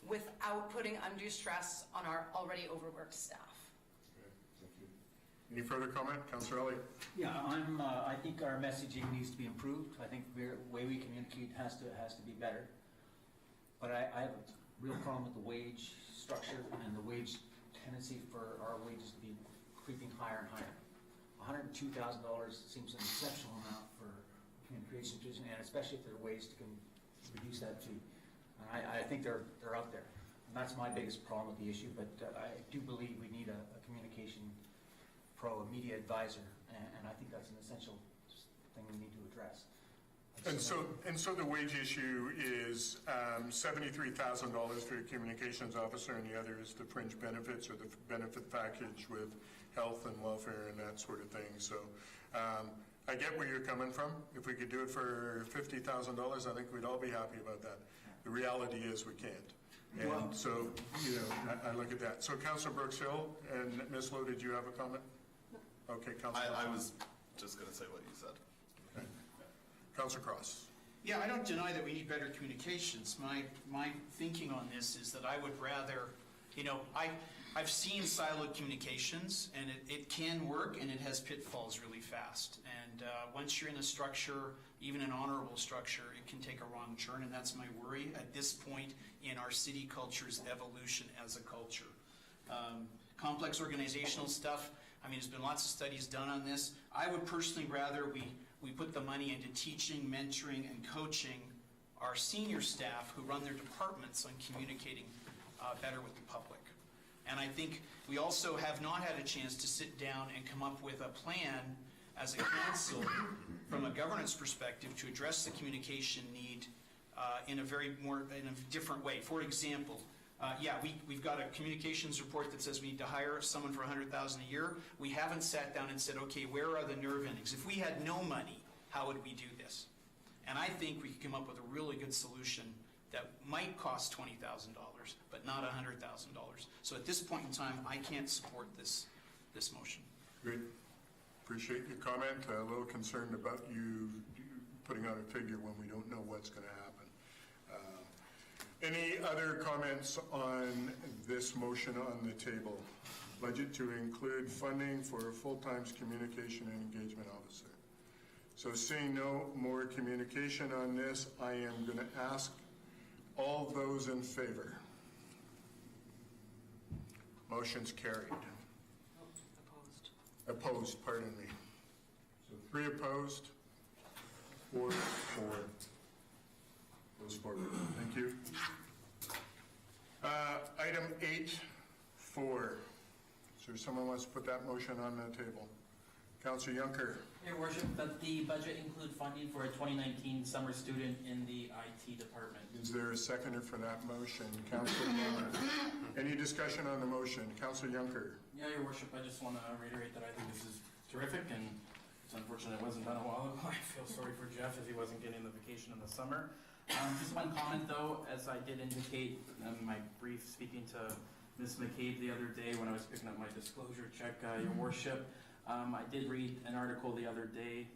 Speaker 10: without putting undue stress on our already overworked staff.
Speaker 1: Okay, thank you. Any further comment? Councillor Elliott?
Speaker 3: Yeah, I think our messaging needs to be improved. I think the way we communicate has to be better. But I have a real problem with the wage structure and the wage tendency for our wages to be creeping higher and higher. $102,000 seems an exceptional amount for a communications position, and especially if there are ways to reduce that fee. I think they're out there. And that's my biggest problem with the issue, but I do believe we need a communication pro, a media advisor, and I think that's an essential thing we need to address.
Speaker 1: And so the wage issue is $73,000 for a communications officer, and the other is the fringe benefits or the benefit package with health and welfare and that sort of thing. So I get where you're coming from. If we could do it for $50,000, I think we'd all be happy about that. The reality is we can't. And so, I look at that. So Councillor Brooks Hill and Ms. Lowe, did you have a comment? No. Okay, Councillor.
Speaker 8: I was just going to say what you said.
Speaker 1: Okay. Councillor Cross.
Speaker 9: Yeah, I don't deny that we need better communications. My thinking on this is that I would rather, I've seen siloed communications, and it can work, and it has pitfalls really fast. And once you're in a structure, even an honorable structure, it can take a wrong turn, and that's my worry at this point in our city culture's evolution as a culture. Complex organizational stuff, there's been lots of studies done on this. I would personally rather we put the money into teaching, mentoring, and coaching our senior staff who run their departments on communicating better with the public. And I think we also have not had a chance to sit down and come up with a plan as a council from a governance perspective to address the communication need in a different way. For example, we've got a communications report that says we need to hire someone for $100,000 a year. We haven't sat down and said, okay, where are the nerve endings? If we had no money, how would we do this? And I think we could come up with a really good solution that might cost $20,000, but not $100,000. So at this point in time, I can't support this motion.
Speaker 1: Great. Appreciate your comment. A little concerned about you putting out a figure when we don't know what's going to happen. Any other comments on this motion on the table? Budget to include funding for a full-time communication and engagement officer. So seeing no more communication on this, I am going to ask all those in favor. Motion's carried. Opposed, pardon me. So 3 opposed, 4 for. Goes forward. Thank you. Item 8.4. Is there someone who wants to put that motion on the table? Councillor Juncker.
Speaker 2: Your Worship, that the budget include funding for a 2019 summer student in the IT department.
Speaker 1: Is there a seconder for that motion? Councillor Miller. Any discussion on the motion? Councillor Juncker.
Speaker 2: Yeah, Your Worship, I just want to reiterate that I think this is terrific, and it's unfortunate it wasn't done a while ago. I feel sorry for Jeff as he wasn't getting the vacation in the summer. Just one comment though, as I did indicate in my brief speaking to Ms. McCabe the other day when I was picking up my disclosure check, Your Worship, I did read an article the other day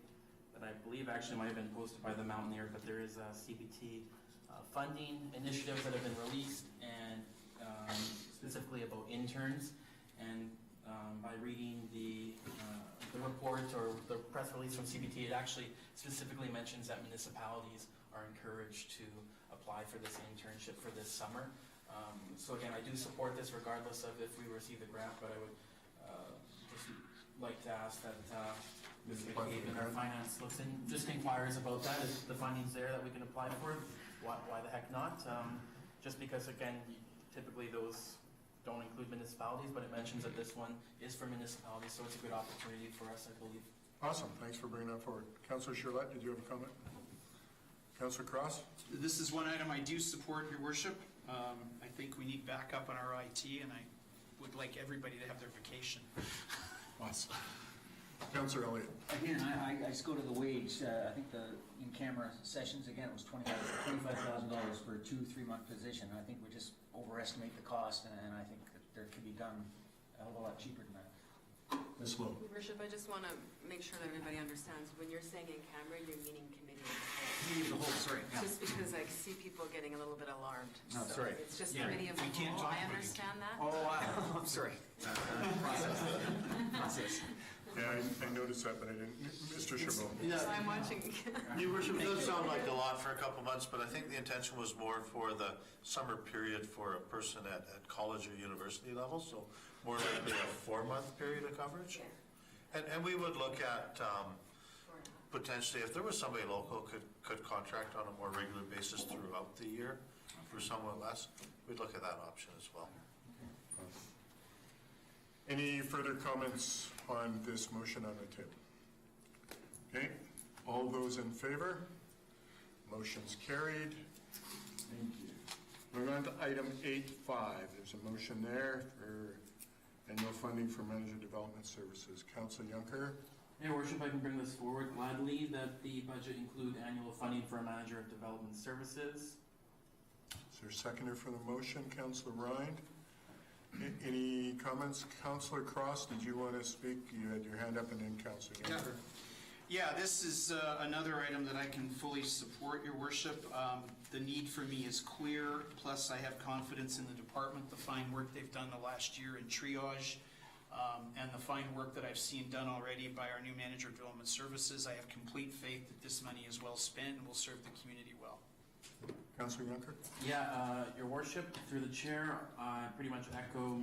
Speaker 2: that I believe actually might have been posted by the Mountaineer, but there is a CBT funding initiatives that have been released, and specifically about interns. And by reading the report or the press release from CBT, it actually specifically mentions that municipalities are encouraged to apply for this internship for this summer. So again, I do support this regardless of if we receive the grant, but I would just like to ask that Ms. McCabe in our finance looks and just inquires about that. Is the funding's there that we can apply for? Why the heck not? Just because, again, typically those don't include municipalities, but it mentions that this one is for municipalities, so it's a good opportunity for us, I believe.
Speaker 1: Awesome. Thanks for bringing that forward. Councillor Charlotte, did you have a comment? Councillor Cross?
Speaker 9: This is one item I do support, Your Worship. I think we need backup on our IT, and I would like everybody to have their vacation.
Speaker 1: Awesome. Councillor Elliott.
Speaker 3: Again, I just go to the wage. I think the in-camera sessions, again, it was $25,000 for a 2-3 month position. I think we just overestimate the cost, and I think that there could be done a hell of a lot cheaper than that.
Speaker 1: Ms. Lowe.
Speaker 12: Your Worship, I just want to make sure that everybody understands, when you're saying in camera, you're meaning committee.
Speaker 3: Committee of the whole, sorry. Yeah.
Speaker 12: Just because I see people getting a little bit alarmed.
Speaker 3: No,
Speaker 12: So
Speaker 3: sorry.
Speaker 12: It's just committee of the whole. I understand that.
Speaker 3: Oh, I'm sorry. Process.
Speaker 1: I noticed that, but I didn't. Mr. Chabot?
Speaker 4: Yeah.
Speaker 16: So I'm watching.
Speaker 4: Your worship, it does sound like a lot for a couple months, but I think the intention was more for the summer period for a person at college or university level, so more likely a 4-month period of coverage. And we would look at potentially, if there was somebody local could contract on a more regular basis throughout the year for somewhat less, we'd look at that option as well.
Speaker 1: Any further comments on this motion on the table? Okay, all those in favor? Motion's carried. Thank you. Moving on to item 8.5. There's a motion there for annual funding for manager development services. Councilor Juncker?
Speaker 2: Your worship, I can bring this forward gladly, that the budget include annual funding for a manager of development services.
Speaker 1: Is there a seconder for the motion? Councilor Rind? Any comments? Councilor Cross, did you want to speak? You had your hand up, and then Councilor Juncker.
Speaker 9: Yeah, this is another item that I can fully support, Your Worship. The need for me is clear, plus I have confidence in the department, the fine work they've done the last year in triage, and the fine work that I've seen done already by our new manager of development services. I have complete faith that this money is well spent and will serve the community well.
Speaker 1: Councilor Juncker?
Speaker 2: Yeah, Your Worship, through the chair, I pretty much echo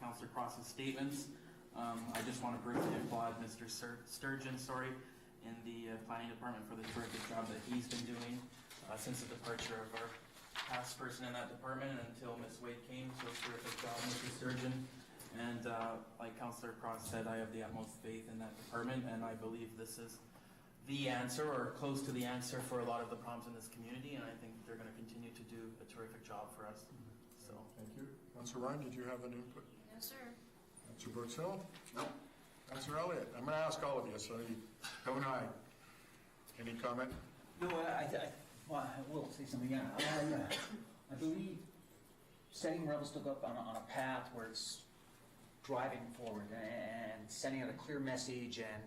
Speaker 2: Councilor Cross's statements. I just want to briefly applaud Mr. Sturgeon, in the planning department for the terrific job that he's been doing since the departure of our past person in that department until Ms. Wade came. So terrific job, Mr. Sturgeon. And like Councilor Cross said, I have the utmost faith in that department, and I believe this is the answer, or close to the answer, for a lot of the problems in this community, and I think they're going to continue to do a terrific job for us. So,
Speaker 1: thank you. Councilor Ryan, did you have an input?
Speaker 16: No, sir.
Speaker 1: Councilor Brooksville? No. Councilor Elliott? I'm going to ask all of you, so you don't hide. Any comment?
Speaker 3: No, I will say something. Yeah, I believe setting Revelstoke up on a path where it's driving forward and sending out a clear message and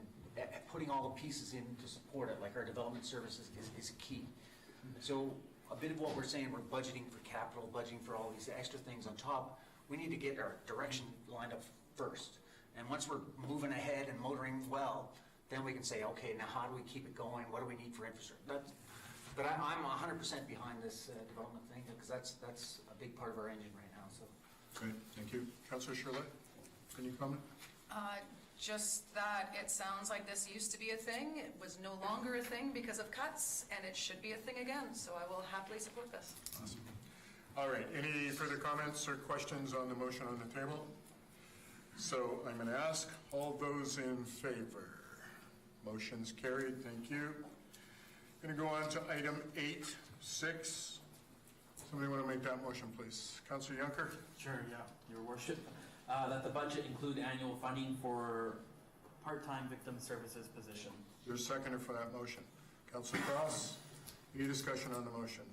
Speaker 3: putting all the pieces in to support it, like our development services, is a key. So a bit of what we're saying, we're budgeting for capital, budgeting for all these extra things on top. We need to get our direction lined up first. And once we're moving ahead and motoring well, then we can say, okay, now how do we keep it going? What do we need for infrastructure? But I'm 100% behind this development thing, because that's a big part of our engine right now. So.
Speaker 1: Great, thank you. Councilor Shirley, can you comment?
Speaker 10: Just that it sounds like this used to be a thing. It was no longer a thing because of cuts, and it should be a thing again. So I will happily support this.
Speaker 1: Awesome. All right, any further comments or questions on the motion on the table? So I'm going to ask all those in favor. Motion's carried, thank you. Going to go on to item 8.6. Somebody want to make that motion, please? Councilor Juncker?
Speaker 2: sure, yeah, Your Worship. That the budget include annual funding for part-time victim services position.
Speaker 1: There's a seconder for that motion. Councilor Cross, any discussion on the motion?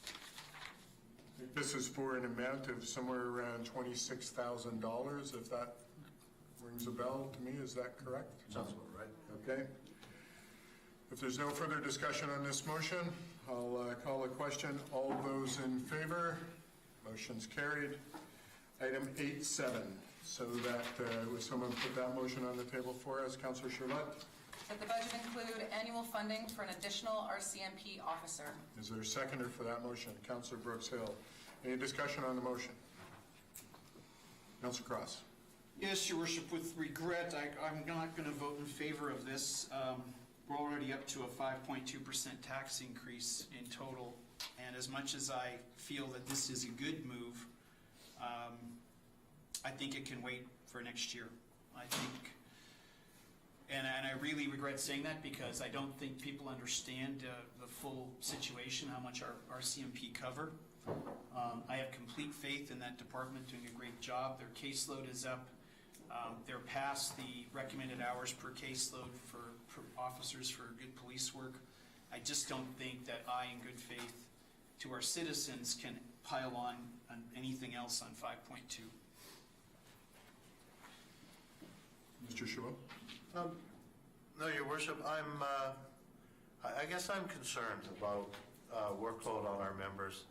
Speaker 1: I think this is for an amount of somewhere around $26,000, if that rings a bell to me. Is that correct?
Speaker 4: Sounds about right.
Speaker 1: Okay. If there's no further discussion on this motion, I'll call a question. All those in favor? Motion's carried. Item 8.7. So that, would someone put that motion on the table for us? Councilor Charlotte?
Speaker 10: That the budget include annual funding for an additional RCMP officer.
Speaker 1: Is there a seconder for that motion? Councilor Brooks Hill. Any discussion on the motion? Councilor Cross?
Speaker 9: Yes, Your Worship, with regret, I'm not going to vote in favor of this. We're already up to a 5.2% tax increase in total, and as much as I feel that this is a good move, I think it can wait for next year. I think, and I really regret saying that, because I don't think people understand the full situation, how much our RCMP cover. I have complete faith in that department doing a great job. Their caseload is up. They're past the recommended hours per caseload for officers for good police work. I just don't think that I, in good faith to our citizens, can pile on anything else on 5.2.
Speaker 1: Mr. Chabot?
Speaker 4: No, Your Worship, I guess I'm concerned about workload on our members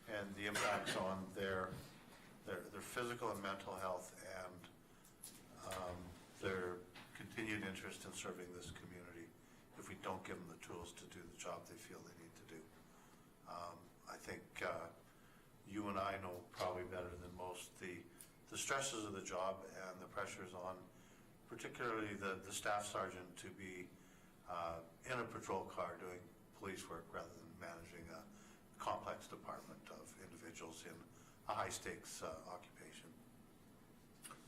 Speaker 4: and the impacts on their physical and mental health and their in serving this community if we don't give them the tools to do the job they feel they need to do. I think you and I know probably better than most the stresses of the job and the pressures on particularly the staff sergeant to be in a patrol car doing police work rather than managing a complex department of individuals in a high-stakes occupation.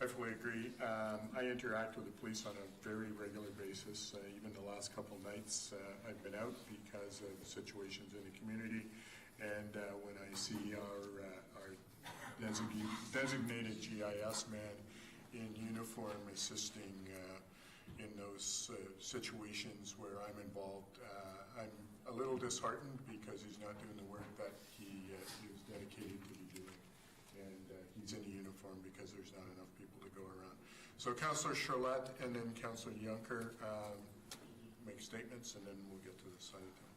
Speaker 1: I fully agree. I interact with the police on a very regular basis. Even the last couple nights I've been out because of situations in the community. And when I see our designated GIS man in uniform assisting in those situations where I'm involved, I'm a little disheartened because he's not doing the work that he is dedicated to be doing. And he's in a uniform because there's not enough people to go around. So Councillor Charlotte and then Councillor Juncker make statements, and then we'll get to the side of town.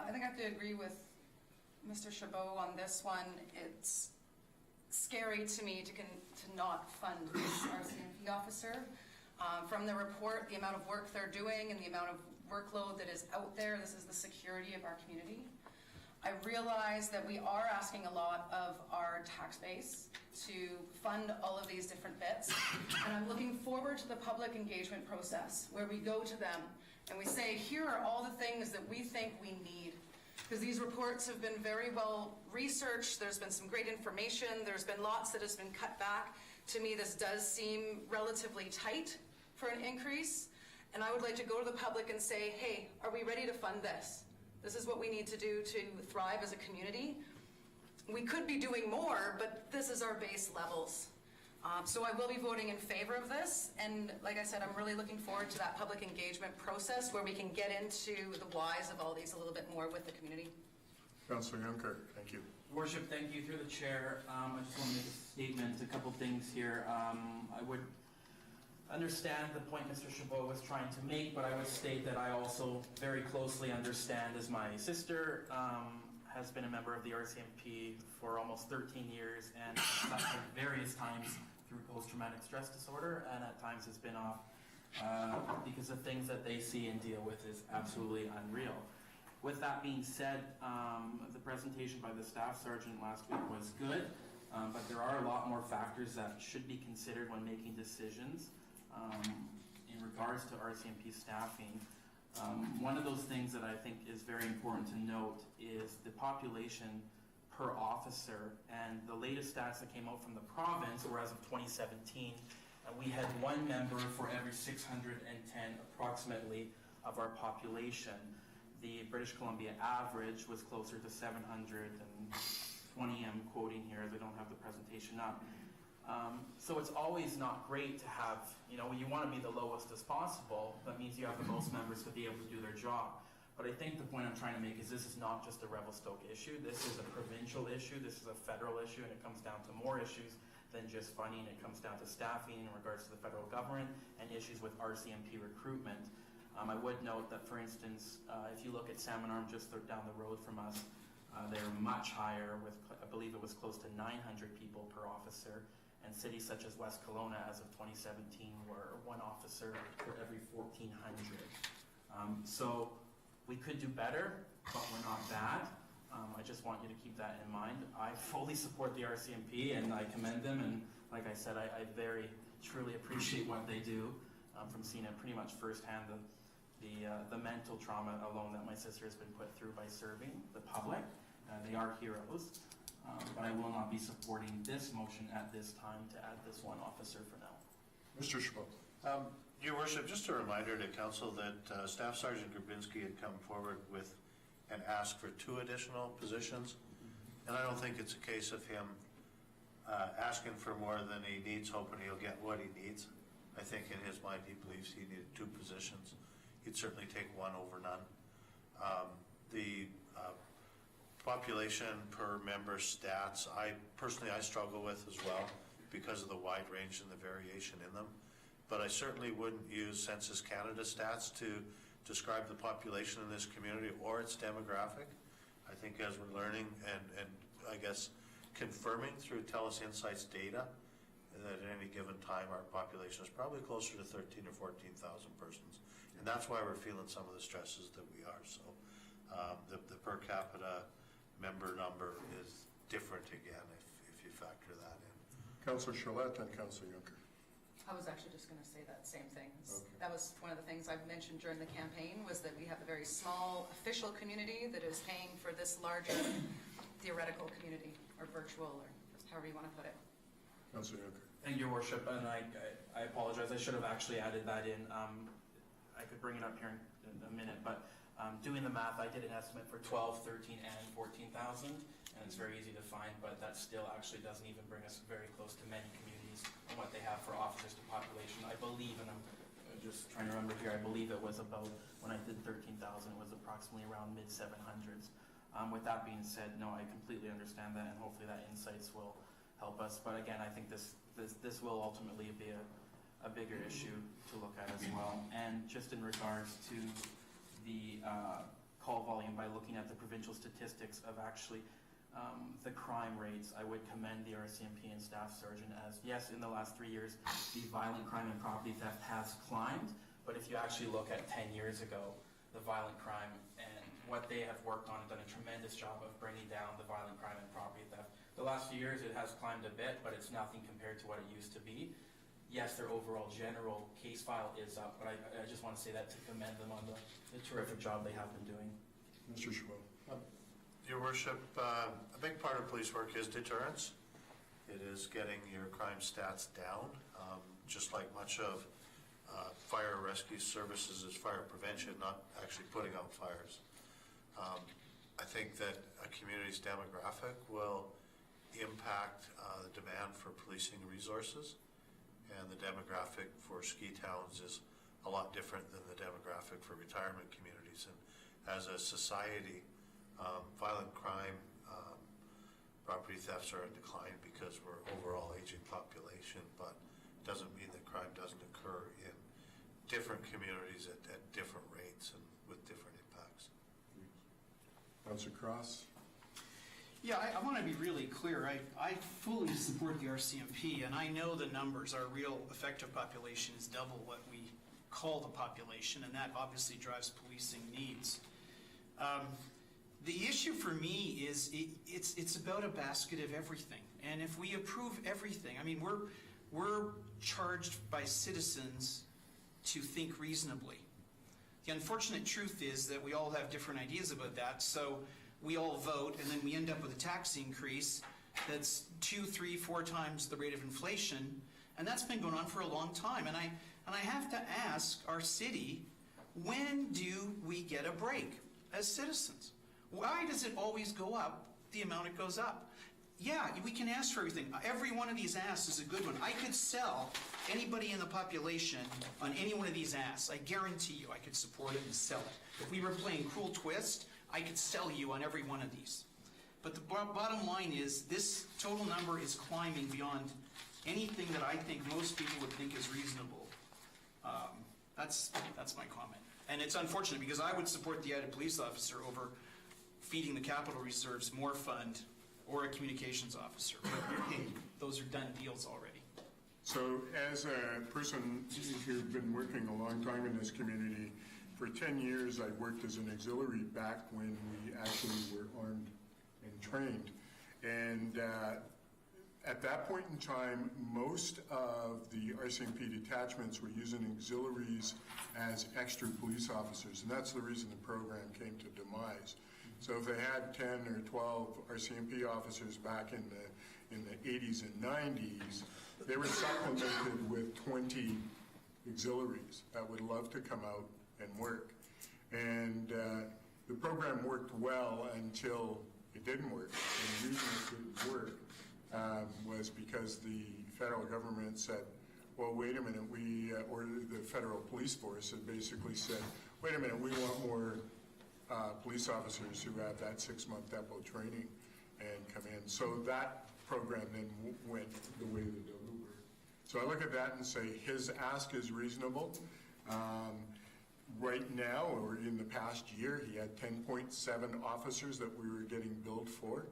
Speaker 10: I think I have to agree with Mr. Chabot on this one. It's scary to me to not fund this RCMP officer. From the report, the amount of work they're doing and the amount of workload that is out there, this is the security of our community. I realize that we are asking a lot of our tax base to fund all of these different bits, and I'm looking forward to the public engagement process where we go to them and we say, here are all the things that we think we need. Because these reports have been very well researched, there's been some great information, there's been lots that has been cut back. To me, this does seem relatively tight for an increase, and I would like to go to the public and say, hey, are we ready to fund this? This is what we need to do to thrive as a community. We could be doing more, but this is our base levels. So I will be voting in favor of this, and like I said, I'm really looking forward to that public engagement process where we can get into the whys of all these a little bit more with the community.
Speaker 1: Councillor Juncker, thank you.
Speaker 2: Worship, thank you through the chair. I just want to make a statement, a couple things here. I would understand the point Mr. Chabot was trying to make, but I would state that I also very closely understand, as my sister has been a member of the RCMP for almost 13 years and suffered various times through post-traumatic stress disorder, and at times has been off because the things that they see and deal with is absolutely unreal. With that being said, the presentation by the staff sergeant last week was good, but there are a lot more factors that should be considered when making decisions in regards to RCMP staffing. One of those things that I think is very important to note is the population per officer, and the latest stats that came out from the province were as of 2017, and we had one member for every 610 approximately of our population. The British Columbia average was closer to 720, I'm quoting here as I don't have the presentation up. So it's always not great to have, you want to be the lowest as possible. That means you have the most members to be able to do their job. But I think the point I'm trying to make is this is not just a Revelstoke issue. This is a provincial issue. This is a federal issue, and it comes down to more issues than just funding. It comes down to staffing in regards to the federal government and issues with RCMP recruitment. I would note that, for instance, if you look at Salmon Arm just down the road from us, they're much higher with, I believe it was close to 900 people per officer. And cities such as West Kelowna, as of 2017, were one officer for every 1,400. So we could do better, but we're not bad. I just want you to keep that in mind. I fully support the RCMP, and I commend them. And like I said, I very truly appreciate what they do. From seeing it pretty much firsthand, the mental trauma alone that my sister has been put through by serving the public. They are heroes. But I will not be supporting this motion at this time to add this one officer for now.
Speaker 1: Mr. Chabot.
Speaker 4: Your Worship, just a reminder to Council that Staff Sergeant Grabinski had come forward with and asked for 2 additional positions. And I don't think it's a case of him asking for more than he needs, hoping he'll get what he needs. I think in his mind he believes he needed 2 positions. He'd certainly take one over none. The population per member stats, I struggle with as well because of the wide range and the variation in them. But I certainly wouldn't use Census Canada stats to describe the population in this community or its demographic. I think as we're learning and I guess confirming through TELUS Insights data that at any given time, our population is probably closer to 13 or 14,000 persons. And that's why we're feeling some of the stresses that we are. So the per capita member number is different again if you factor that in.
Speaker 1: Councillor Charlotte and Councillor Juncker.
Speaker 10: I was actually just going to say that same thing.
Speaker 1: Okay.
Speaker 10: That was one of the things I've mentioned during the campaign, was that we have a very small official community that is paying for this larger theoretical community, or virtual, or however you want to put it.
Speaker 1: Councillor Juncker.
Speaker 2: Thank you, Your Worship, and I apologize, I should have actually added that in. I could bring it up here in a minute, but doing the math, I did an estimate for 12, 13, and 14,000, and it's very easy to find, but that still actually doesn't even bring us very close to many communities and what they have for officers to population. I believe, and I'm just trying to remember here, I believe it was about, when I did 13,000, it was approximately around mid-700s. With that being said, no, I completely understand that, and hopefully that insights will help us. But again, I think this will ultimately be a bigger issue to look at as well. And just in regards to the call volume, by looking at the provincial statistics of actually the crime rates, I would commend the RCMP and Staff Sergeant as, yes, in the last 3 years, the violent crime and property theft has climbed, but if you actually look at 10 years ago, the violent crime and what they have worked on and done a tremendous job of bringing down the violent crime and property theft. The last few years it has climbed a bit, but it's nothing compared to what it used to be. Yes, their overall general case file is up, but I just want to say that to commend them on the terrific job they have been doing.
Speaker 1: Mr. Schwab.
Speaker 4: Your Worship, a big part of police work is deterrence. It is getting your crime stats down, just like much of fire rescue services is fire prevention, not actually putting out fires. I think that a community's demographic will impact the demand for policing resources, and the demographic for ski towns is a lot different than the demographic for retirement communities. And as a society, violent crime, property thefts are in decline because we're overall aging population, but it doesn't mean that crime doesn't occur in different communities at different rates and with different impacts.
Speaker 1: Councillor Cross.
Speaker 9: Yeah, I want to be really clear. I fully support the RCMP, and I know the numbers. Our real effective population is double what we call the population, and that obviously drives policing needs. The issue for me is it's about a basket of everything. And if we approve everything, I mean, we're charged by citizens to think reasonably. The unfortunate truth is that we all have different ideas about that, so we all vote, and then we end up with a tax increase that's 2, 3, 4 times the rate of inflation, and that's been going on for a long time. And I have to ask our city, when do we get a break as citizens? Why does it always go up the amount it goes up? Yeah, we can ask for everything. Every one of these asks is a good one. I could sell anybody in the population on any one of these asks. I guarantee you I could support it and sell it. If we were playing Cruel Twist, I could sell you on every one of these. But the bottom line is this total number is climbing beyond anything that I think most people would think is reasonable. That's my comment. And it's unfortunate because I would support the added police officer over feeding the capital reserves more fund or a communications officer. But hey, those are done deals already.
Speaker 1: So as a person who's been working a long time in this community, for 10 years I worked as an auxiliary back when we actually were armed and trained. And at that point in time, most of the RCMP detachments were using auxiliaries as extra police officers, and that's the reason the program came to demise. So if they had 10 or 12 RCMP officers back in the 80s and 90s, they were supplemented with 20 auxiliaries that would love to come out and work. And the program worked well until it didn't work. And the reason it didn't work was because the federal government said, well, wait a minute, or the federal police force had basically said, wait a minute, we want more police officers who have that 6-month depot training and come in. So that program then went the way that it were. So I look at that and say his ask is reasonable. Right now, or in the past year, he had 10.7 officers that we were getting billed for.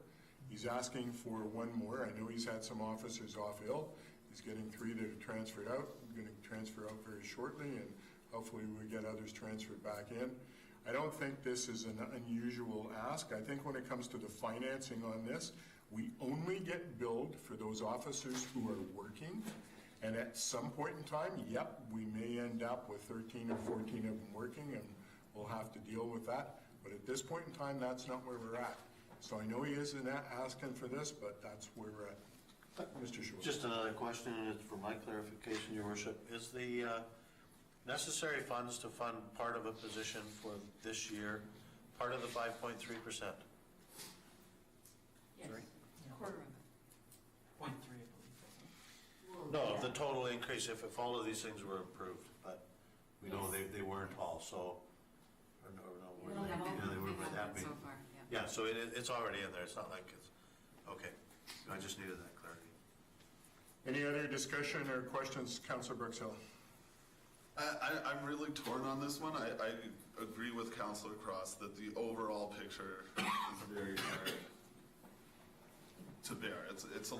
Speaker 1: He's asking for one more. I know he's had some officers off ill, He's getting 3 that are transferred out, going to transfer out very shortly, and hopefully we get others transferred back in. I don't think this is an unusual ask. I think when it comes to the financing on this, we only get billed for those officers who are working. And at some point in time, yep, we may end up with 13 or 14 of them working, and we'll have to deal with that. But at this point in time, that's not where we're at. So I know he isn't asking for this, but that's where we're at. Mr. Schwartz.
Speaker 4: Just another question, and it's for my clarification, Your Worship. Is the necessary funds to fund part of a position for this year part of the 5.3%?
Speaker 12: Yes.
Speaker 4: Sorry?
Speaker 12: Quarter of it.
Speaker 2: 0.3, I believe.
Speaker 4: No, the total increase if all of these things were approved, but we know they weren't all, so. Or no,
Speaker 12: We don't have all
Speaker 4: yeah, they
Speaker 12: of
Speaker 4: were
Speaker 12: them
Speaker 4: happy.
Speaker 12: so far, yeah.
Speaker 4: Yeah, so it's already in there. It's not like it's, okay. I just needed that clarity.
Speaker 1: Any other discussion or questions, Councillor Brookshill?
Speaker 8: I'm really torn on this one. I agree with Councillor Cross that the overall picture is very hard to bear. It's a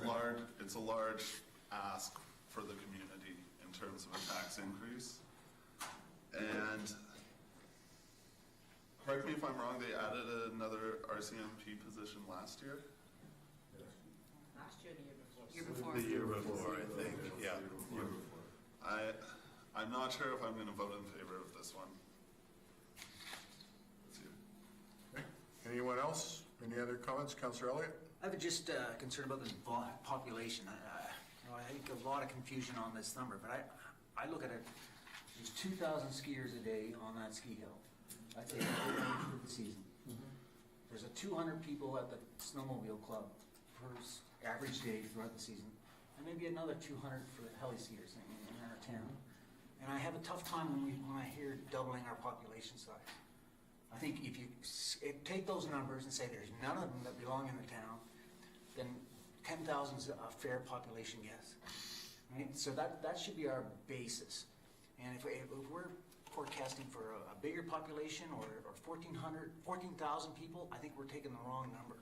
Speaker 8: large ask for the community in terms of a tax increase. And correct me if I'm wrong, they added another RCMP position last year?
Speaker 12: Last year, the year before.
Speaker 4: The year before, I think, yeah.
Speaker 8: I'm not sure if I'm going to vote in favor of this one.
Speaker 1: Okay. Anyone else? Any other comments? Councillor Elliott?
Speaker 3: I was just concerned about the population. I think a lot of confusion on this number, but I look at it, there's 2,000 skiers a day on that ski hill. That's 800 for the season. There's 200 people at the snowmobile club per average day throughout the season, and maybe another 200 for the heli skiers in our town. And I have a tough time when I hear doubling our population size. I think if you take those numbers and say there's none of them that belong in the town, then 10,000 is a fair population guess. Right? So that should be our basis. And if we're forecasting for a bigger population or 14,000 people, I think we're taking the wrong number.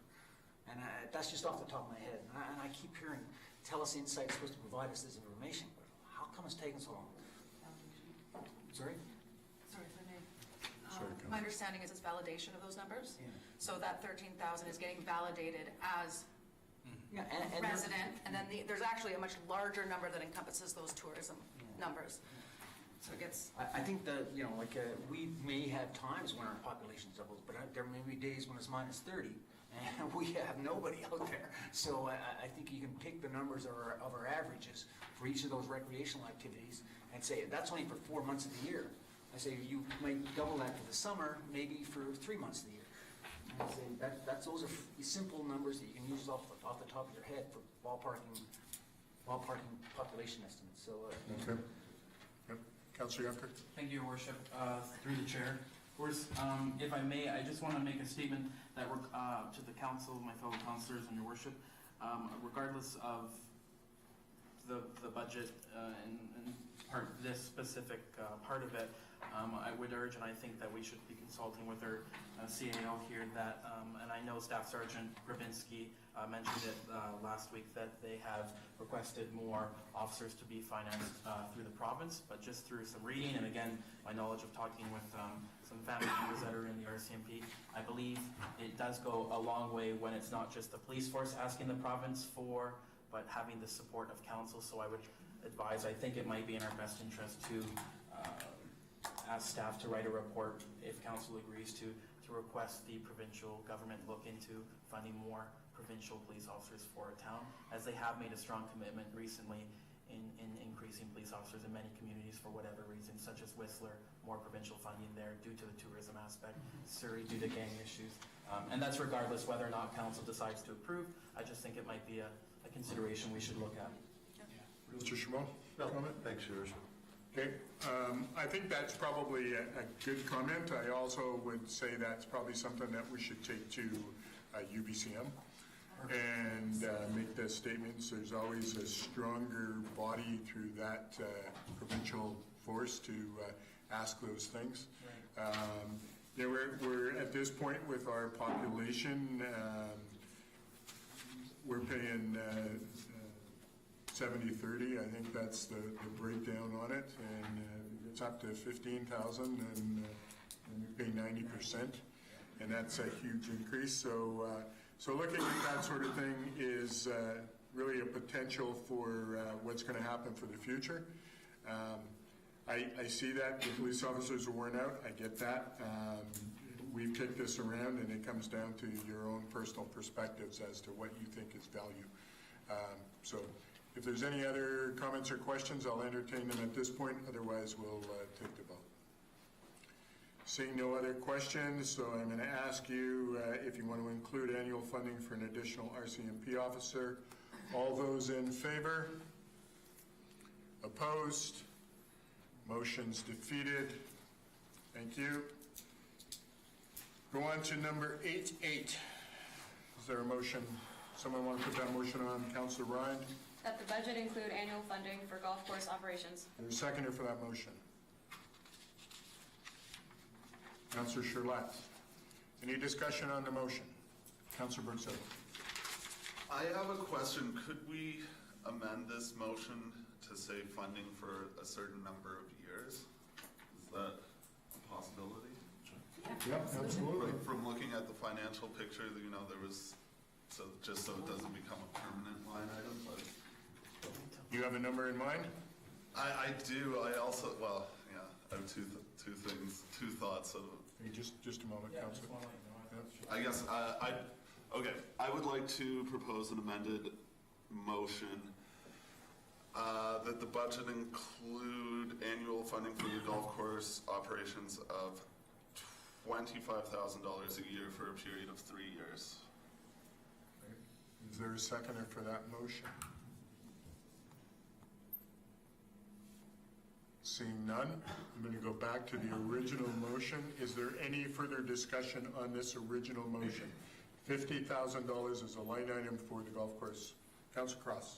Speaker 3: And that's just off the top of my head. And I keep hearing, TELUS Insight's supposed to provide us this information, but how come it's taking so long? Sorry?
Speaker 10: Sorry, if I may. My understanding is it's validation of those numbers.
Speaker 3: Yeah.
Speaker 10: So that 13,000 is getting validated as
Speaker 3: Yeah, and
Speaker 10: resident, and then there's actually a much larger number that encompasses those tourism numbers. So it gets.
Speaker 3: I think that, we may have times when our population doubles, but there may be days when it's minus 30, and we have nobody out there. So I think you can take the numbers of our averages for each of those recreational activities and say, that's only for 4 months of the year. I say, you might double that for the summer, maybe for 3 months of the year. And I say, those are simple numbers that you can use off the top of your head for ballparking population estimates. So,
Speaker 1: Okay. Yep. Councillor Yunker?
Speaker 2: Thank you, Your Worship. Through the chair. Of course, if I may, I just want to make a statement that to the council, my fellow councillors, and Your Worship, regardless of the budget and this specific part of it, I would urge, and I think that we should be consulting with our CAO here that, and I know Staff Sergeant Grabinski mentioned it last week, that they have requested more officers to be financed through the province, but just through some reading, and again, my knowledge of talking with some family members that are in the RCMP, I believe it does go a long way when it's not just the police force asking the province for, but having the support of council. So I would advise, I think it might be in our best interest to ask staff to write a report, if council agrees to request the provincial government look into funding more provincial police officers for our town, as they have made a strong commitment recently in increasing police officers in many communities for whatever reason, such as Whistler, more provincial funding there due to the tourism aspect, Surrey due to gang issues. And that's regardless whether or not council decides to approve. I just think it might be a consideration we should look at.
Speaker 1: Mr. Chabot?
Speaker 4: No, thanks, Your Worship.
Speaker 1: Okay, I think that's probably a good comment. I also would say that's probably something that we should take to UBCM and make the statements. There's always a stronger body through that provincial force to ask those things. We're at this point with our population, we're paying 70/30. I think that's the breakdown on it. And if it's up to 15,000, then you pay 90%. And that's a huge increase. So looking at that sort of thing is really a potential for what's going to happen for the future. I see that the police officers are worn out. I get that. We've kicked this around, and it comes down to your own personal perspectives as to what you think is value. So if there's any other comments or questions, I'll entertain them at this point. Otherwise, we'll take the vote. Seeing no other questions, so I'm going to ask you if you want to include annual funding for an additional RCMP officer. All those in favor? Opposed? Motion's defeated. Thank you. Go on to number 8.8. Is there a motion? Someone want to put that motion on? Councillor Ryan?
Speaker 16: That the budget include annual funding for golf course operations.
Speaker 1: There's a seconder for that motion. Councillor Charlotte. Any discussion on the motion? Councillor Brookside.
Speaker 8: I have a question. Could we amend this motion to say funding for a certain number of years? Is that a possibility?
Speaker 1: Yeah, absolutely.
Speaker 8: From looking at the financial picture, you know, there was, so just so it doesn't become a permanent line item, but.
Speaker 1: You have a number in mind?
Speaker 8: I do. I also, well, yeah, I have two things, two thoughts. So
Speaker 1: Hey, just a moment, Councillor.
Speaker 8: I guess okay. I would like to propose an amended motion that the budget include annual funding for the golf course operations of $25,000 a year for a period of 3 years.
Speaker 1: Is there a seconder for that motion? Seeing none, I'm going to go back to the original motion. Is there any further discussion on this original motion? $50,000 is a line item for the golf course. Councillor Cross.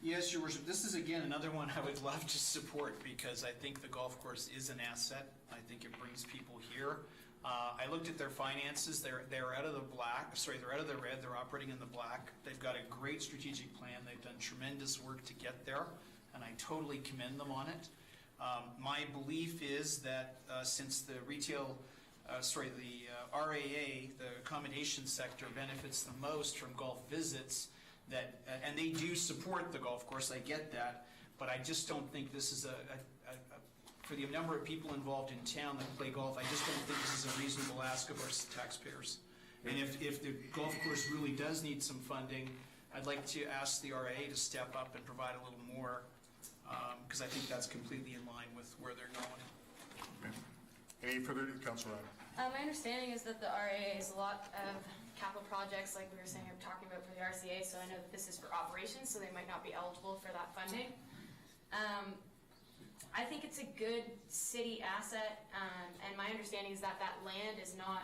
Speaker 9: Yes, Your Worship. This is again another one I would love to support because I think the golf course is an asset. I think it brings people here. I looked at their finances. They're out of the black. Sorry, they're out of the red. They're operating in the black. They've got a great strategic plan. They've done tremendous work to get there, and I totally commend them on it. My belief is that since the RAA, the accommodation sector, benefits the most from golf visits, that and they do support the golf course, I get that, but I just don't think this is for the number of people involved in town that play golf, I just don't think this is a reasonable ask of our taxpayers. And if the golf course really does need some funding, I'd like to ask the RAA to step up and provide a little more, because I think that's completely in line with where they're going.
Speaker 1: Okay. Any further, Councillor Ryan?
Speaker 16: My understanding is that the RAA is a lot of capital projects, like we were saying, I'm talking about for the RCA, so I know that this is for operations, so they might not be eligible for that funding. I think it's a good city asset, and my understanding is that that land is not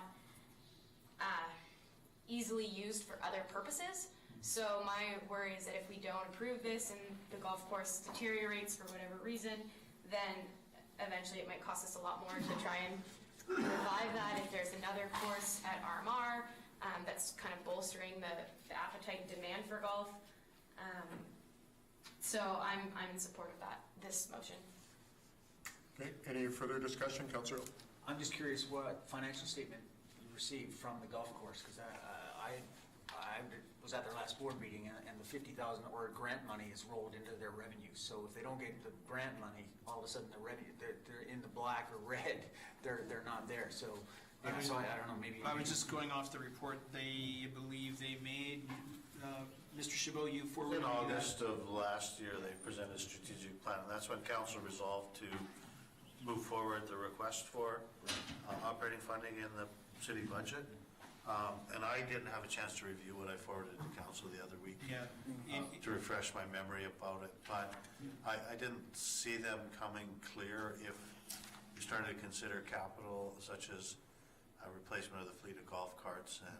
Speaker 16: easily used for other purposes. So my worry is that if we don't approve this and the golf course deteriorates for whatever reason, then eventually it might cost us a lot more to try and revive that. If there's another course at RMR that's kind of bolstering the appetite and demand for golf. So I'm in support of this motion.
Speaker 1: Okay, any further discussion, Councillor?
Speaker 3: I'm just curious what financial statement you received from the golf course, because I was at their last board meeting, and the $50,000 or grant money is rolled into their revenue. So if they don't get the grant money, all of a sudden the revenue, they're in the black or red. They're not there. So I don't know. Maybe
Speaker 9: I was just going off the report. They believe they made. Mr. Chabot, you forwarded
Speaker 4: in
Speaker 9: me
Speaker 4: August of last year, they presented a strategic plan, and that's when council resolved to move forward the request for operating funding in the city budget. And I didn't have a chance to review what I forwarded to council the other week to refresh my memory about it. But I didn't see them coming clear if you started to consider capital such as a replacement of the fleet of golf carts and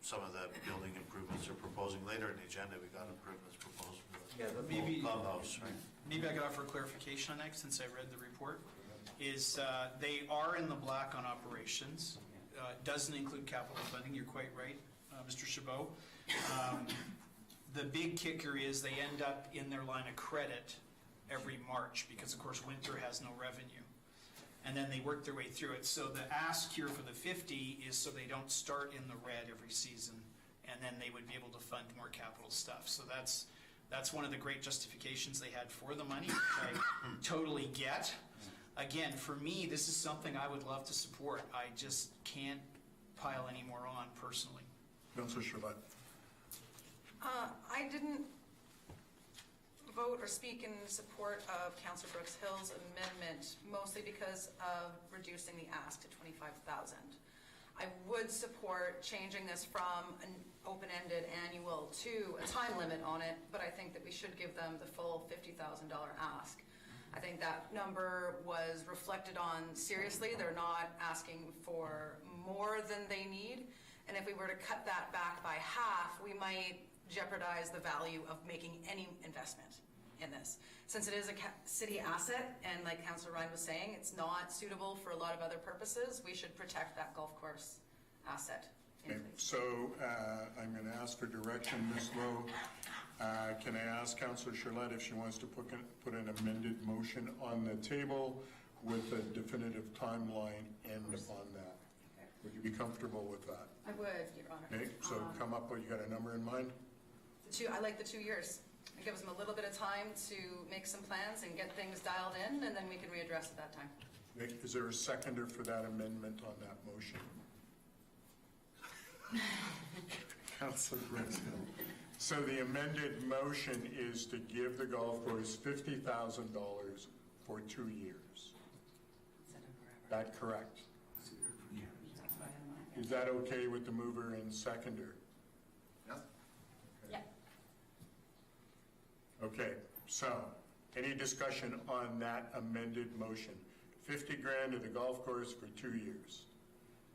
Speaker 4: some of the building improvements they're proposing. Later in the agenda, we got improvements proposed for the clubhouse, right?
Speaker 9: Maybe I could offer clarification on that since I read the report. Is they are in the black on operations. Doesn't include capital funding. You're quite right, Mr. Chabot. The big kicker is they end up in their line of credit every March because, of course, winter has no revenue. And then they work their way through it. So the ask here for the 50 is so they don't start in the red every season, and then they would be able to fund more capital stuff. So that's one of the great justifications they had for the money, which I totally get. Again, for me, this is something I would love to support. I just can't pile any more on personally.
Speaker 1: Councillor Charlotte.
Speaker 10: I didn't vote or speak in support of Councillor Brooks Hill's amendment, mostly because of reducing the ask to $25,000. I would support changing this from an open-ended annual to a time limit on it, but I think that we should give them the full $50,000 ask. I think that number was reflected on seriously. They're not asking for more than they need, and if we were to cut that back by half, we might jeopardize the value of making any investment in this. Since it is a city asset, and like Councillor Ryan was saying, it's not suitable for a lot of other purposes, we should protect that golf course asset.
Speaker 1: Okay, so I'm going to ask for direction, Ms. Lowe. Can I ask Councillor Charlotte if she wants to put an amended motion on the table with a definitive timeline end on that?
Speaker 10: Okay.
Speaker 1: Would you be comfortable with that?
Speaker 10: I would, Your Honor.
Speaker 1: Okay, so come up with, you got a number in mind?
Speaker 10: I like the 2 years. It gives them a little bit of time to make some plans and get things dialed in, and then we can readdress at that time.
Speaker 1: Okay, is there a seconder for that amendment on that motion? Councillor Brooks. So the amended motion is to give the golf course $50,000 for 2 years. That correct? Is that okay with the mover and seconder?
Speaker 6: Yes.
Speaker 10: Yeah.
Speaker 1: Okay, so any discussion on that amended motion? 50 grand to the golf course for 2 years.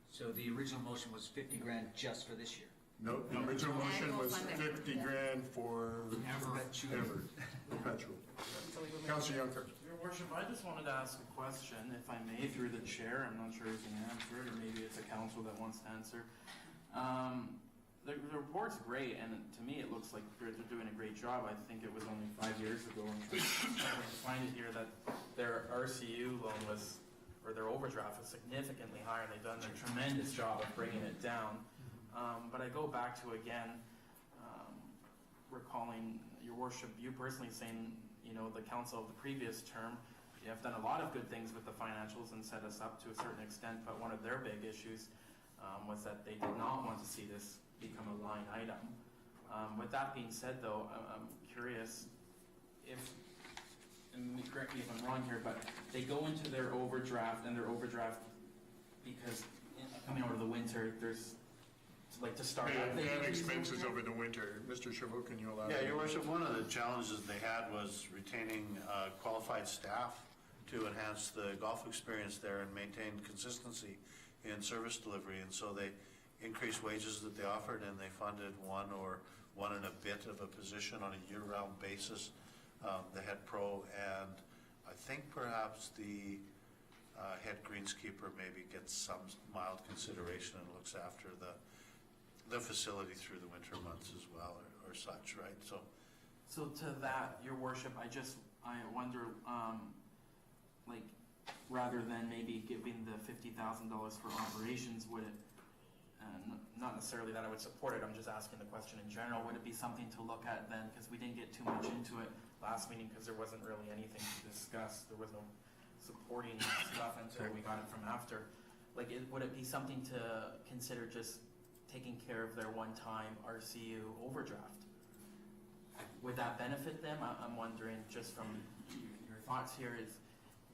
Speaker 3: So the original motion was 50 grand just for this year?
Speaker 1: No, the original motion was 50 grand for ever, perpetual. Councillor Juncker.
Speaker 2: Your Worship, I just wanted to ask a question, if I may, through the chair. I'm not sure who can answer it, or maybe it's a council that wants to answer. The report's great, and to me, it looks like they're doing a great job. I think it was only 5 years ago, I'm trying to find it here, that their RCU loan was, or their overdraft was significantly higher. They've done a tremendous job of bringing it down. But I go back to, again, recalling, Your Worship, you personally saying, you know, the council of the previous term, you have done a lot of good things with the financials and set us up to a certain extent, but one of their big issues was that they did not want to see this become a line item. With that being said, though, I'm curious if, and correct me if I'm wrong here, but they go into their overdraft, and their overdraft, because coming out of the winter, there's, like, to start out.
Speaker 1: They have expenses over the winter. Mr. Chabot, can you allow?
Speaker 4: Yeah, Your Worship, one of the challenges they had was retaining qualified staff to enhance the golf experience there and maintain consistency in service delivery. And so they increased wages that they offered, and they funded one and a bit of a position on a year-round basis, the head pro, and I think perhaps the head greenskeeper maybe gets some mild consideration and looks after the facility through the winter months as well, or such, right?
Speaker 2: So to that, Your Worship, I wonder, like, rather than maybe giving the $50,000 for operations, would it, not necessarily that I would support it, I'm just asking the question in general, would it be something to look at then, because we didn't get too much into it last meeting because there wasn't really anything to discuss, there was no supporting stuff until we got it from after. Like, would it be something to consider just taking care of their one-time RCU overdraft? Would that benefit them? I'm wondering, just from your thoughts here,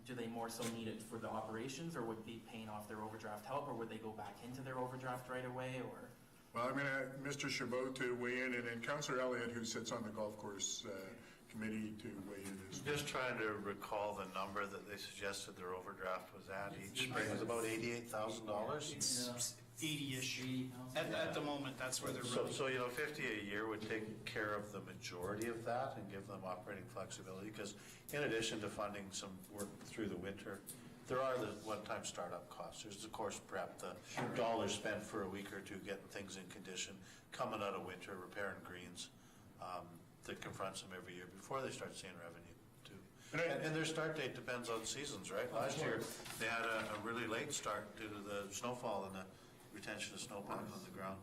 Speaker 2: do they more so need it for the operations, or would be paying off their overdraft help, or would they go back into their overdraft right away, or?
Speaker 1: Well, I'm going to Mr. Chabot to weigh in, and then Councillor Elliott, who sits on the golf course committee, to weigh in.
Speaker 4: Just trying to recall the number that they suggested their overdraft was at each spring. It was about $88,000.
Speaker 9: It's 80-ish. At the moment, that's where they're running.
Speaker 4: So, you know, 50 a year would take care of the majority of that and give them operating flexibility, because in addition to funding some work through the winter, there are the one-time startup costs. There's the course prep, the dollars spent for a week or two getting things in condition, coming out of winter, repairing greens, that confronts them every year before they start seeing revenue too. And their start date depends on seasons, right? Last year, they had a really late start due to the snowfall and the retention of snowpack on the ground.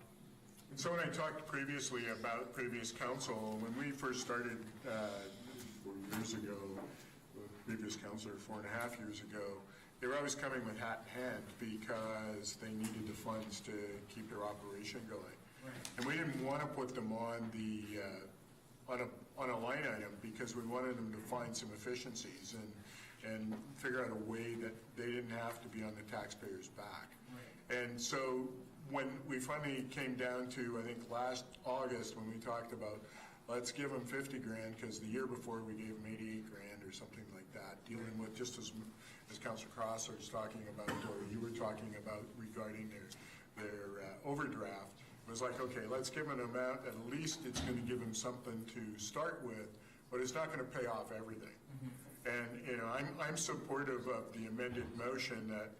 Speaker 1: And so when I talked previously about previous council, when we first started 4 years ago, previous council, 4.5 years ago, they were always coming with hat in hand because they needed the funds to keep their operation going. And we didn't want to put them on the on a line item because we wanted them to find some efficiencies and figure out a way that they didn't have to be on the taxpayer's back. And so when we finally came down to, I think last August, when we talked about, let's give them 50 grand, because the year before we gave them 88 grand or something like that, dealing with, just as Councilor Crosser was talking about, or you were talking about regarding their overdraft, it was like, okay, let's give them an amount, at least it's going to give them something to start with, but it's not going to pay off everything. And, you know, I'm supportive of the amended motion that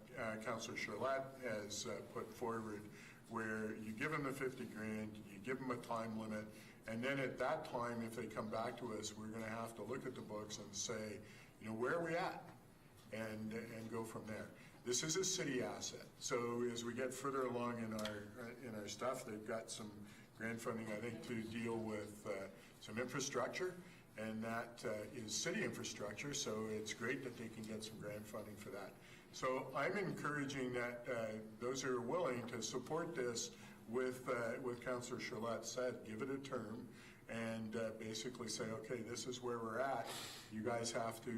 Speaker 1: Councilor Charlotte has put forward, where you give them the 50 grand, you give them a time limit, and then at that time, if they come back to us, we're going to have to look at the books and say, you know, where are we at? And go from there. This is a city asset, so as we get further along in our stuff, they've got some grant funding, I think, to deal with some infrastructure, and that is city infrastructure, so it's great that they can get some grant funding for that. So I'm encouraging that those who are willing to support this with Councillor Charlotte said, give it a term, and basically say, okay, this is where we're at. You guys have to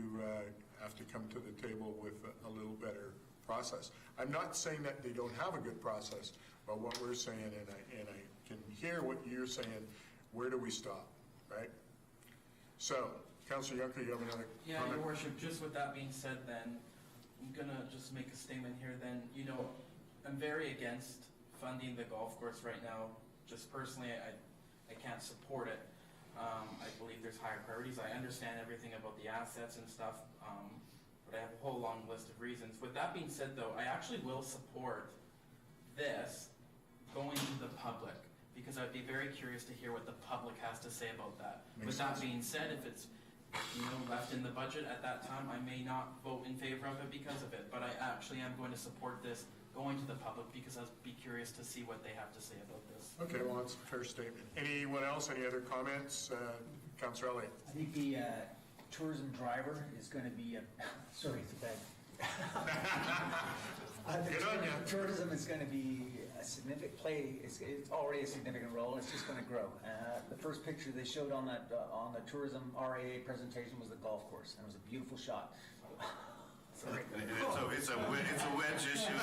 Speaker 1: come to the table with a little better process. I'm not saying that they don't have a good process, but what we're saying, and I can hear what you're saying, where do we stop, right? So, Councillor Juncker, you have another comment?
Speaker 2: Your Worship, just with that being said then, I'm gonna just make a statement here then. You know, I'm very against funding the golf course right now. Just personally, I can't support it. I believe there's higher priorities. I understand everything about the assets and stuff, but I have a whole long list of reasons. With that being said though, I actually will support this going to the public, because I'd be very curious to hear what the public has to say about that. With that being said, if it's left in the budget at that time, I may not vote in favor of it because of it, but I actually am going to support this going to the public because I'd be curious to see what they have to say about this.
Speaker 1: Okay, well, that's a fair statement. Anyone else, any other comments? Councillor Elliott.
Speaker 3: I think the tourism driver is going to be sorry, it's bad.
Speaker 1: Good on you.
Speaker 3: Tourism is going to be a significant it's already a significant role, and it's just going to grow. The first picture they showed on that on the tourism RAA presentation was the golf course, and it was a beautiful shot. Sorry.
Speaker 4: It's a wedge issue.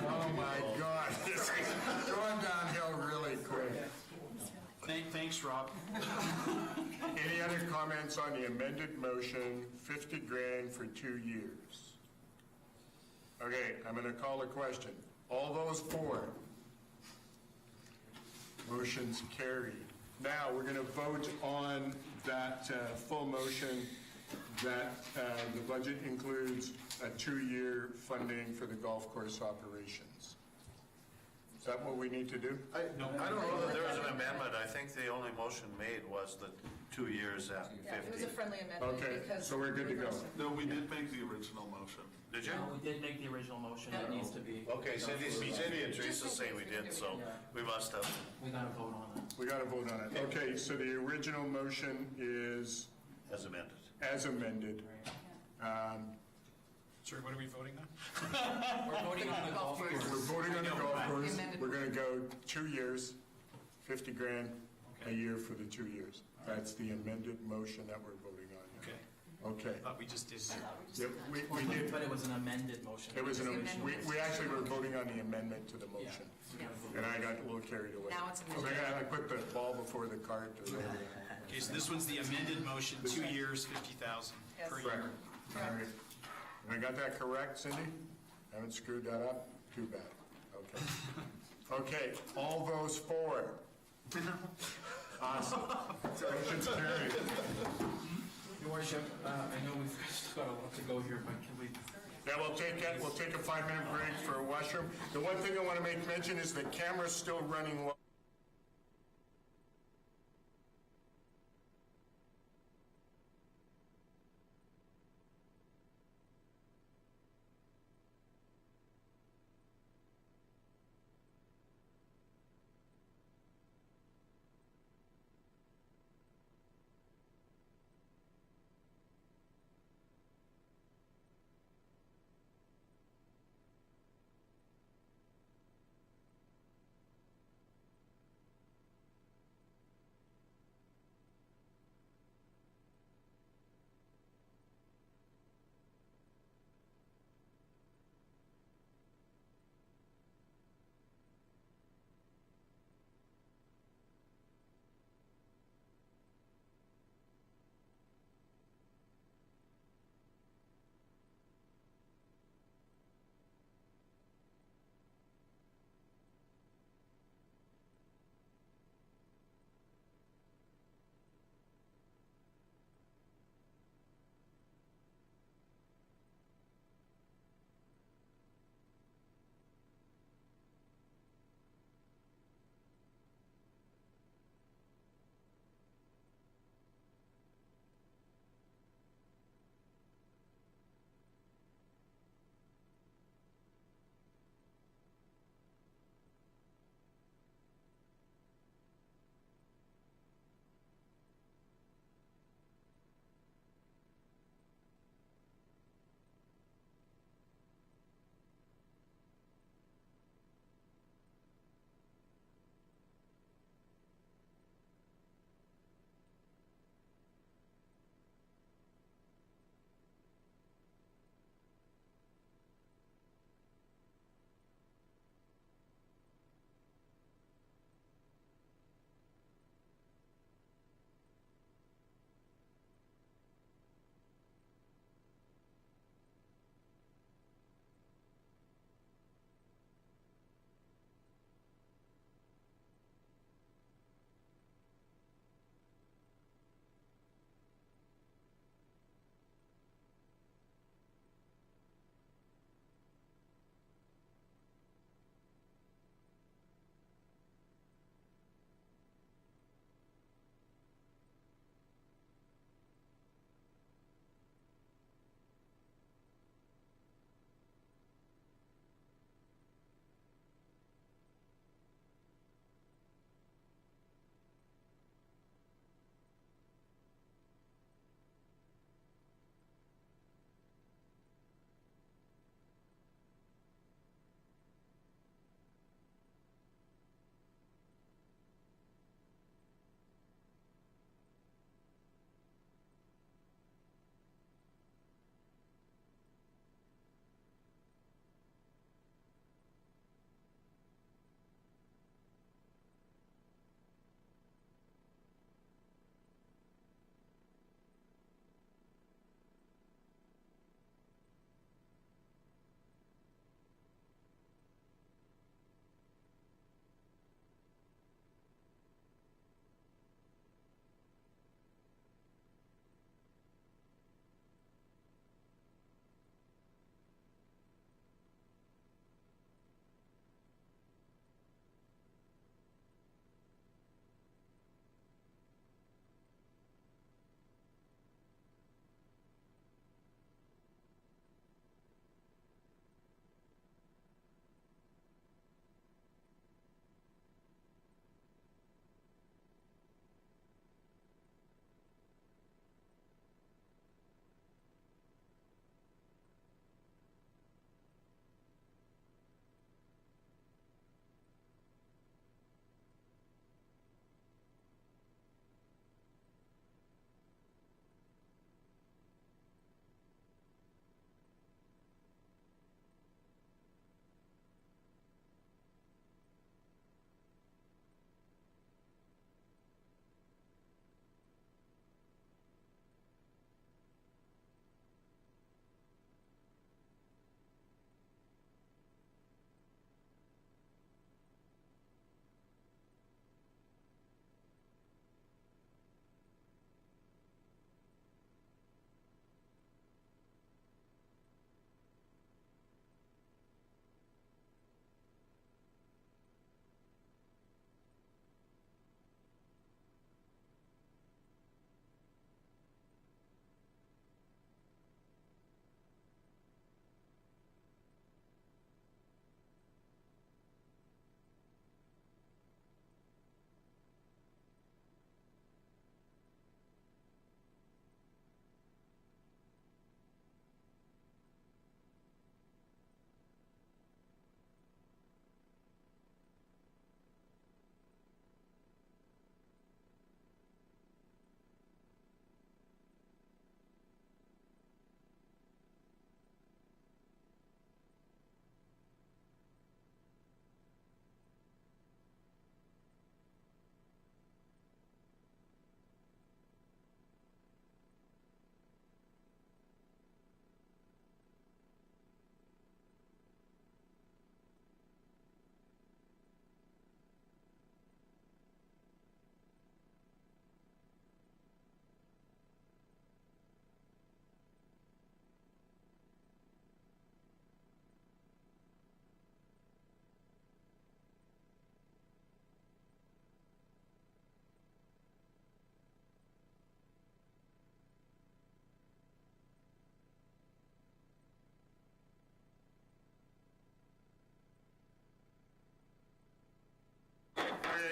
Speaker 1: Oh my God, this is going downhill really quick.
Speaker 9: Thanks, Rob.
Speaker 1: Any other comments on the amended motion, 50 grand for 2 years? Okay, I'm going to call a question. All those for? Motion's carried. Now, we're going to vote on that full motion that the budget includes a 2-year funding for the golf course operations. Is that what we need to do?
Speaker 4: I don't know that there was an amendment. I think the only motion made was the 2 years at 50.
Speaker 10: Yeah, it was a friendly amendment
Speaker 1: Okay,
Speaker 10: because.
Speaker 1: so we're good to go.
Speaker 8: No, we did make the original motion.
Speaker 4: Did you?
Speaker 2: No, we did make the original motion. It needs to be.
Speaker 4: Okay, Cindy and Teresa say we did, so we must have.
Speaker 2: We gotta vote on it.
Speaker 1: We got to vote on it. Okay, so the original motion is
Speaker 4: As amended.
Speaker 1: as amended.
Speaker 9: Sorry, what are we voting on?
Speaker 2: We're voting on the golf course.
Speaker 1: We're voting on the golf course. We're going to go 2 years, 50 grand a year for the 2 years. That's the amended motion that we're voting on.
Speaker 9: Okay.
Speaker 1: Okay.
Speaker 9: Thought we just did.
Speaker 1: Yep, we did.
Speaker 2: But it was an amended motion.
Speaker 1: It was we actually were voting on the amendment to the motion. And I got a little carried away.
Speaker 10: Now it's
Speaker 1: So I put the ball before the cart.
Speaker 9: Okay, so this one's the amended motion, 2 years, 50,000 per year.
Speaker 1: Correct. All right. And I got that correct, Cindy? Haven't screwed that up? Too bad. Okay. Okay, all those for? Awesome. Motion's carried.
Speaker 2: Your Worship, I know we've got a lot to go here, but can we?
Speaker 1: Yeah, we'll take a 5-minute break for a washroom. The one thing I want to make mention is the camera's still running.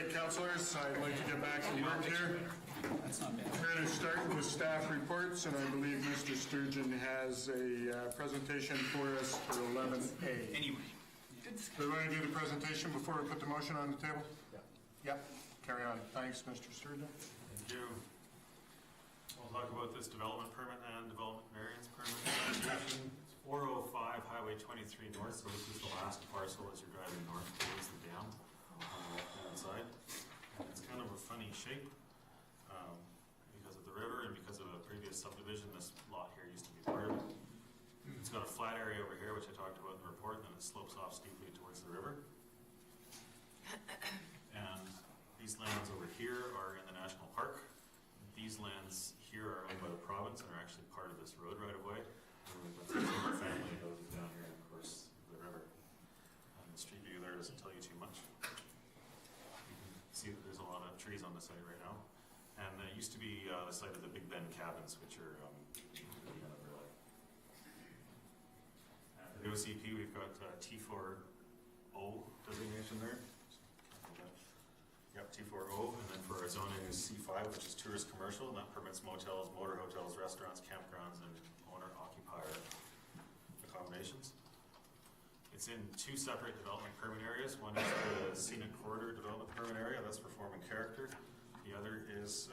Speaker 1: right, councilors, I'd like to get back to work here.
Speaker 5: That's not bad.
Speaker 1: We're going to start with staff reports, and I believe Mr. Sturgeon has a presentation for us for 11A.
Speaker 5: Anyway.
Speaker 1: Do we want to do the presentation before we put the motion on the table? Yep. Carry on. Thanks, Mr. Sturgeon.
Speaker 20: Thank you. We'll talk about this development permit and development variance permit application. It's 405 Highway 23 North, so this is the last parcel as you're driving north towards the dam on the left-hand side. And it's kind of a funny shape because of the river and because of a previous subdivision. This lot here used to be part of it. It's got a flat area over here, which I talked about in the report, and then it slopes off steeply towards the river. And these lands over here are in the national park. These lands here are owned by the province and are actually part of this road right of way. And we've got some single family houses down here, and of course the river. And the street view there doesn't tell you too much. You can see that there's a lot of trees on the site right now. And it used to be the site of the Big Bend cabins, which are really kind of really. For the OCP, we've got T4O designation there. Yep, T4O, and then for our zoning is C5, which is tourist commercial, and that permits motels, motor hotels, restaurants, campgrounds, and owner-occupier accommodations. It's in two separate development permit areas. One is the scenic corridor development permit area, that's for form and character. The other is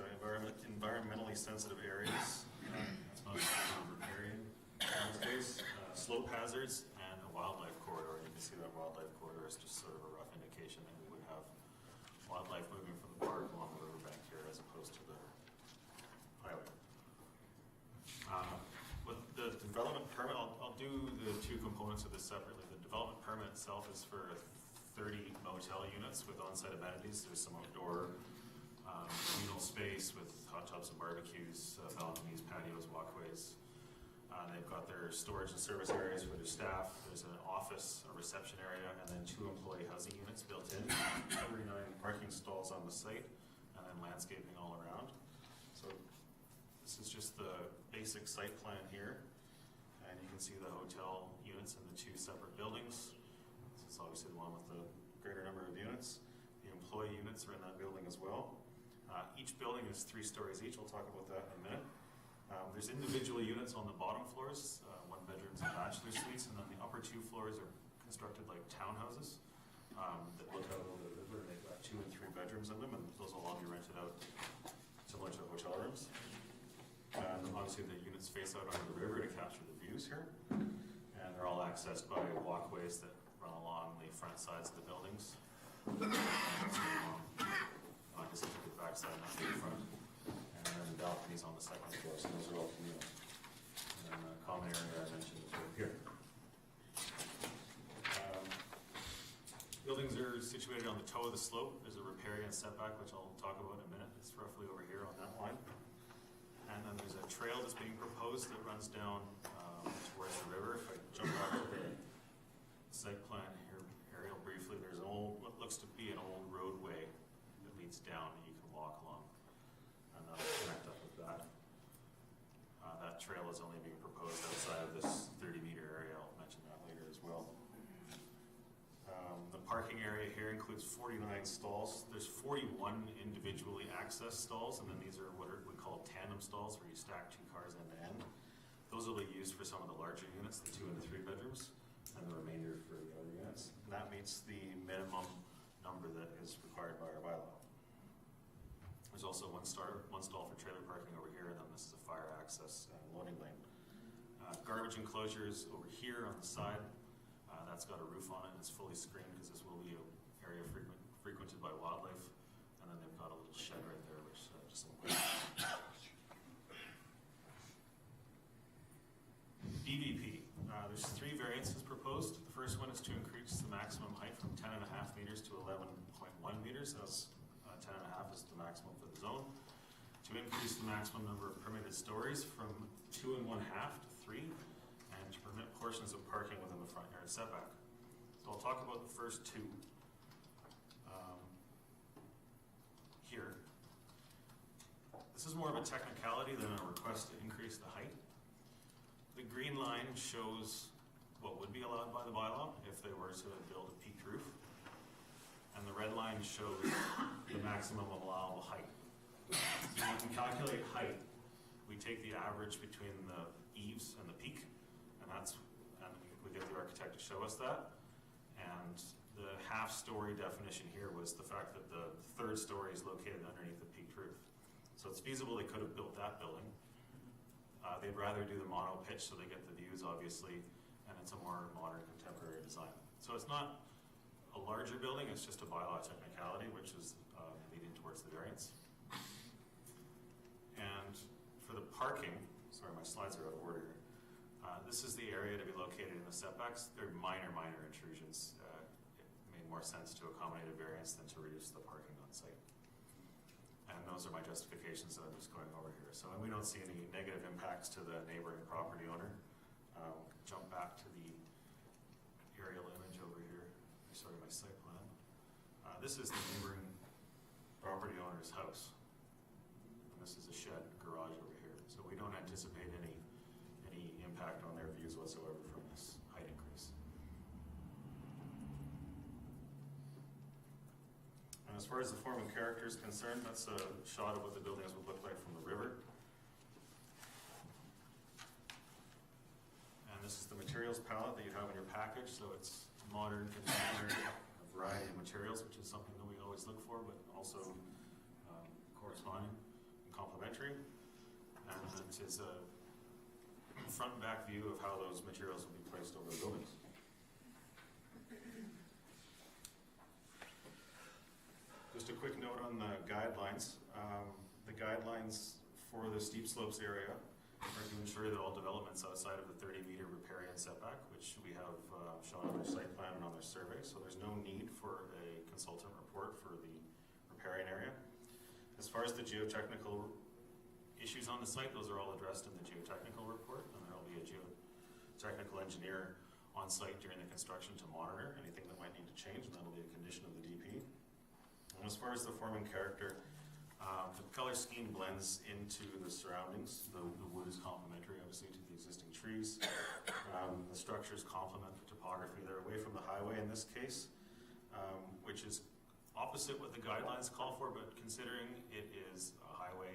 Speaker 20: environmentally sensitive areas. That's not riparian in this case. Slope hazards and a wildlife corridor. You can see that wildlife corridor is just sort of a rough indication that we would have wildlife moving from the park along the riverbank here as opposed to the highway. With the development permit, I'll do the two components of this separately. The development permit itself is for 30 motel units with on-site amenities. There's some outdoor communal space with hot tubs and barbecues, balconies, patios, walkways. They've got their storage and service areas for their staff. There's an office, a reception area, and then 2 employee housing units built in. 39 parking stalls on the site, and then landscaping all around. So this is just the basic site plan here. And you can see the hotel units in the 2 separate buildings. This is obviously the one with the greater number of units. The employee units are in that building as well. Each building is 3 stories each. We'll talk about that in a minute. There's individual units on the bottom floors, 1 bedrooms and bachelor suites, and then the upper 2 floors are constructed like townhouses that look out over the river. They've got 2 and 3 bedrooms in them, and those will all be rented out similar to hotel rooms. And obviously the units face out onto the river to capture the views here, and they're all accessed by walkways that run along the front sides of the buildings. I guess I took the back side, not the front. And then the balconies on the second floor, so those are all communal. And then the common area I mentioned is right here. Buildings are situated on the toe of the slope. There's a riparian setback, which I'll talk about in a minute. It's roughly over here on that line. And then there's a trail that's being proposed that runs down towards the river. If I jump back to the site plan here, aerial briefly, there's an old, what looks to be an old roadway that leads down that you can walk along. And that'll connect up with that. That trail is only being proposed outside of this 30-meter area. I'll mention that later as well. The parking area here includes 49 stalls. There's 41 individually accessed stalls, and then these are what we call tandem stalls, where you stack 2 cars end to end. Those will be used for some of the larger units, the 2 and the 3 bedrooms, and the remainder for the other units. And that meets the minimum number that is required by our bylaw. There's also one stall for trailer parking over here, and then this is a fire access and loading lane. Garbage enclosures over here on the side. That's got a roof on it and it's fully screened because this will be an area frequented by wildlife. And then they've got a little shed right there, which just some DVP. There's 3 variances proposed. The first one is to increase the maximum height from 10.5 meters to 11.1 meters, as 10.5 is the maximum for the zone. To increase the maximum number of permitted stories from 2.5 to 3. To permit portions of parking within the front yard setback. So I'll talk about the first 2 here. This is more of a technicality than a request to increase the height. The green line shows what would be allowed by the bylaw if they were to build a peaked roof. and the red line shows the maximum allowable height. So when we calculate height, we take the average between the eaves and the peak, and we get the architect to show us that. And the half-story definition here was the fact that the third story is located underneath the peaked roof. So it's feasible they could have built that building. They'd rather do the mono pitch so they get the views, obviously, and it's a more modern, contemporary design. So it's not a larger building, it's just a bylaw technicality, which is leading towards the variance. And for the parking, sorry, my slides are out of order here. This is the area to be located in the setbacks. They're minor intrusions. It made more sense to accommodate a variance than to reduce the parking on site. And those are my justifications that I'm just going over here. So, and we don't see any negative impacts to the neighboring property owner. Jump back to the aerial image over here. Sorry, my site plan. This is the neighboring property owner's house. And this is a shed garage over here. So we don't anticipate any impact on their views whatsoever from this height increase. And as far as the form and character is concerned, that's a shot of what the buildings would look like from the river. And this is the materials palette that you have in your package. So it's modern, contemporary, a variety of materials, which is something that we always look for, but also corresponding and complementary. And it is a front and back view of how those materials will be placed over the buildings. Just a quick note on the guidelines. The guidelines for the steep slopes area are to ensure that all developments outside of the 30-meter riparian setback, which we have shown on their site plan and on their survey, so there's no need for a consultant report for the riparian area. As far as the geotechnical issues on the site, those are all addressed in the geotechnical report, and there will be a geotechnical engineer on site during the construction to monitor anything that might need to change, and that'll be a condition of the DP. And as far as the form and character, the color scheme blends into the surroundings. The wood is complementary, obviously, to the existing trees. The structures complement the topography. They're away from the highway in this case, which is opposite what the guidelines call for, but considering it is a highway,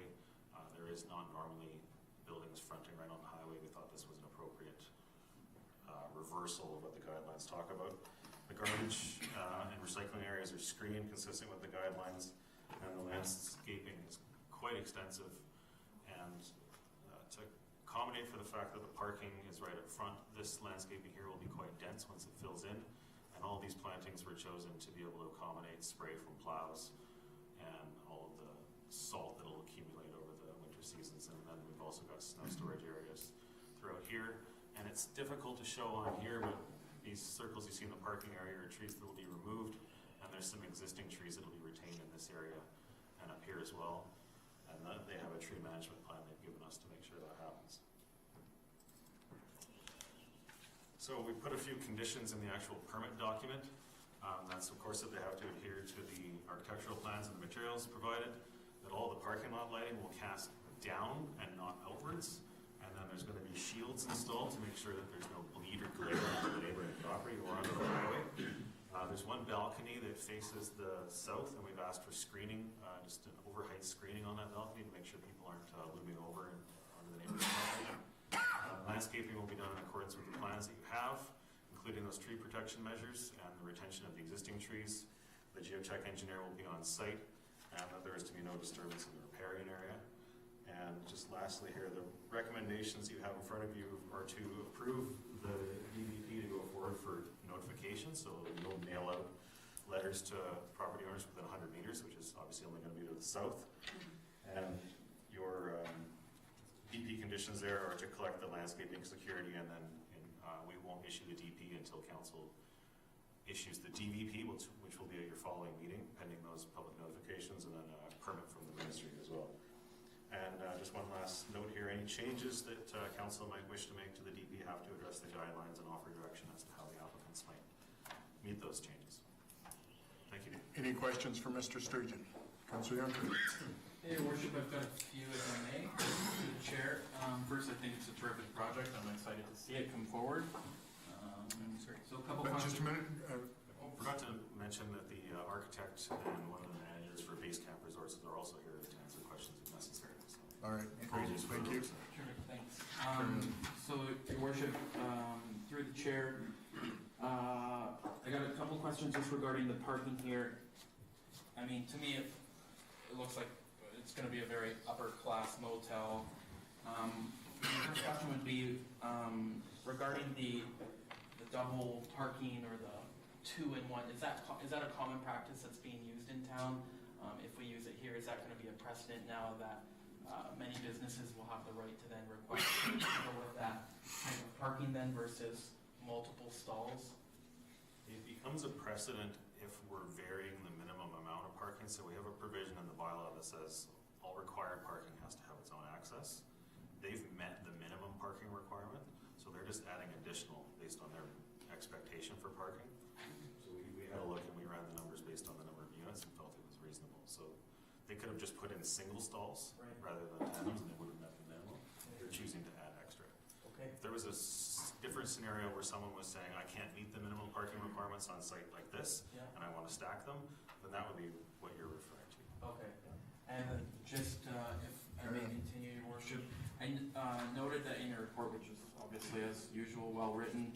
Speaker 20: there is not normally buildings fronting right on the highway. We thought this was an appropriate reversal of what the guidelines talk about. The garbage and recycling areas are screened consistent with the guidelines, and the landscaping is quite extensive. And to accommodate for the fact that the parking is right up front, this landscaping here will be quite dense once it fills in. And all these plantings were chosen to be able to accommodate spray from plows and all of the salt that will accumulate over the winter seasons. And then we've also got snow storage areas throughout here. And it's difficult to show on here, but these circles you see in the parking area are trees that will be removed, and there's some existing trees that will be retained in this area and up here as well. And they have a tree management plan they've given us to make sure that happens. So we put a few conditions in the actual permit document. That's of course that they have to adhere to the architectural plans and the materials provided, that all the parking lot lighting will cast down and not outwards. And then there's going to be shields installed to make sure that there's no bleed or glare onto the neighboring property or onto the highway. There's one balcony that faces the south, and we've asked for screening, just an overheight screening on that balcony to make sure people aren't looming over and onto the neighboring property. Landscaping will be done in accordance with the plans that you have, including those tree protection measures and the retention of the existing trees. The geotech engineer will be on site, and that there is to be no disturbance in the riparian area. And just lastly here, the recommendations you have in front of you are to approve the DVP to go forward for notification, so you'll mail out letters to property owners within 100 meters, which is obviously only going to be to the south. And your DP conditions there are to collect the landscaping security, and then we won't issue the DP until council issues the DVP, which will be at your following meeting, pending those public notifications, and then a permit from the ministry as well. And just one last note here, any changes that council might wish to make to the DP have to address the guidelines and offer direction as to how the applicants might meet those changes. Thank you.
Speaker 1: Any questions for Mr. Sturgeon? Councilor Yunker.
Speaker 2: Hey, Your Worship, I've got a few, if I may, to the chair. First, I think it's a terrific project. I'm excited to see it come forward. So a couple
Speaker 1: Just a minute.
Speaker 20: Forgot to mention that the architect and one of the managers for Base Camp Resorts are also here to answer questions if necessary. So.
Speaker 1: All right, great, thank you.
Speaker 2: Sure, thanks. So, Your Worship, through the chair, I got a couple questions just regarding the parking here. I mean, to me, it looks like it's going to be a very upper-class motel. The first question would be regarding the double parking or the two-in-one. Is that a common practice that's being used in town? If we use it here, is that going to be a precedent now that many businesses will have the right to then request people with that type of parking then versus multiple stalls?
Speaker 20: It becomes a precedent if we're varying the minimum amount of parking. So we have a provision in the bylaw that says all required parking has to have its own access. They've met the minimum parking requirement, so they're just adding additional based on their expectation for parking. So we had a look and we ran the numbers based on the number of units and felt it was reasonable. So they could have just put in single stalls rather than tandems, and they would have met the minimum. They're choosing to add extra.
Speaker 2: Okay.
Speaker 20: If there was a different scenario where someone was saying, I can't meet the minimum parking requirements on site like this, and I want to stack them, then that would be what you're referring to.
Speaker 2: Okay. And just, if I may continue, Your Worship, I noted that in your report, which is obviously as usual, well-written,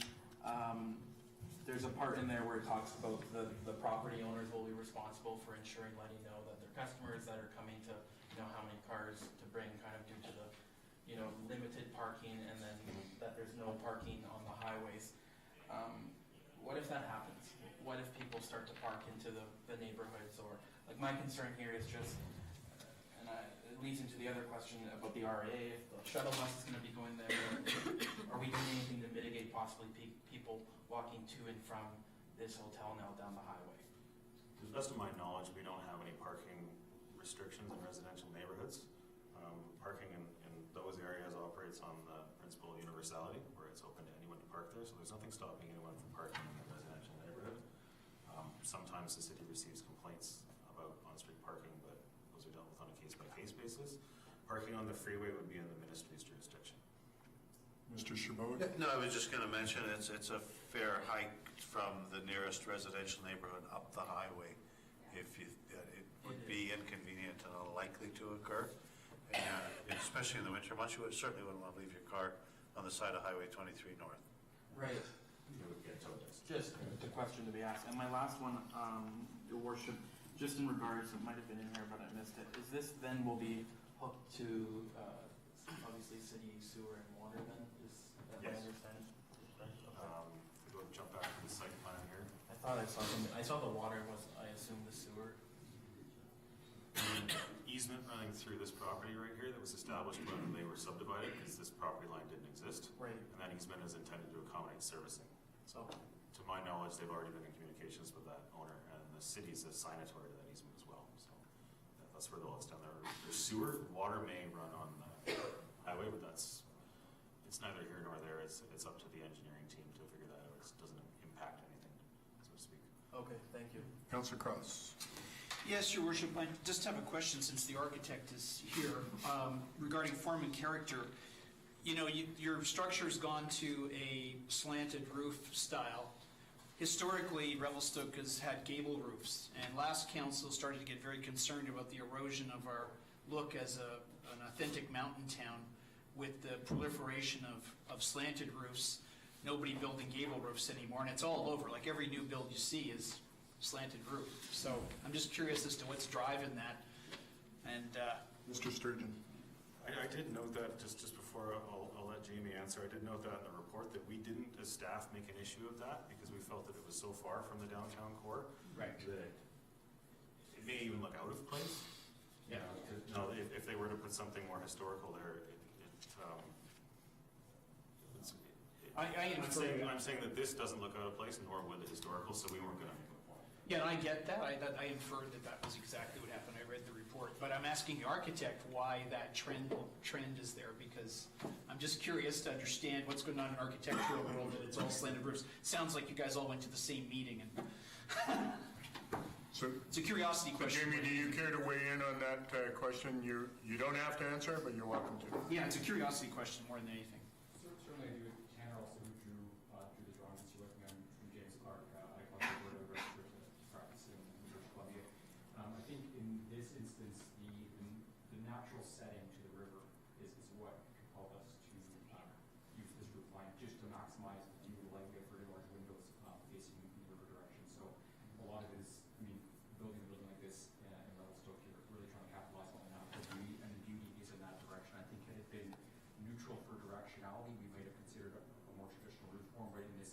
Speaker 2: there's a part in there where it talks about the property owners will be responsible for ensuring, letting know that their customers that are coming to, how many cars to bring kind of due to the, limited parking, and then that there's no parking on the highways. What if that happens? What if people start to park into the neighborhoods? Or, like, my concern here is just, it leads into the other question about the RA, if the shuttle bus is going to be going there, are we doing anything to mitigate possibly people walking to and from this hotel now down the highway?
Speaker 20: To the best of my knowledge, we don't have any parking restrictions in residential neighborhoods. Parking in those areas operates on the principle of universality, where it's open to anyone to park there, so there's nothing stopping anyone from parking in a residential neighborhood. Sometimes the city receives complaints about on-street parking, but those are dealt with on a case-by-case basis. Parking on the freeway would be in the ministry's jurisdiction.
Speaker 1: Mr. Chabot?
Speaker 4: No, I was just going to mention it's a fair hike from the nearest residential neighborhood up the highway. It would be inconvenient and unlikely to occur, and especially in the winter months. You certainly wouldn't want to leave your car on the side of Highway 23 North.
Speaker 2: Right. Just a question to be asked. And my last one, Your Worship, just in regards, it might have been in here, but I missed it. Is this then will be hooked to obviously city sewer and water then? Is that my understanding?
Speaker 20: We'll jump back to the site plan here.
Speaker 2: I thought I saw something. I saw the water was, I assume, the sewer.
Speaker 20: Easement running through this property right here that was established when they were subdivided, because this property line didn't exist.
Speaker 2: Right.
Speaker 20: And that easement is intended to accommodate servicing. So,
Speaker 2: Okay.
Speaker 20: to my knowledge, they've already been in communications with that owner, and the city's a signatory to that easement as well. So that's where they'll extend their sewer. Water may run on the highway, but it's neither here nor there. It's up to the engineering team to figure that out. It doesn't impact anything, so to speak.
Speaker 2: Okay, thank you.
Speaker 1: Councilor Cross?
Speaker 5: Yes, Your Worship, I just have a question since the architect is here regarding form and character. Your structure's gone to a slanted roof style. Historically, Revelstoke has had gable roofs, and last council started to get very concerned about the erosion of our look as an authentic mountain town with the proliferation of slanted roofs. Nobody building gable roofs anymore, and it's all over. Like every new build you see is slanted roof. So I'm just curious as to what's driving that. And
Speaker 1: Mr. Sturgeon?
Speaker 20: I did note that, just before I'll let Jamie answer, I did note that in the report that we didn't, as staff, make an issue of that because we felt that it was so far from the downtown core.
Speaker 5: Right.
Speaker 20: That it may even look out of place.
Speaker 5: Yeah.
Speaker 20: If they were to put something more historical there, I'm saying that this doesn't look out of place, nor would the historical, so we weren't going to make a point.
Speaker 5: yeah, and I get that. I inferred that was exactly what happened. I read the report, but I'm asking the architect why that trend is there, because I'm just curious to understand what's going on in architectural world that it's all slanted roofs. Sounds like you guys all went to the same meeting, and
Speaker 1: So,
Speaker 5: it's a curiosity question.
Speaker 1: Jamie, do you care to weigh in on that question? You don't have to answer, but you're welcome to.
Speaker 5: Yeah, it's a curiosity question more than anything.
Speaker 21: Certainly, you can also drew the drawings you're looking at from James Clark, icon for the registered practice in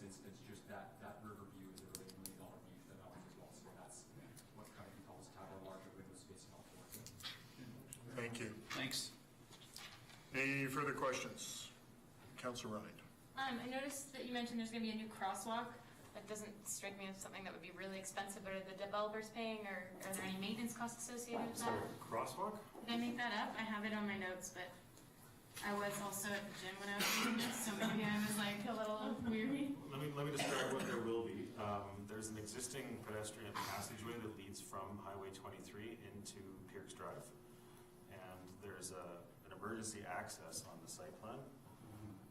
Speaker 21: instance, just that river view is a really $1 million view for that one as well. So that's what kind of compels us to have a larger window space and all towards it.
Speaker 1: Thank you.
Speaker 9: Thanks.
Speaker 1: Any further questions? Councilor Ryan.
Speaker 16: I noticed that you mentioned there's going to be a new crosswalk. That doesn't strike me as something that would be really expensive, but are the developers paying, or are there any maintenance costs associated with that?
Speaker 20: Crosswalk?
Speaker 16: Did I make that up? I have it on my notes, but I was also at the gym when I was reading this, so maybe I was like a little weary.
Speaker 20: Let me describe what there will be. There's an existing pedestrian passageway that leads from Highway 23 into Pierce Drive. And there's an emergency access on the site plan,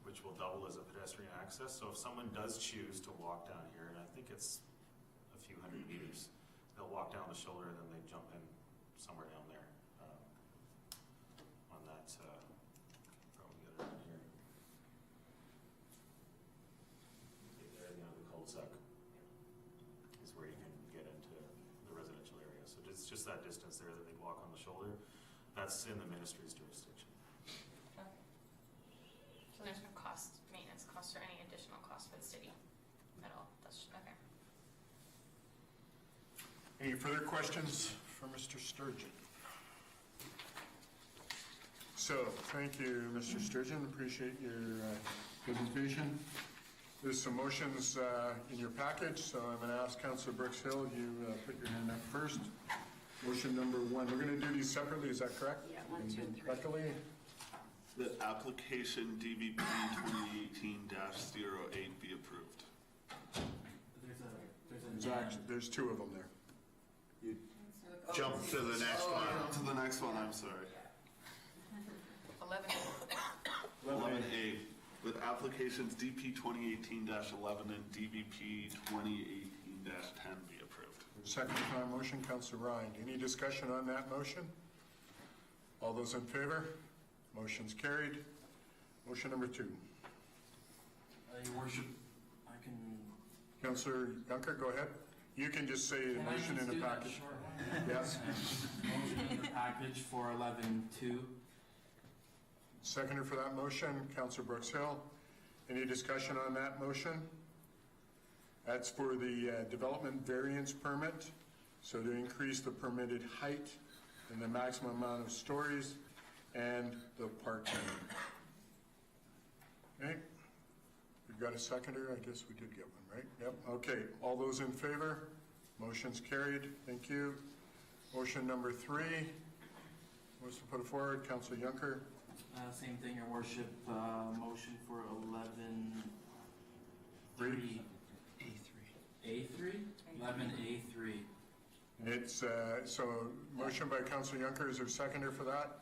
Speaker 20: which will double as a pedestrian access. So if someone does choose to walk down here, and I think it's a few hundred meters, they'll walk down the shoulder and then they jump in somewhere down there on that, probably get it around here. Okay, there, the end of the cul-de-sac is where you can get into the residential area. So it's just that distance there that they walk on the shoulder. That's in the ministry's jurisdiction.
Speaker 16: So there's no cost, maintenance cost, or any additional cost for the city at all? That's, okay.
Speaker 1: Any further questions for Mr. Sturgeon? So, thank you, Mr. Sturgeon. Appreciate your presentation. There's some motions in your package, so I'm going to ask Councillor Brooks Hill, you put your hand up first. Motion number 1. We're going to do these separately, is that correct?
Speaker 12: Yeah, 1, 2, and 3.
Speaker 1: Luckily,
Speaker 8: The application DVP 2018-08 be approved.
Speaker 1: there's 2 of them there.
Speaker 4: Jump to the next one.
Speaker 8: To the next one, I'm sorry.
Speaker 16: 11.
Speaker 8: 11A, with applications DP 2018-11 and DVP 2018-10 be approved.
Speaker 1: Second time motion, Councillor Ryan. Any discussion on that motion? All those in favor? Motion's carried. Motion number 2.
Speaker 2: Your worship, I can...
Speaker 1: Councillor Juncker, go ahead. You can just say the motion in the package. Yes.
Speaker 2: Motion in the package for 11-2.
Speaker 1: Seconder for that motion, Councillor Brooks Hill. Any discussion on that motion? That's for the development variance permit, so to increase the permitted height and the maximum amount of stories and the parking. Okay, we've got a seconder, I guess we did get one, right? Yep, okay, all those in favor? Motion's carried, thank you. Motion number 3, what's to put forward, Councillor Juncker?
Speaker 2: Same thing, your worship, motion for 11-3. A3? 11A3.
Speaker 1: It's, so motion by Councillor Juncker, is there a seconder for that?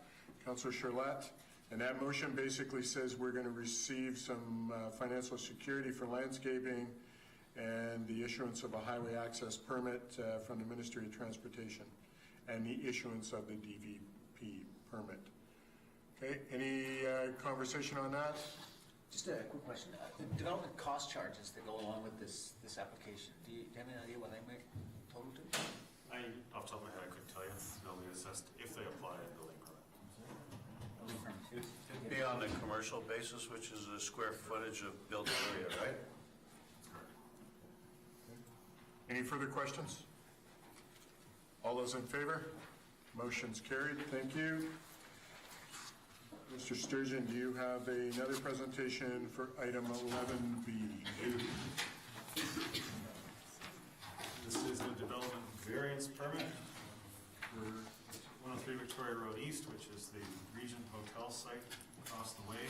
Speaker 1: Councillor Charlette. And that motion basically says we're going to receive some financial security for landscaping and the issuance of a highway access permit from the Ministry of Transportation and the issuance of the DVP permit. Okay, any conversation on that?
Speaker 3: Just a quick question. The development cost charges that go along with this application, do you have any idea what they make total to?
Speaker 20: Off the top of my head, I couldn't tell you. They'll be assessed if they apply a building permit.
Speaker 4: It'd be on the commercial basis, which is the square footage of built area, right?
Speaker 1: Any further questions? All those in favor? Motion's carried. Thank you. Mr. Sturgeon, do you have another presentation for item 11B?
Speaker 20: This is the development variance permit for 103 Victoria Road East, which is the Regent Hotel site across the way.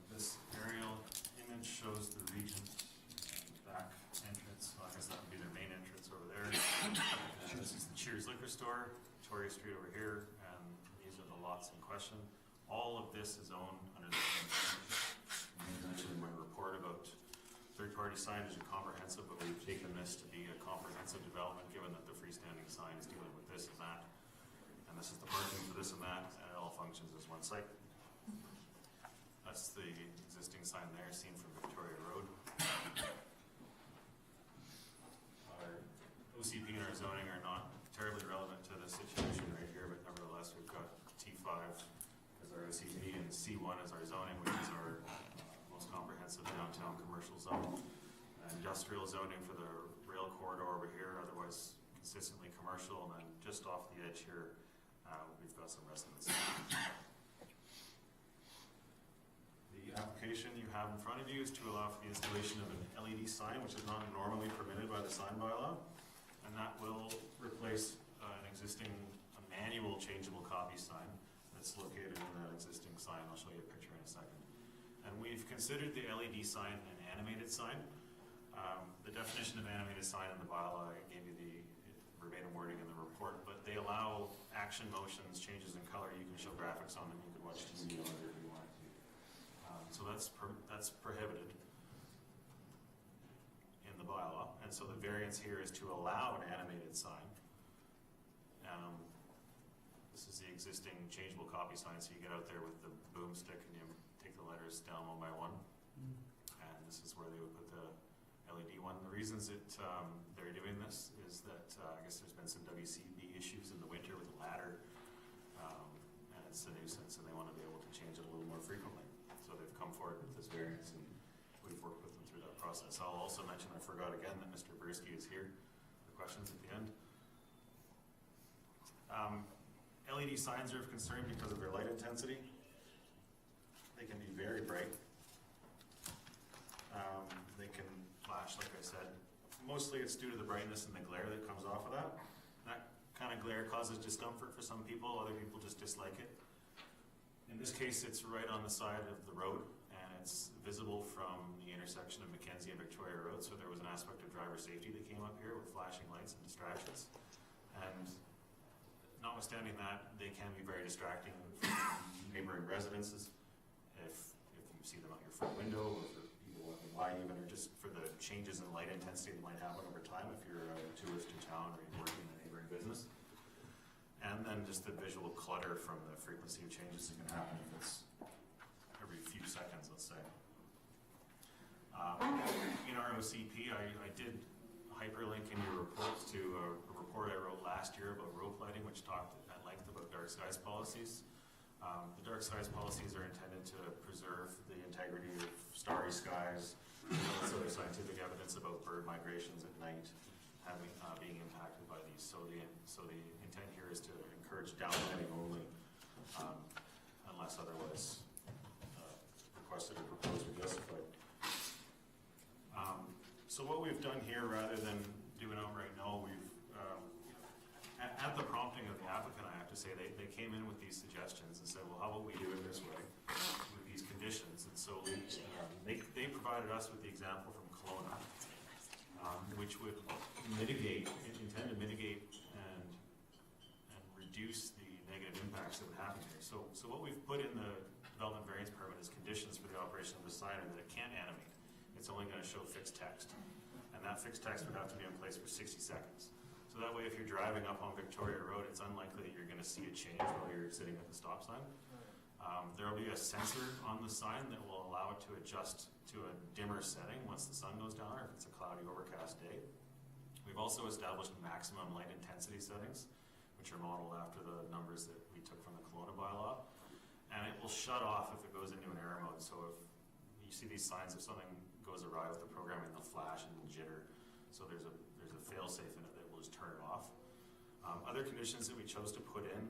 Speaker 20: This aerial image shows the Regent back entrance. Well, I guess that would be their main entrance over there. And this is the Cheers Liquor Store, Victoria Street over here, and these are the lots in question. All of this is owned under the same. I mentioned in my report about third-party signage and comprehensive, but we've taken this to be a comprehensive development, given that the freestanding sign is dealing with this and that. And this is the parking for this and that, and it all functions as one site. That's the existing sign there, seen from Victoria Road. Our OCP and our zoning are not terribly relevant to this situation right here, but nevertheless, we've got T5 as our OCP and C1 as our zoning, which is our most comprehensive downtown commercial zone. zoning for the rail corridor over here, otherwise consistently commercial, and then just off the edge here, we've got some residents. The application you have in front of you is to allow for the installation of an LED sign, which is not normally permitted by the sign bylaw, and that will replace an existing manual changeable copy sign that's located in that existing sign. I'll show you a picture in a second. And we've considered the LED sign an animated sign. The definition of animated sign in the bylaw, I gave you the verbatim wording in the report, but they allow action, motions, changes in color. You can show graphics on them. You can watch TV on it if you want to. So that's prohibited in the bylaw. And so the variance here is to allow an animated sign. This is the existing changeable copy sign, so you get out there with the boomstick and you take the letters down one by one. And this is where they would put the LED one. The reasons that they're doing this is that I guess there's been some WCB issues in the winter with the ladder, and it's a nuisance, and they want to be able to change it a little more frequently. So they've come forward with this variance, and we've worked with them through that process. I'll also mention, I forgot again, that Mr. Bursky is here for questions at the end. LED signs are of concern because of their light intensity. They can be very bright. They can flash, like I said. Mostly it's due to the brightness and the glare that comes off of that. That kind of glare causes discomfort for some people. Other people just dislike it. In this case, it's right on the side of the road, and it's visible from the intersection of Mackenzie and Victoria Road. So there was an aspect of driver safety that came up here with flashing lights and distractions. And notwithstanding that, they can be very distracting from neighboring residences if you see them out your front window, or for people walking by even, or just for the changes in light intensity that might happen over time if you're a tourist in town or you're working in a neighboring business. And then just the visual clutter from the frequency of changes that can happen if it's every few seconds, let's say. In our OCP, I did hyperlink in your reports to a report I wrote last year about road lighting, which talked at length about dark skies policies. The dark skies policies are intended to preserve the integrity of starry skies. There's other scientific evidence about bird migrations at night being impacted by these. So the intent here is to encourage downlighting only, unless otherwise requested or proposed or justified. So what we've done here, rather than do an outright no, we've, at the prompting of the applicant, I have to say, they came in with these suggestions and said, well, how about we do it this way with these conditions? And so they provided us with the example from Kelowna, which would intend to mitigate and reduce the negative impacts that would happen here. So what we've put in the development variance permit is conditions for the operation of the sign that it can't animate. It's only going to show fixed text. And that fixed text would have to be in place for 60 seconds. So that way, if you're driving up on Victoria Road, it's unlikely that you're going to see a change while you're sitting at the stop sign. There will be a sensor on the sign that will allow it to adjust to a dimmer setting once the sun goes down, or if it's a cloudy, overcast day. We've also established maximum light intensity settings, which are modeled after the numbers that we took from the Kelowna bylaw. And it will shut off if it goes into an error mode. So if you see these signs, if something goes awry with the programming, they'll flash and they'll jitter. So there's a fail-safe in it that will just turn it off. Other conditions that we chose to put in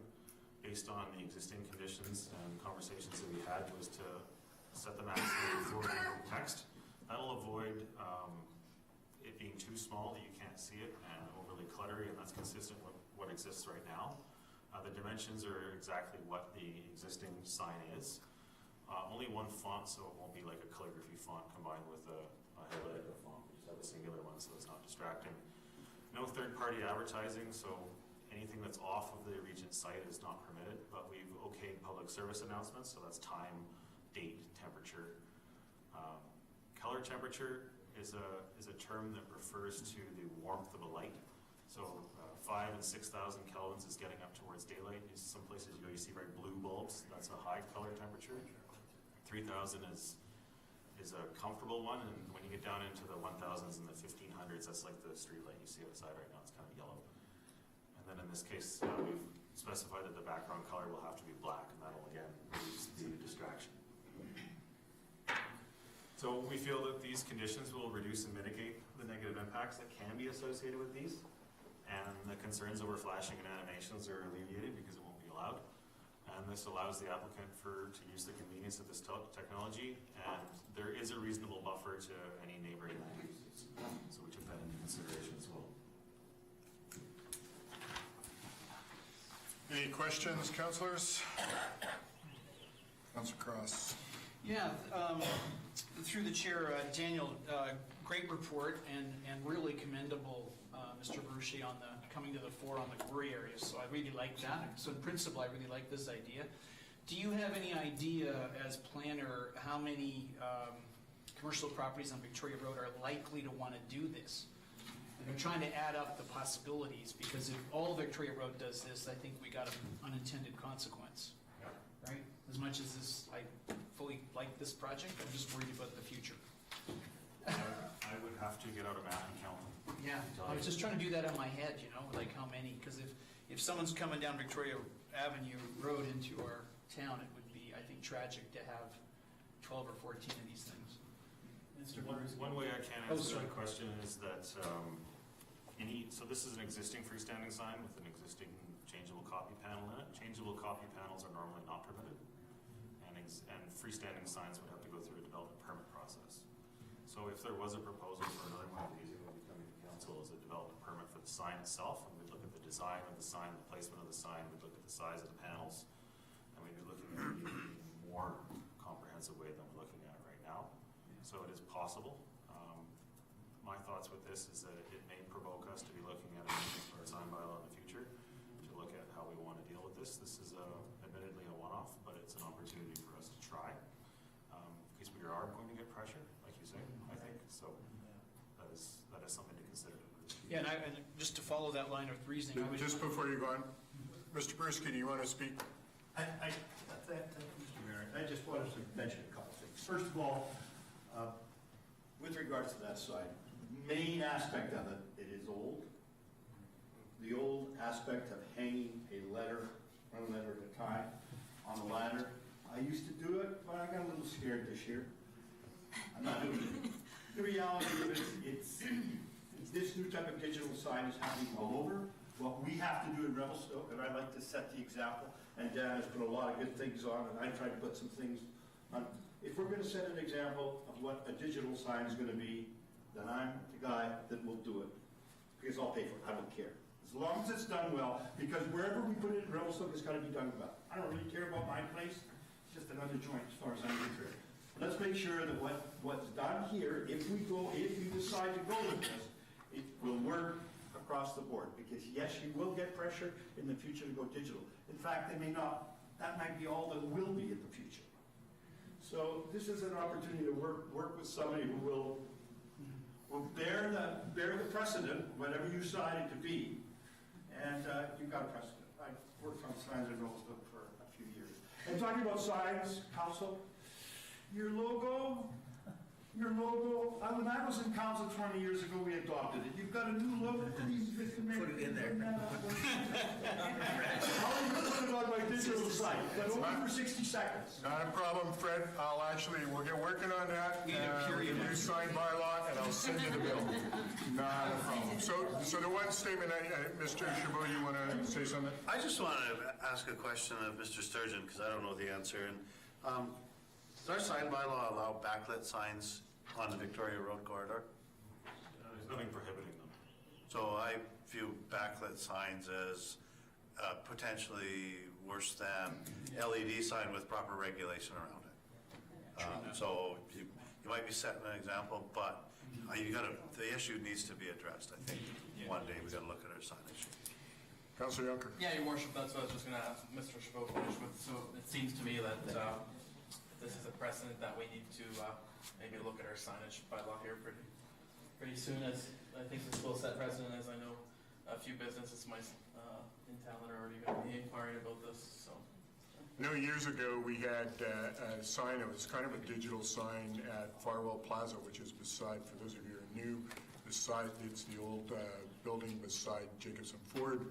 Speaker 20: based on the existing conditions and conversations that we had was to set the maximum for text. That'll avoid it being too small that you can't see it and overly cluttery, and that's consistent with what exists right now. The dimensions are exactly what the existing sign is. Only one font, so it won't be like a calligraphy font combined with a highlighted font. We just have a singular one, so it's not distracting. No third-party advertising, so anything that's off of the Regent site is not permitted, but we've okayed public service announcements, so that's time, date, temperature. Color temperature is a term that refers to the warmth of a light. So 5,000 and 6,000 kelvins is getting up towards daylight. Some places you see very blue bulbs. That's a high color temperature. 3,000 is a comfortable one, and when you get down into the 1,000s and the 1,500s, that's like the street light you see outside right now. It's kind of yellow. And then in this case, we've specified that the background color will have to be black, and that'll again reduce the distraction. So we feel that these conditions will reduce and mitigate the negative impacts that can be associated with these. And the concerns over flashing and animations are alleviated because it won't be allowed. And this allows the applicant to use the convenience of this technology, and there is a reasonable buffer to any neighboring uses. So we took that into consideration as well.
Speaker 1: Any questions, councillors? Councillor Cross.
Speaker 9: Yeah, through the chair, Daniel, great report and really commendable, Mr. Barucci, on the coming to the fore on the gray areas. So I really like that. So in principle, I really like this idea. Do you have any idea, as planner, how many commercial properties on Victoria Road are likely to want to do this? And I'm trying to add up the possibilities, because if all Victoria Road does this, I think we got an unintended consequence. Right? As much as this, I fully like this project, I'm just worried about the future.
Speaker 20: I would have to get out a map and count them.
Speaker 9: Yeah, I was just trying to do that in my head, you know, like how many, because if someone's coming down Victoria Avenue Road into our town, it would be, I think, tragic to have 12 or 14 of these things.
Speaker 20: One way I can answer that question is that so this is an existing freestanding sign with an existing changeable copy panel in it. Changeable copy panels are normally not permitted, and freestanding signs would have to go through a development permit process. So if there was a proposal for another one of these, it would be coming to council as a development permit for the sign itself, and we'd look at the design of the sign, the placement of the sign, we'd look at the size of the panels, and we'd be looking at it in a more comprehensive way than we're looking at it right now. So it is possible. My thoughts with this is that it may provoke us to be looking at amendments for our sign bylaw in the future to look at how we want to deal with this. This is admittedly a one-off, but it's an opportunity for us to try, because we are going to get pressure, like you say, I think. So that is something to consider.
Speaker 9: Yeah, and just to follow that line of reasoning,
Speaker 1: Just before you go on, Mr. Bursky, do you want to speak?
Speaker 7: Thank you, Mr. Mayor. I just wanted to mention a couple things. First of all, with regards to that sign, the main aspect of it, it is old. The old aspect of hanging a letter, one letter at a time, on the ladder. I used to do it, but I got a little scared this year. I'm not doing it. The reality of it, it's this new type of digital sign is happening all over. What we have to do in Revelstoke, and I like to set the example, and Dan has put a lot of good things on, and I tried to put some things on. If we're going to set an example of what a digital sign is going to be, then I'm the guy that will do it, because I'll pay for it. I don't care. As long as it's done well, because wherever we put it in Revelstoke, it's got to be done well. I don't really care about my place. It's just another joint as far as I'm concerned. Let's make sure that what's done here, if you decide to go with this, it will work across the board. Because yes, you will get pressure in the future to go digital. In fact, they may not. That might be all that will be in the future. So this is an opportunity to work with somebody who will bear the precedent, whatever you decide it to be. And you've got a precedent. I've worked on signs in Revelstoke for a few years. And talking about signs, council, your logo, when I was in council 20 years ago, we adopted it. You've got a new logo. Please put it in there. I'll even put it on my digital site, but only for 60 seconds.
Speaker 1: Not a problem, Fred. We'll get working on that. With the new sign bylaw, and I'll send you the bill. Not a problem. So the one statement, Mr. Chabot, you want to say something?
Speaker 4: I just want to ask a question of Mr. Sturgeon, because I don't know the answer. And does our sign bylaw allow backlit signs on the Victoria Road corridor?
Speaker 20: There's nothing prohibiting them.
Speaker 4: So I view backlit signs as potentially worse than LED sign with proper regulation around it. So you might be setting an example, but the issue needs to be addressed. I think one day we got to look at our signage.
Speaker 1: Councillor Juncker.
Speaker 2: Yeah, Your Worship, that's what I was just going to ask Mr. Chabot finish with. So it seems to me that this is a precedent that we need to maybe look at our signage bylaw here pretty soon, as I think this will set precedent, as I know a few businesses in town that are already going to be inquiring about this. So.
Speaker 1: I know years ago we had a sign, it was kind of a digital sign at Farwell Plaza, which is beside, for those of you who are new, beside, it's the old building beside Jacobson Ford.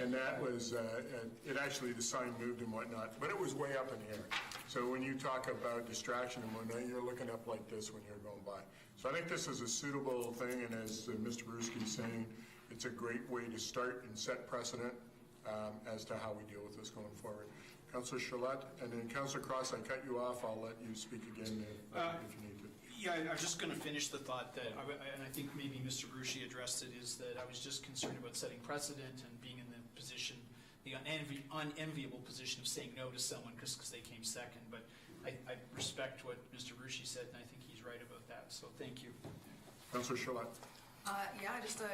Speaker 1: And that was, the sign moved and whatnot, but it was way up in the air. So when you talk about distraction and whatnot, you're looking up like this when you're going by. So I think this is a suitable thing, and as Mr. Brewski's saying, it's a great way to start and set precedent as to how we deal with this going forward. Councillor Charlotte, and then Councillor Cross, I cut you off. I'll let you speak again if you need to.
Speaker 9: Yeah, I was just going to finish the thought that, and I think maybe Mr. Brucey addressed it, is that I was just concerned about setting precedent and being in the position, the unenviable position of saying no to someone because they came second. But I respect what Mr. Brucey said, and I think he's right about that. So thank you.
Speaker 1: Councillor Charlotte.
Speaker 10: Just a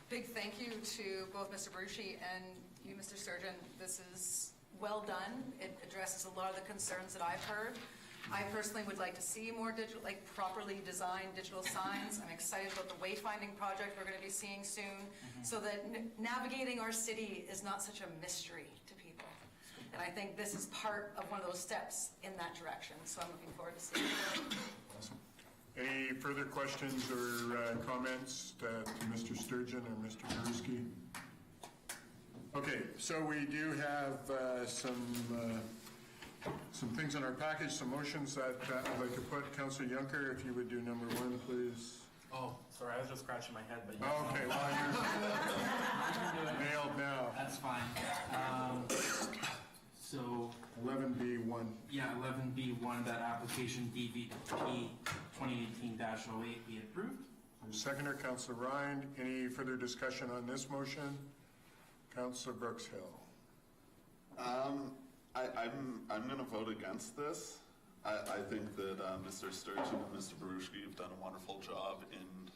Speaker 10: big thank you to both Mr. Brucey and you, Mr. Sturgeon. This is well done. It addresses a lot of the concerns that I've heard. I personally would like to see more digital, properly designed digital signs. I'm excited about the wayfinding project we're going to be seeing soon, so that navigating our city is not such a mystery to people. And I think this is part of one of those steps in that direction. So I'm looking forward to seeing it.
Speaker 1: Awesome. Any further questions or comments to Mr. Sturgeon or Mr. Brewski? Okay, so we do have some things in our package, some motions that I'd like to put. Councillor Juncker, if you would do number 1, please.
Speaker 2: Oh, sorry, I was just scratching my head, but you
Speaker 1: Okay, well, you're nailed now.
Speaker 2: That's fine. So
Speaker 1: 11B1.
Speaker 2: Yeah, 11B1, that application DVP 2018-08 be approved.
Speaker 1: Seconder, Councillor Ryan. Any further discussion on this motion? Councillor Brooks Hill.
Speaker 8: I'm going to vote against this. I think that Mr. Sturgeon and Mr. Barushki have done a wonderful job in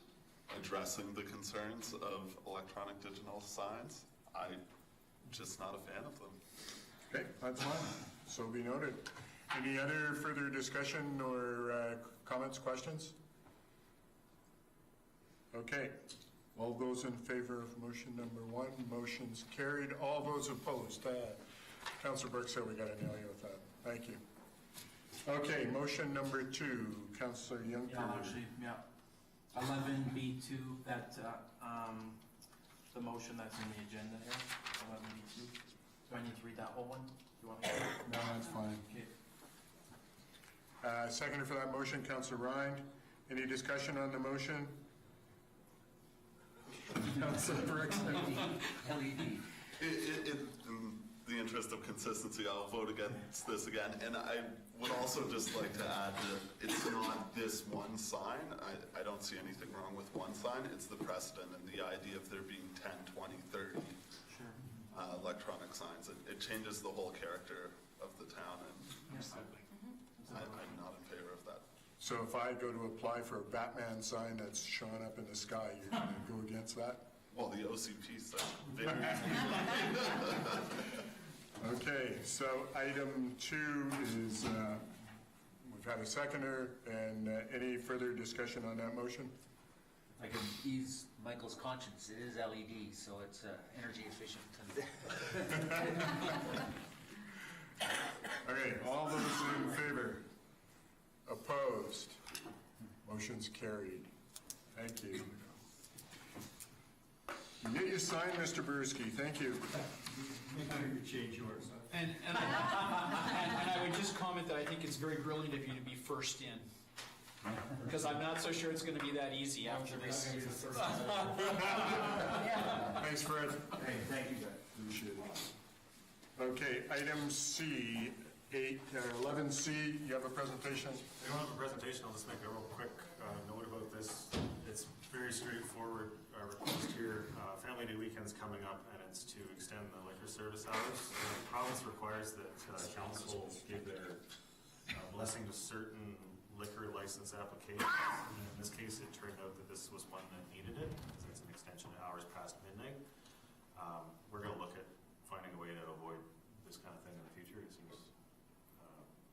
Speaker 8: addressing the concerns of electronic digital signs. I'm just not a fan of them.
Speaker 1: Okay, that's fine. So be noted. Any other further discussion or comments, questions? Okay. All those in favor of motion number 1, motion's carried. All those opposed? Councillor Burke said we got to nail you with that. Thank you. Okay, motion number 2, Councillor Juncker.
Speaker 2: Yeah, actually, 11B2, that, the motion that's in the agenda here, 11B2. Do I need to read that whole one? Do you want me to?
Speaker 1: No, that's fine.
Speaker 2: Okay.
Speaker 1: Seconder for that motion, Councillor Ryan. Any discussion on the motion? Councillor Brooks.
Speaker 8: In the interest of consistency, I'll vote against this again. And I would also just like to add that it's not this one sign. I don't see anything wrong with one sign. It's the precedent and the idea of there being 10, 20, 30 electronic signs. It changes the whole character of the town, and I'm not in favor of that.
Speaker 1: So if I go to apply for a Batman sign that's showing up in the sky, you're going to go against that?
Speaker 8: Well, the OCP sign.
Speaker 1: Okay, so item 2 is, we've had a seconder, and any further discussion on that motion?
Speaker 3: I can ease Michael's conscience. It is LED, so it's energy efficient.
Speaker 1: Okay, all those in favor? Opposed? Motion's carried. Thank you. You get your sign, Mr. Brewski. Thank you.
Speaker 7: Make sure you change yours.
Speaker 9: And I would just comment that I think it's very brilliant of you to be first in. Because I'm not so sure it's going to be that easy after this.
Speaker 1: Thanks, Fred.
Speaker 7: Hey, thank you, guys.
Speaker 1: Appreciate it. Okay, item C, 11C, you have a presentation?
Speaker 20: I don't have a presentation, I'll just make a real quick note about this. It's very straightforward request here. Family Day weekend's coming up, and it's to extend the liquor service hours. The province requires that council give their blessing to certain liquor license applications. And in this case, it turned out that this was one that needed it, because it's an extension of hours past midnight. We're going to look at finding a way to avoid this kind of thing in the future. It seems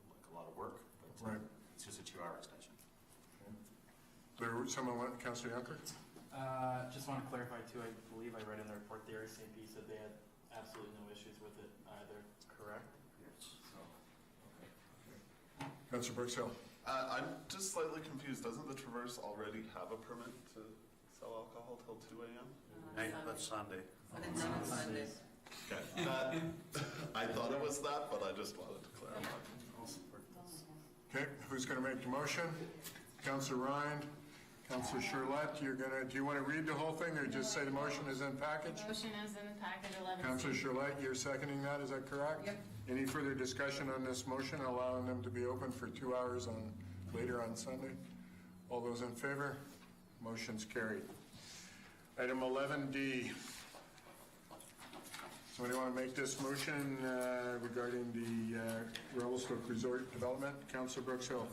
Speaker 20: like a lot of work, but it's just a 2-hour extension.
Speaker 1: Someone want, Councillor Juncker?
Speaker 2: Just want to clarify too, I believe I read in the report the RCMP said they had absolutely no issues with it either, correct? Yes.
Speaker 1: Councillor Brooks Hill.
Speaker 8: I'm just slightly confused. Doesn't the Traverse already have a permit to sell alcohol till 2 a.m.?
Speaker 4: That's Sunday.
Speaker 8: Okay, that, I thought it was that, but I just wanted to clarify.
Speaker 1: Okay, who's going to make the motion? Councillor Ryan, Councillor Charlotte, do you want to read the whole thing or just say the motion is in package?
Speaker 13: Motion is in the package 11.
Speaker 1: Councillor Charlotte, you're seconding that, is that correct?
Speaker 13: Yep.
Speaker 1: Any further discussion on this motion, allowing them to be open for 2 hours later on Sunday? All those in favor? Motion's carried. Item 11D. Somebody want to make this motion regarding the Revelstoke Resort Development? Councillor Brooks Hill.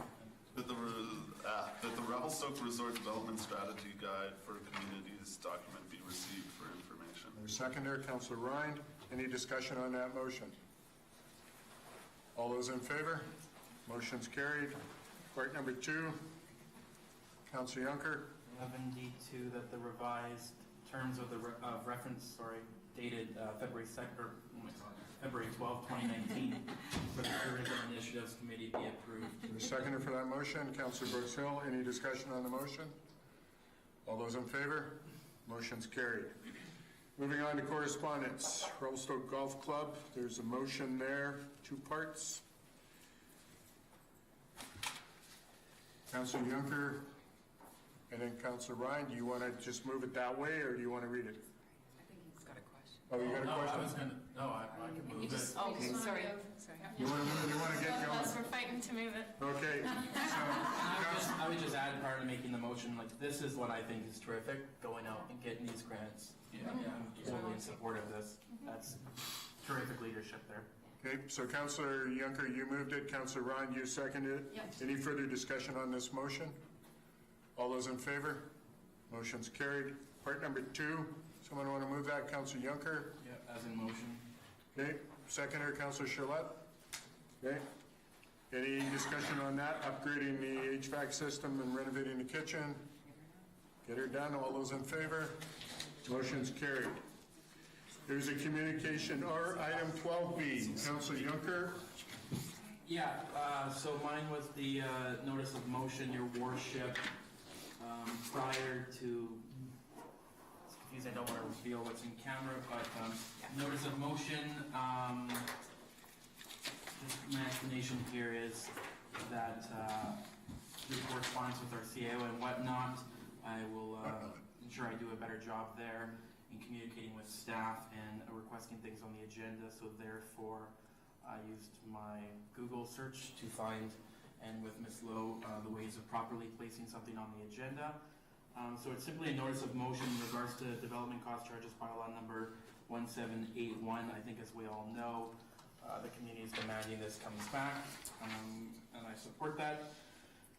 Speaker 8: That the Revelstoke Resort Development Strategy Guide for Communities document be received for information.
Speaker 1: Seconder, Councillor Ryan. Any discussion on that motion? All those in favor? Motion's carried. Part number 2. Councillor Junker.
Speaker 2: 11D2, that the revised terms of the reference, dated February 12, 2019, for the Tourism Initiatives Committee be approved.
Speaker 1: The seconder for that motion, Councillor Brooks Hill. Any discussion on the motion? All those in favor? Motion's carried. Moving on to correspondence. Revelstoke Golf Club, there's a motion there, 2 parts. Councillor Junker and then Councillor Ryan, do you want to just move it that way or do you want to read it?
Speaker 11: I think he's got a question.
Speaker 1: Oh, you got a question?
Speaker 2: I can move it.
Speaker 13: Okay, sorry.
Speaker 1: You want to get going?
Speaker 13: Yes, we're fighting to move it.
Speaker 1: Okay.
Speaker 2: I would just add part of making the motion, like, this is what I think is terrific, going out and getting these grants. Yeah, I'm totally in support of this. That's terrific leadership there.
Speaker 1: Okay, so Councillor Junker, you moved it. Councillor Ryan, you seconded it.
Speaker 13: Yep.
Speaker 1: Any further discussion on this motion? All those in favor? Motion's carried. Part number 2, someone want to move that? Councillor Junker?
Speaker 2: Yeah, as in motion.
Speaker 1: Okay, seconder, Councillor Charlotte? Okay. Any discussion on that? Upgrading the HVAC system and renovating the kitchen? Get her done. All those in favor? Motion's carried. There's a communication, or item 12B. Councillor Junker?
Speaker 2: Yeah, so mine was the notice of motion, your worship, prior to, it's confusing, I don't want to reveal what's in camera, but notice of motion, just my explanation here is that through correspondence with our CAO and whatnot, I will ensure I do a better job there in communicating with staff and requesting things on the agenda, so therefore I used my Google search to find, and with Ms. Lowe, the ways of properly placing something on the agenda. So it's simply a notice of motion in regards to development cost charges bylaw number 1781. I think as we all know, the community is demanding this comes back, and I support that.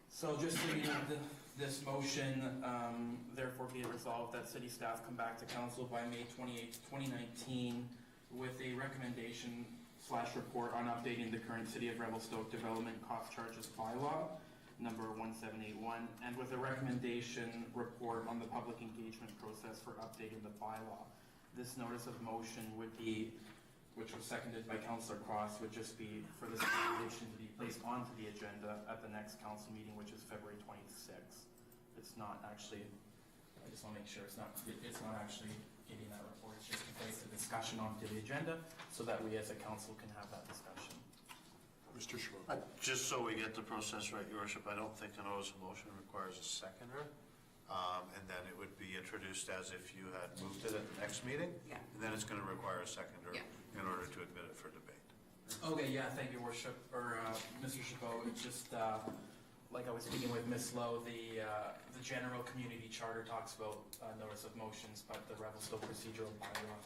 Speaker 2: So just so you know, this motion, therefore be it resolved that city staff come back to council by May 28th, 2019 with a recommendation / report on updating the current City of Revelstoke development cost charges bylaw number 1781, and with a recommendation report on the public engagement process for updating the bylaw. This notice of motion would be, which was seconded by Councillor Cross, would just be for this recommendation to be placed onto the agenda at the next council meeting, which is February 26th. It's not actually, I just want to make sure it's not actually getting that report. It's just to place a discussion onto the agenda so that we as a council can have that discussion.
Speaker 1: Mr. Schwartz.
Speaker 4: Just so we get the process right, Your Worship, I don't think a notice of motion requires a seconder. And then it would be introduced as if you had moved it at the next meeting.
Speaker 11: Yeah.
Speaker 4: And then it's going to require a seconder
Speaker 11: Yeah.
Speaker 4: in order to admit it for debate.
Speaker 2: Okay, yeah, thank you, Worship, or Mr. Chabot. It's just, like I was speaking with Ms. Lowe, the general community charter talks about notice of motions, but the Revelstoke procedural bylaw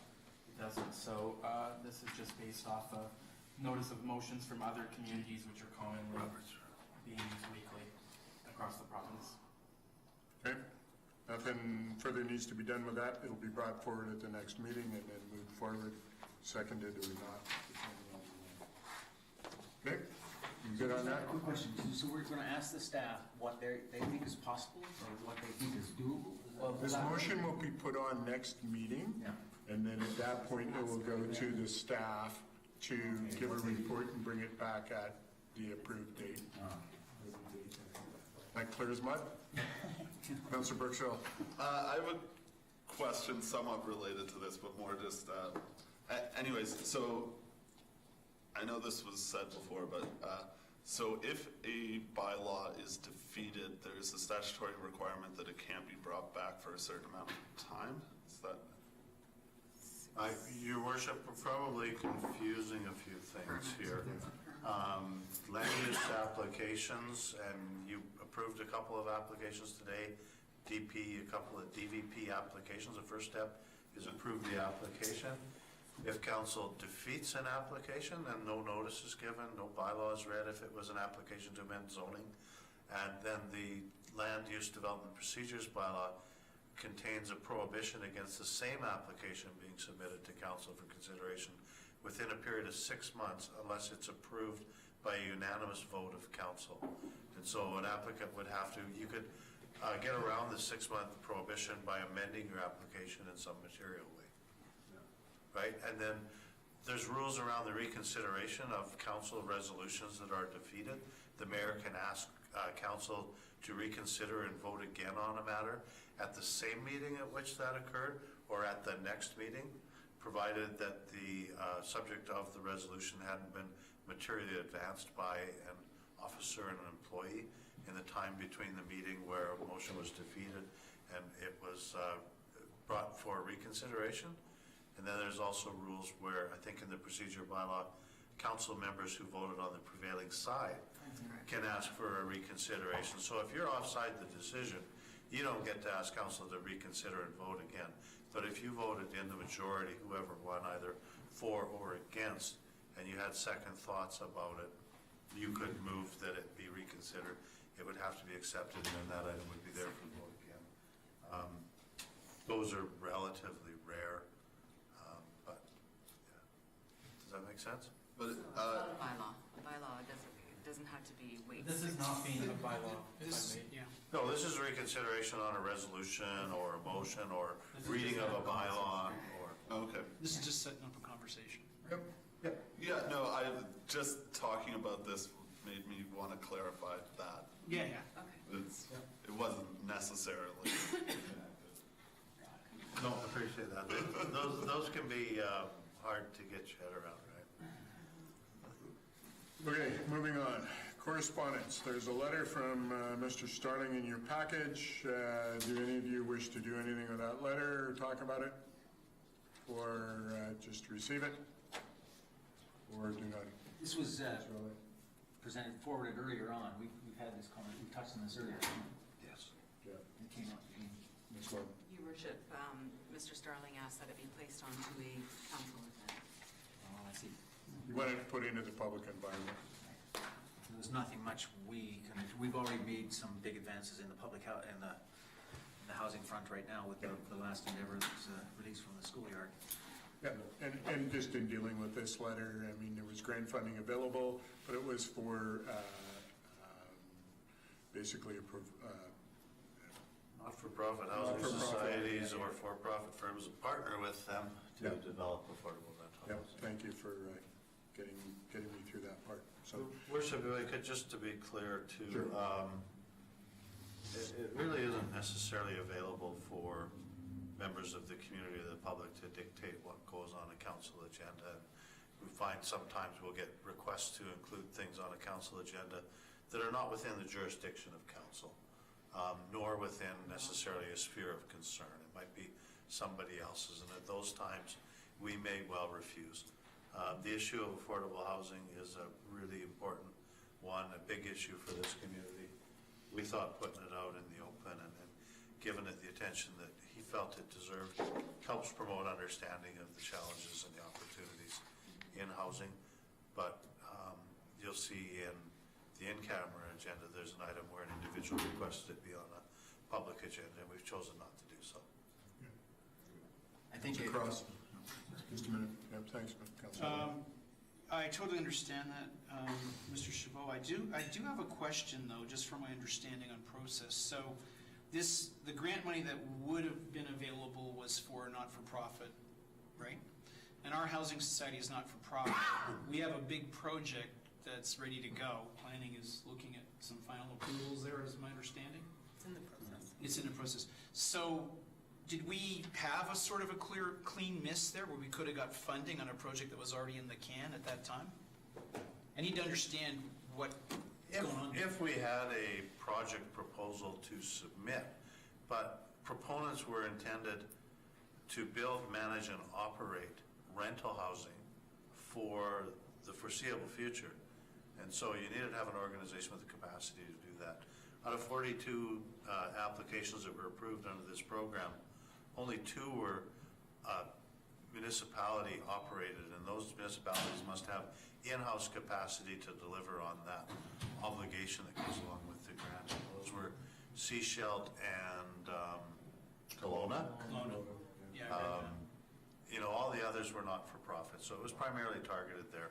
Speaker 2: doesn't. So this is just based off of notice of motions from other communities which are commonly being used weekly across the province.
Speaker 1: Okay. Nothing further needs to be done with that. It'll be brought forward at the next meeting and then moved forward, seconded or not. Okay. You good on that?
Speaker 3: Quick question. So we're going to ask the staff what they think is possible or what they think is doable?
Speaker 1: This motion will be put on next meeting.
Speaker 3: Yeah.
Speaker 1: And then at that point, it will go to the staff to give a report and bring it back at the approved date. That clear as mud? Councillor Brooks Hill.
Speaker 8: I have a question somewhat related to this, but more just, anyways, so I know this was said before, but so if a bylaw is defeated, there's a statutory requirement that it can't be brought back for a certain amount of time? Is that?
Speaker 4: Your worship, we're probably confusing a few things here. Land use applications, and you approved a couple of applications today. DP, a couple of DVP applications. The first step is approve the application. If council defeats an application, then no notice is given, no bylaws read if it was an application to amend zoning. And then the land use development procedures bylaw contains a prohibition against the same application being submitted to council for consideration within a period of 6 months unless it's approved by a unanimous vote of council. And so an applicant would have to, you could get around the 6-month prohibition by amending your application in some material way. Right? And then there's rules around the reconsideration of council resolutions that are defeated. The mayor can ask council to reconsider and vote again on a matter at the same meeting at which that occurred or at the next meeting, provided that the subject of the resolution hadn't been materially advanced by an officer and an employee in the time between the meeting where a motion was defeated and it was brought for reconsideration. And then there's also rules where I think in the procedure bylaw, council members who voted on the prevailing side can ask for a reconsideration. So if you're offside the decision, you don't get to ask council to reconsider and vote again. But if you voted in the majority, whoever won, either for or against, and you had second thoughts about it, you could move that it be reconsidered. It would have to be accepted, and then that item would be there for vote again. Those are relatively rare, but yeah. Does that make sense?
Speaker 12: So
Speaker 8: But
Speaker 12: it's not a bylaw. A bylaw doesn't have to be weight.
Speaker 2: This is not being a bylaw, if I may.
Speaker 9: Yeah.
Speaker 4: No, this is reconsideration on a resolution or a motion or reading of a bylaw or.
Speaker 8: okay.
Speaker 9: This is just setting up a conversation.
Speaker 1: Yep. Yep.
Speaker 8: Yeah, no, I just talking about this made me want to clarify that.
Speaker 9: Yeah, yeah.
Speaker 12: Okay.
Speaker 8: It wasn't necessarily.
Speaker 4: No, I appreciate that. Those can be hard to get your head around, right?
Speaker 1: Okay, moving on. Correspondence. There's a letter from Mr. Starling in your package. Do any of you wish to do anything with that letter or talk about it? Or just receive it? Or do not?
Speaker 3: This was presented, forwarded earlier on. We've had this comment, we touched on this earlier.
Speaker 4: Yes.
Speaker 1: Yeah.
Speaker 3: It came up.
Speaker 1: Next one.
Speaker 12: Your worship, Mr. Starling asked that it be placed onto a council agenda.
Speaker 3: Oh, I see.
Speaker 1: You want it put into the public environment.
Speaker 3: There's nothing much we've already made some big advances in the public in the housing front right now with the last endeavor that was released from the schoolyard.
Speaker 1: Yeah, and just in dealing with this letter, I mean, there was grant funding available, but it was for basically
Speaker 4: Not-for-profit housing societies or for-profit firms that partner with them to develop affordable rental
Speaker 1: Yep,
Speaker 4: housing.
Speaker 1: thank you for getting me through that part. So,
Speaker 4: Worship, if I could, just to be clear too,
Speaker 1: Sure.
Speaker 4: It really isn't necessarily available for members of the community or the public to dictate what goes on a council agenda. We find sometimes we'll get requests to include things on a council agenda that are not within the jurisdiction of council, nor within necessarily a sphere of concern. It might be somebody else's, and at those times, we may well refuse. The issue of affordable housing is a really important one, a big issue for this community. We thought putting it out in the open and giving it the attention that he felt it deserved helps promote understanding of the challenges and the opportunities in housing. But you'll see in the in-camera agenda, there's an item where an individual requested it be on a public agenda, and we've chosen not to do so.
Speaker 3: I think
Speaker 1: across. Just a minute. Yep, thanks, Councilor.
Speaker 9: I totally understand that, Mr. Chabot. I do have a question though, just from my understanding on process. So the grant money that would have been available was for not-for-profit, right? And our housing society is not-for-profit. We have a big project that's ready to go. Planning is looking at some final approvals there, is my understanding?
Speaker 12: It's in the process.
Speaker 9: It's in the process. So did we have a sort of a clean miss there where we could have got funding on a project that was already in the can at that time? I need to understand what's going on.
Speaker 4: If we had a project proposal to submit, but proponents were intended to build, manage, and operate rental housing for the foreseeable future. And so you needed to have an organization with the capacity to do that. Out of 42 applications that were approved under this program, only 2 were municipality operated, and those municipalities must have in-house capacity to deliver on that obligation that goes along with the grant. Those were Seashelt and Kelowna.
Speaker 9: Yeah, I read that.
Speaker 4: You know, all the others were not for profit, so it was primarily targeted there.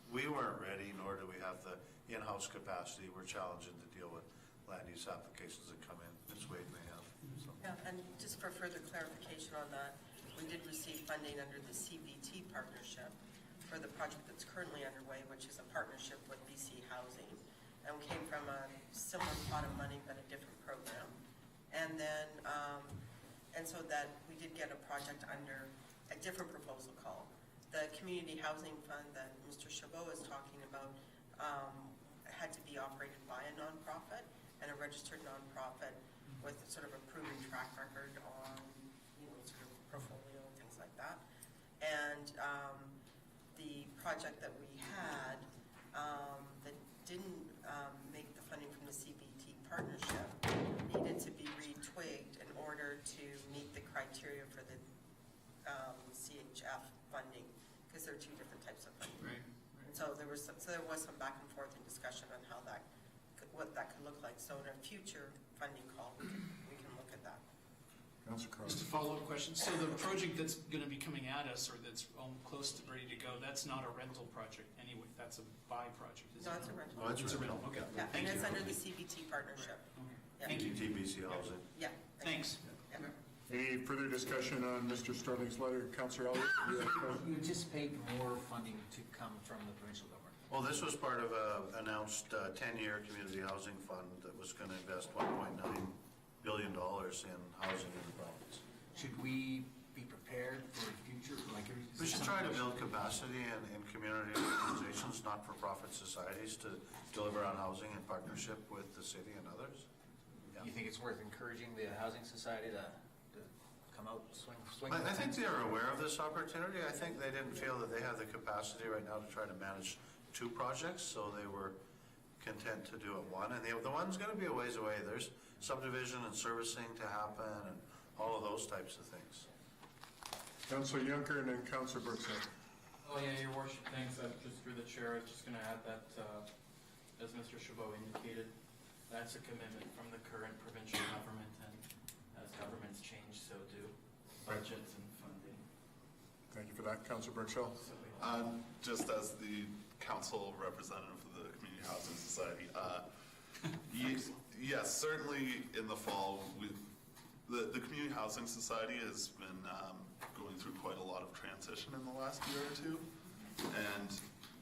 Speaker 4: We weren't ready, nor do we have the in-house capacity. We're challenging to deal with land use applications that come in. Ms. Wade may have. So.
Speaker 15: Yeah, and just for further clarification on that, we did receive funding under the CBT partnership for the project that's currently underway, which is a partnership with BC Housing, and came from a similar pot of money but a different program. And then, and so that we did get a project under a different proposal call. The Community Housing Fund that Mr. Chabot is talking about had to be operated by a nonprofit and a registered nonprofit with sort of a proven track record on, you know, sort of portfolio and things like that. And the project that we had that didn't make the funding from the CBT partnership needed to be retwigged in order to meet the criteria for the CHF funding, because there are 2 different types of funding.
Speaker 9: Right.
Speaker 15: And so there was some back and forth and discussion on how that what that could look like. So in a future funding call, we can look at that.
Speaker 1: Councilor Cross.
Speaker 9: Just a follow-up question. So the project that's going to be coming at us, or that's close to ready to go, that's not a rental project anyway. That's a buy project.
Speaker 15: No, it's a rental.
Speaker 4: Oh, it's a rental.
Speaker 9: Okay.
Speaker 15: Yeah,
Speaker 9: Thank
Speaker 15: and
Speaker 9: you.
Speaker 15: it's under the CBT partnership. Yeah.
Speaker 9: Thank you.
Speaker 4: TBC housing.
Speaker 15: Yeah.
Speaker 9: Thanks.
Speaker 15: Yeah.
Speaker 1: Any further discussion on Mr. Sterling's letter? Councilor Elliott? you have a question?
Speaker 3: You anticipate more funding to come from the provincial government?
Speaker 4: Well, this was part of an announced 10-year community housing fund that was going to invest $1.9 billion in housing in the province.
Speaker 3: Should we be prepared for the future? Like,
Speaker 4: We should try to build capacity in community organizations, not-for-profit societies, to deliver on housing in partnership with the city and others. Yeah.
Speaker 3: You think it's worth encouraging the housing society to come out swing?
Speaker 4: I think they are aware of this opportunity. I think they didn't feel that they have the capacity right now to try to manage 2 projects, so they were content to do it one. And the one's going to be a ways away. There's subdivision and servicing to happen and all of those types of things.
Speaker 1: Councilor Juncker and then Councilor Bergson.
Speaker 2: Oh yeah, Your Worship, thanks. Just through the chair, I was just going to add that, as Mr. Chabot indicated, that's a commitment from the current provincial government, and as governments change, so do budgets and funding.
Speaker 1: Thank you for that. Councilor Bergson.
Speaker 8: Just as the council representative for the Community Housing Society, yes, certainly in the fall, the Community Housing Society has been going through quite a lot of transition in the last year or 2, and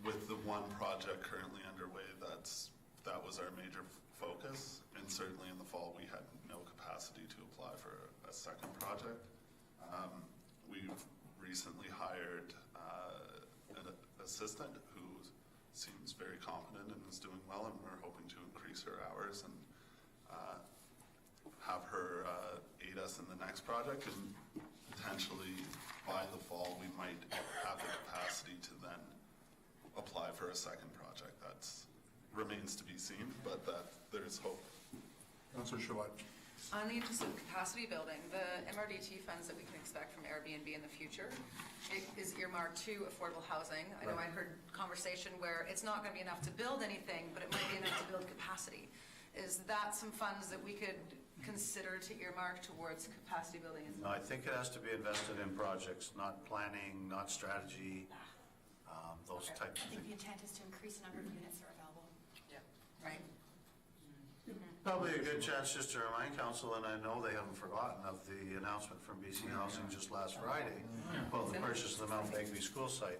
Speaker 8: with the one project currently underway, that was our major focus, and certainly in the fall we had no capacity to apply for a second project. We've recently hired an assistant who seems very competent and is doing well, and we're hoping to increase her hours and have her aid us in the next project, and potentially by the fall we might have the capacity to then apply for a second project. That remains to be seen, but there's hope.
Speaker 1: Councilor Shalat.
Speaker 10: On the interest of capacity building, the MRDT funds that we can expect from Airbnb in the future is earmarked to affordable housing. I know I heard conversation where it's not going to be enough to build anything, but it might be enough to build capacity. Is that some funds that we could consider to earmark towards capacity building?
Speaker 4: No, I think it has to be invested in projects, not planning, not strategy, those types of
Speaker 16: I think the
Speaker 4: things.
Speaker 16: intent is to increase the number of units that are available.
Speaker 10: Yeah. Right.
Speaker 4: Probably a good chance just to remind council, and I know they haven't forgotten, of the announcement from BC Housing just last Friday about the purchase of the Mount Begbie school site.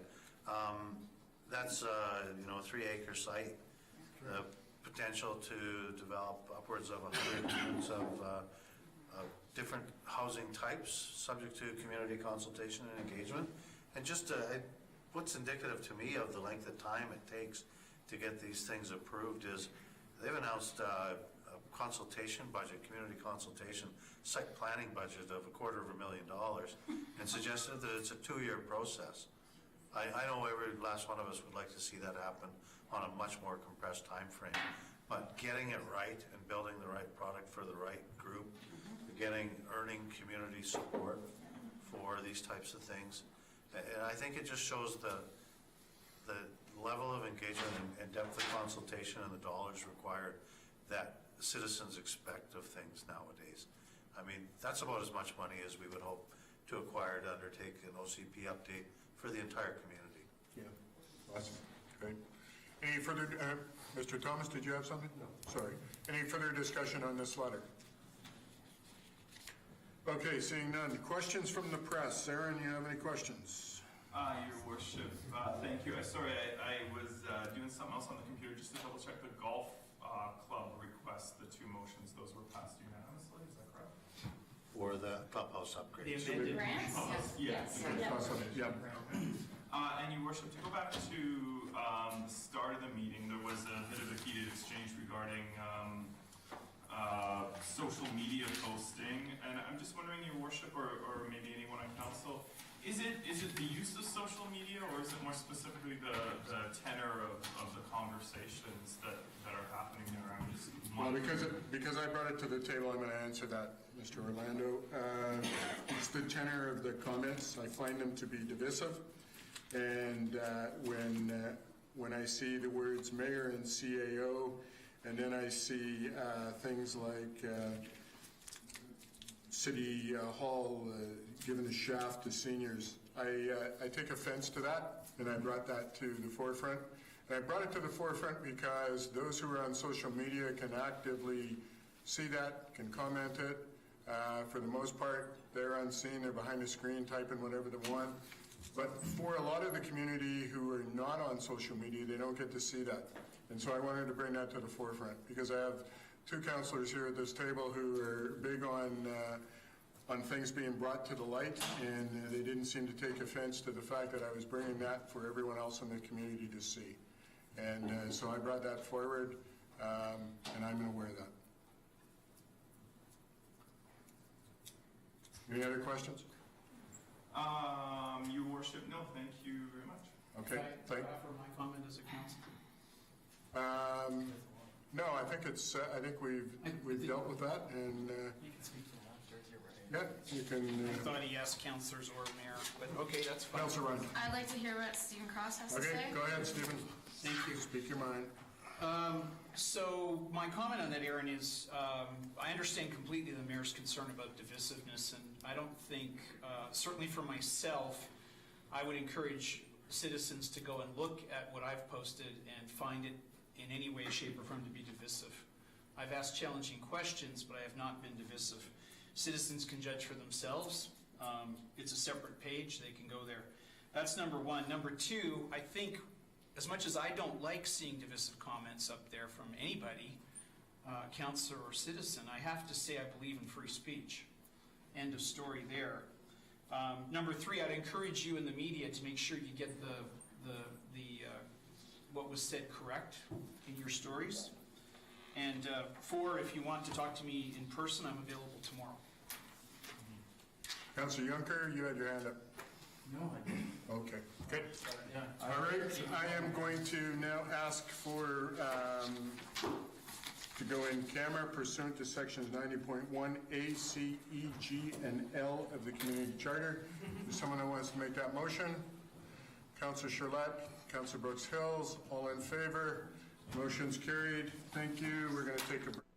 Speaker 4: That's a 3-acre site. The potential to develop upwards of 100 units of different housing types, subject to community consultation and engagement. And just what's indicative to me of the length of time it takes to get these things approved is they've announced a consultation budget, community consultation, site planning budget of $250,000 and suggested that it's a 2-year process. I know every last one of us would like to see that happen on a much more compressed time frame, but getting it right and building the right product for the right group, earning community support for these types of things, and I think it just shows the level of engagement and depth of consultation and the dollars required that citizens expect of things nowadays. I mean, that's about as much money as we would hope to acquire to undertake an OCP update for the entire community.
Speaker 1: Yeah, awesome, great. Any further, Mr. Thomas, did you have something? No. Sorry. Any further discussion on this letter? Okay, seeing none. Questions from the press? Aaron, you have any questions?
Speaker 14: Your Worship, thank you. Sorry, I was doing something else on the computer just to double check the golf club request, the 2 motions, those were passed unanimously, is that correct?
Speaker 4: For the clubhouse upgrades.
Speaker 14: The amended
Speaker 10: Grants?
Speaker 14: Yes.
Speaker 1: Yeah.
Speaker 14: And Your Worship, to go back to the start of the meeting, there was a bit of a heated exchange regarding social media posting, and I'm just wondering, Your Worship, or maybe anyone on council, is it the use of social media, or is it more specifically the tenor of the conversations that are happening there? I'm just
Speaker 1: Well, because I brought it to the table, I'm going to answer that, Mr. Orlando. It's the tenor of the comments. I find them to be divisive, and when I see the words mayor and CAO, and then I see things like City Hall giving a shaft to seniors, I take offense to that, and I brought that to the forefront. And I brought it to the forefront because those who are on social media can actively see that, can comment it. For the most part, they're unseen, they're behind the screen typing whatever they want. But for a lot of the community who are not on social media, they don't get to see that. And so I wanted to bring that to the forefront because I have 2 councillors here at this table who are big on things being brought to the light, and they didn't seem to take offense to the fact that I was bringing that for everyone else in the community to see. And so I brought that forward, and I'm aware of that. Any other questions?
Speaker 14: Your Worship, no, thank you very much.
Speaker 1: Okay,
Speaker 9: Can I offer my comment as a council?
Speaker 1: No, I think it's. I think we've dealt with that, and
Speaker 2: You can speak to the left, you're right.
Speaker 1: yeah, you can.
Speaker 5: I thought he asked councillors or mayor, but okay, that's fine.
Speaker 1: Councillor Ryan.
Speaker 16: I'd like to hear what Stephen Cross has to say.
Speaker 1: Okay, go ahead, Stephen.
Speaker 5: Thank you.
Speaker 1: Speak your mind.
Speaker 5: So my comment on that, Aaron, is I understand completely the mayor's concern about divisiveness, and I don't think, certainly for myself, I would encourage citizens to go and look at what I've posted and find it in any way, shape, or form to be divisive. I've asked challenging questions, but I have not been divisive. Citizens can judge for themselves. It's a separate page. They can go there. That's number 1. Number 2, I think as much as I don't like seeing divisive comments up there from anybody, councillor or citizen, I have to say I believe in free speech. End of story there. Number 3, I'd encourage you in the media to make sure you get the what was said correct in your stories. And 4, if you want to talk to me in person, I'm available tomorrow.
Speaker 1: Councillor Juncker, you had your hand up.
Speaker 2: No, I didn't.
Speaker 1: Okay, good.
Speaker 2: Yeah.
Speaker 1: All right, I am going to now ask for to go in camera pursuant to sections 90.1 A, C, E, G, and L of the Community Charter. Is someone who wants to make that motion? Councillor Charlotte, Councillor Brooks Hills, all in favor? Motion's carried. Thank you. We're going to take a break.